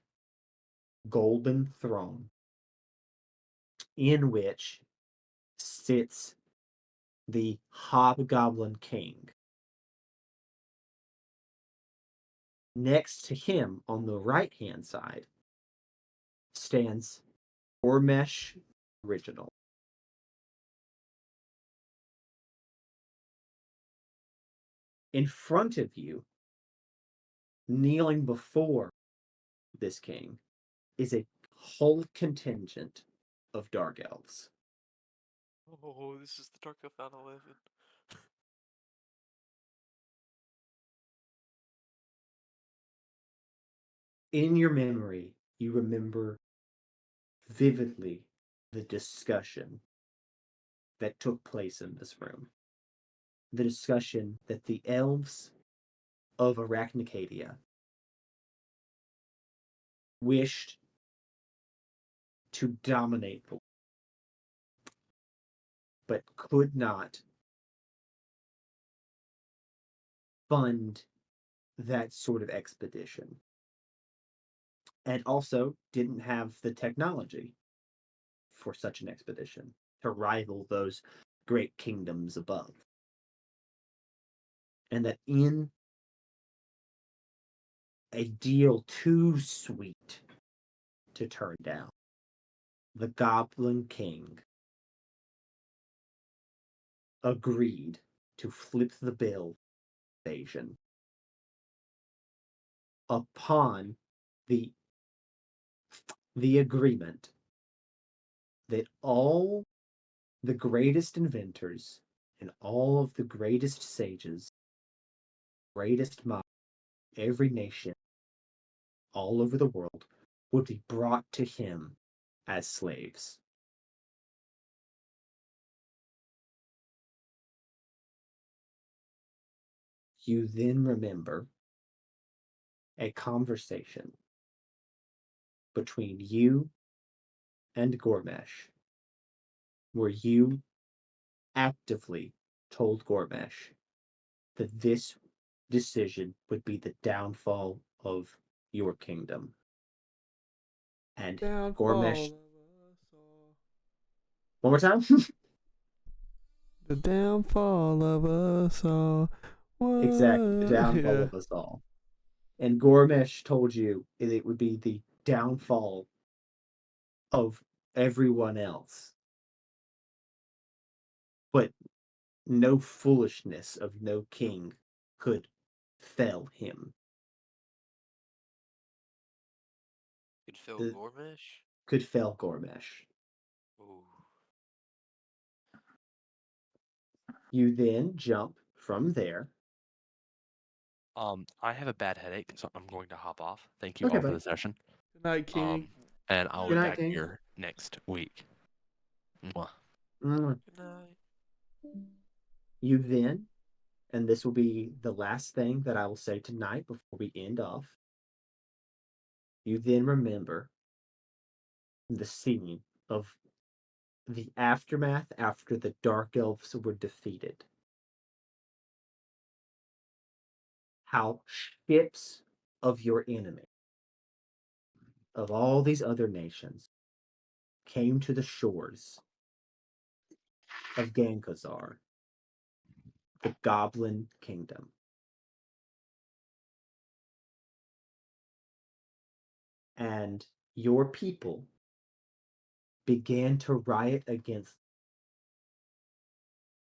golden throne in which sits the Hobgoblin King. Next to him on the right-hand side stands GORMESH Original. In front of you, kneeling before this king, is a whole contingent of dark elves. Oh, this is the Dark Elf 9/11. In your memory, you remember vividly the discussion that took place in this room. The discussion that the elves of Arachnicadia wished to dominate the world, but could not fund that sort of expedition. And also didn't have the technology for such an expedition to rival those great kingdoms above. And that in a deal too sweet to turn down, the Goblin King agreed to flip the bill invasion upon the agreement that all the greatest inventors and all of the greatest sages, greatest minds, every nation, all over the world, would be brought to him as slaves. You then remember a conversation between you and GORMESH, where you actively told GORMESH that this decision would be the downfall of your kingdom. And GORMESH. One more time? The downfall of us all. What? Exactly, the downfall of us all. And GORMESH told you it would be the downfall of everyone else. But no foolishness of no king could fell him. Could fell The- GORMESH? Could fell GORMESH. Ooh. You then jump from there. I have a bad headache, so I'm going to hop off. Thank you Okay, all for buddy. the session. Good night, King. And I'll Good be night, back King. here next week. Mwah. Mm. Good night. You then, and this will be the last thing that I will say tonight before we end off, you then remember the scene of the aftermath after the Dark Elves were defeated. How ships of your enemy, of all these other nations, came to the shores of Gankazar, the Goblin Kingdom. And your people began to riot against,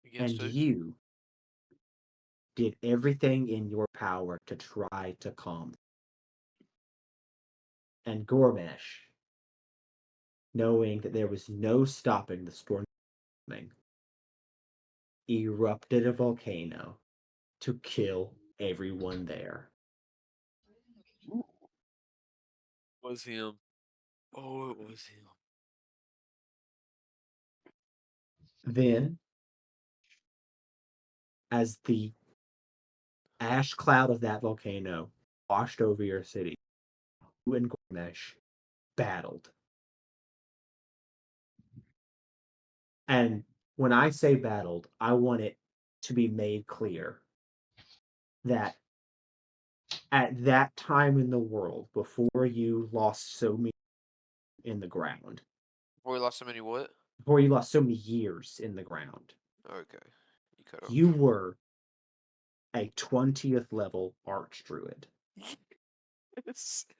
Against and who? you did everything in your power to try to calm them. And GORMESH, knowing that there was no stopping the storm coming, erupted a volcano to kill everyone there. Was him. Oh, it was him. Then, as the ash cloud of that volcano washed over your city, you and GORMESH battled. And when I say battled, I want it to be made clear that at that time in the world, before you lost so many in the ground, Before we lost so many what? before you lost so many years in the ground, Okay. You cut off. you were a 20th level archdruid.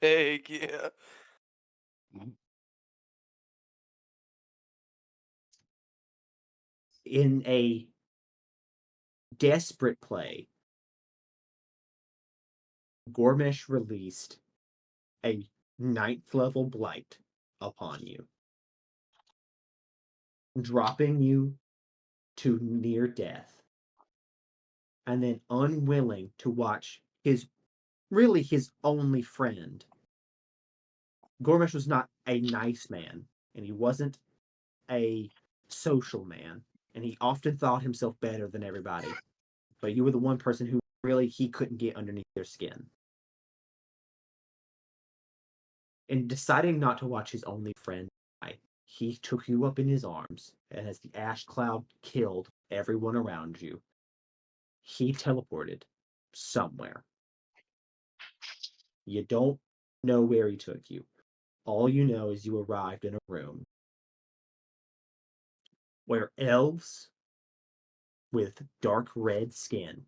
Heck yeah. In a desperate play, GORMESH released a 9th level blight upon you, dropping you to near death, and then unwilling to watch his only friend. GORMESH was not a nice man, and he wasn't a social man, and he often thought himself better than everybody. But you were the one person who really he couldn't get underneath their skin. In deciding not to watch his only friend die, he took you up in his arms, and as the ash cloud killed everyone around you, he teleported somewhere. You don't know where he took you. All you know is you arrived in a room where elves with dark red skin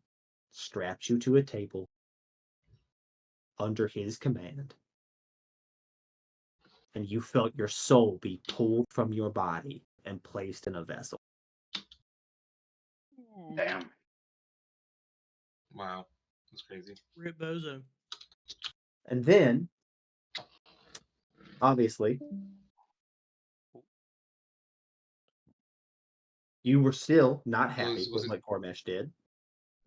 strapped you to a table under his command. And you felt your soul be pulled from your body and placed in a vessel. Damn. Wow, that's crazy. Rip Bozo. And then, obviously, you were still not happy with what GORMESH did.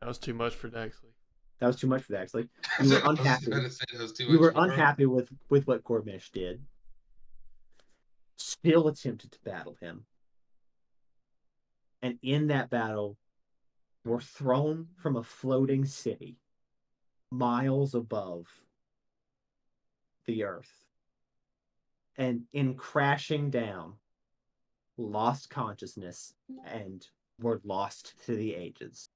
That was too much for Daxley. That was too much for Daxley. You were unhappy. You were unhappy with what GORMESH did. Still attempted to battle him. And in that battle, were thrown from a floating city miles above the earth. And in crashing down, lost consciousness and were lost to the ages.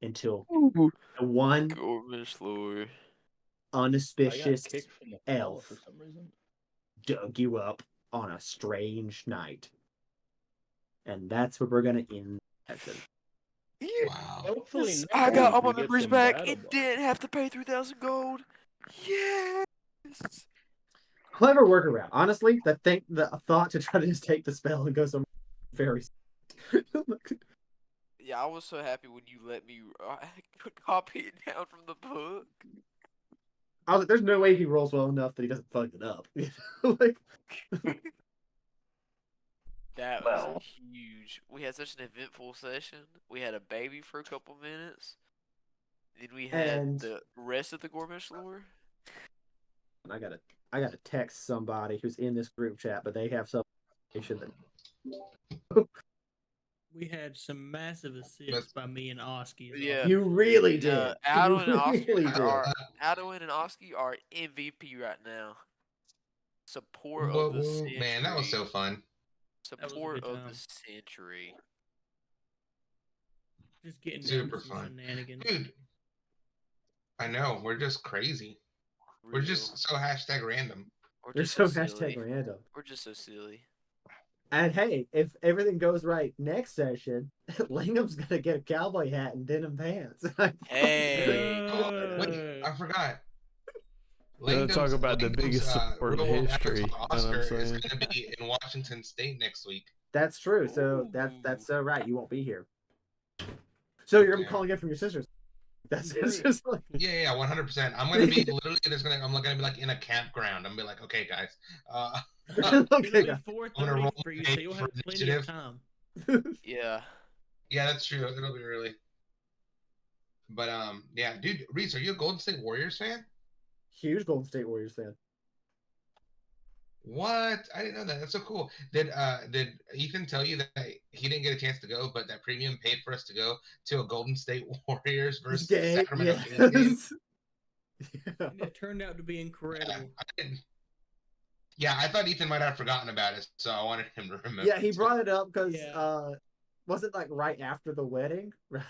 Until one GORMESH lore. unauspicious kicked from the elf for some reason. dug you up on a strange night. And that's where we're going to end the session. Wow. Hopefully, Yes, next I got all week we my get memories some back battle and buffs. didn't have to pay 3,000 gold. Yes. Clever workaround. Honestly, the thought to try to just take the spell and go somewhere very. Yeah, I was so happy when you let me copy it down from the book. I was like, there's no way he rolls well enough that he doesn't fuck it up. Like, that was huge. We had such an eventful session. We had a baby for a couple minutes. Then we had the rest of the GORMESH lore. I gotta text somebody who's in this group chat, but they have some information that We had some massive assists by me and Oski. Yeah, you really did. Adwin and Oski really did. Adwin and Oski are MVP right now. Support of the century. Man, that was so fun. Support of the century. Just getting Super down to some fun, shenanigans. dude. I know we're just crazy. We're just so #random. We're so #random. We're just so silly. And hey, if everything goes right next session, Langham's gonna get a cowboy hat and denim pants. Hey, wait, I forgot. We're gonna talk about the biggest support in history. Oscar is going to be in Washington State next week. That's true. So that's so right. You won't be here. So you're gonna be calling in from your sisters. That's just like yeah, 100%. I'm gonna be literally I'm gonna be like in a campground. I'm gonna be like, okay, guys. It'll be 4:30 for you, so you'll have plenty of time. Yeah. Yeah, that's true. It'll be early. But yeah, dude, Reese, are you a Golden State Warriors fan? Huge Golden State Warriors fan. What? I didn't know that. That's so cool. Did Ethan tell you that he didn't get a chance to go, but that premium paid for us to go to a Golden State Warriors versus Sacramento Kings game? Yeah. And it turned out to be incredible. Yeah, I thought Ethan might have forgotten about it, so I wanted him to remember. Yeah, he brought it up because was it like right after the wedding, right?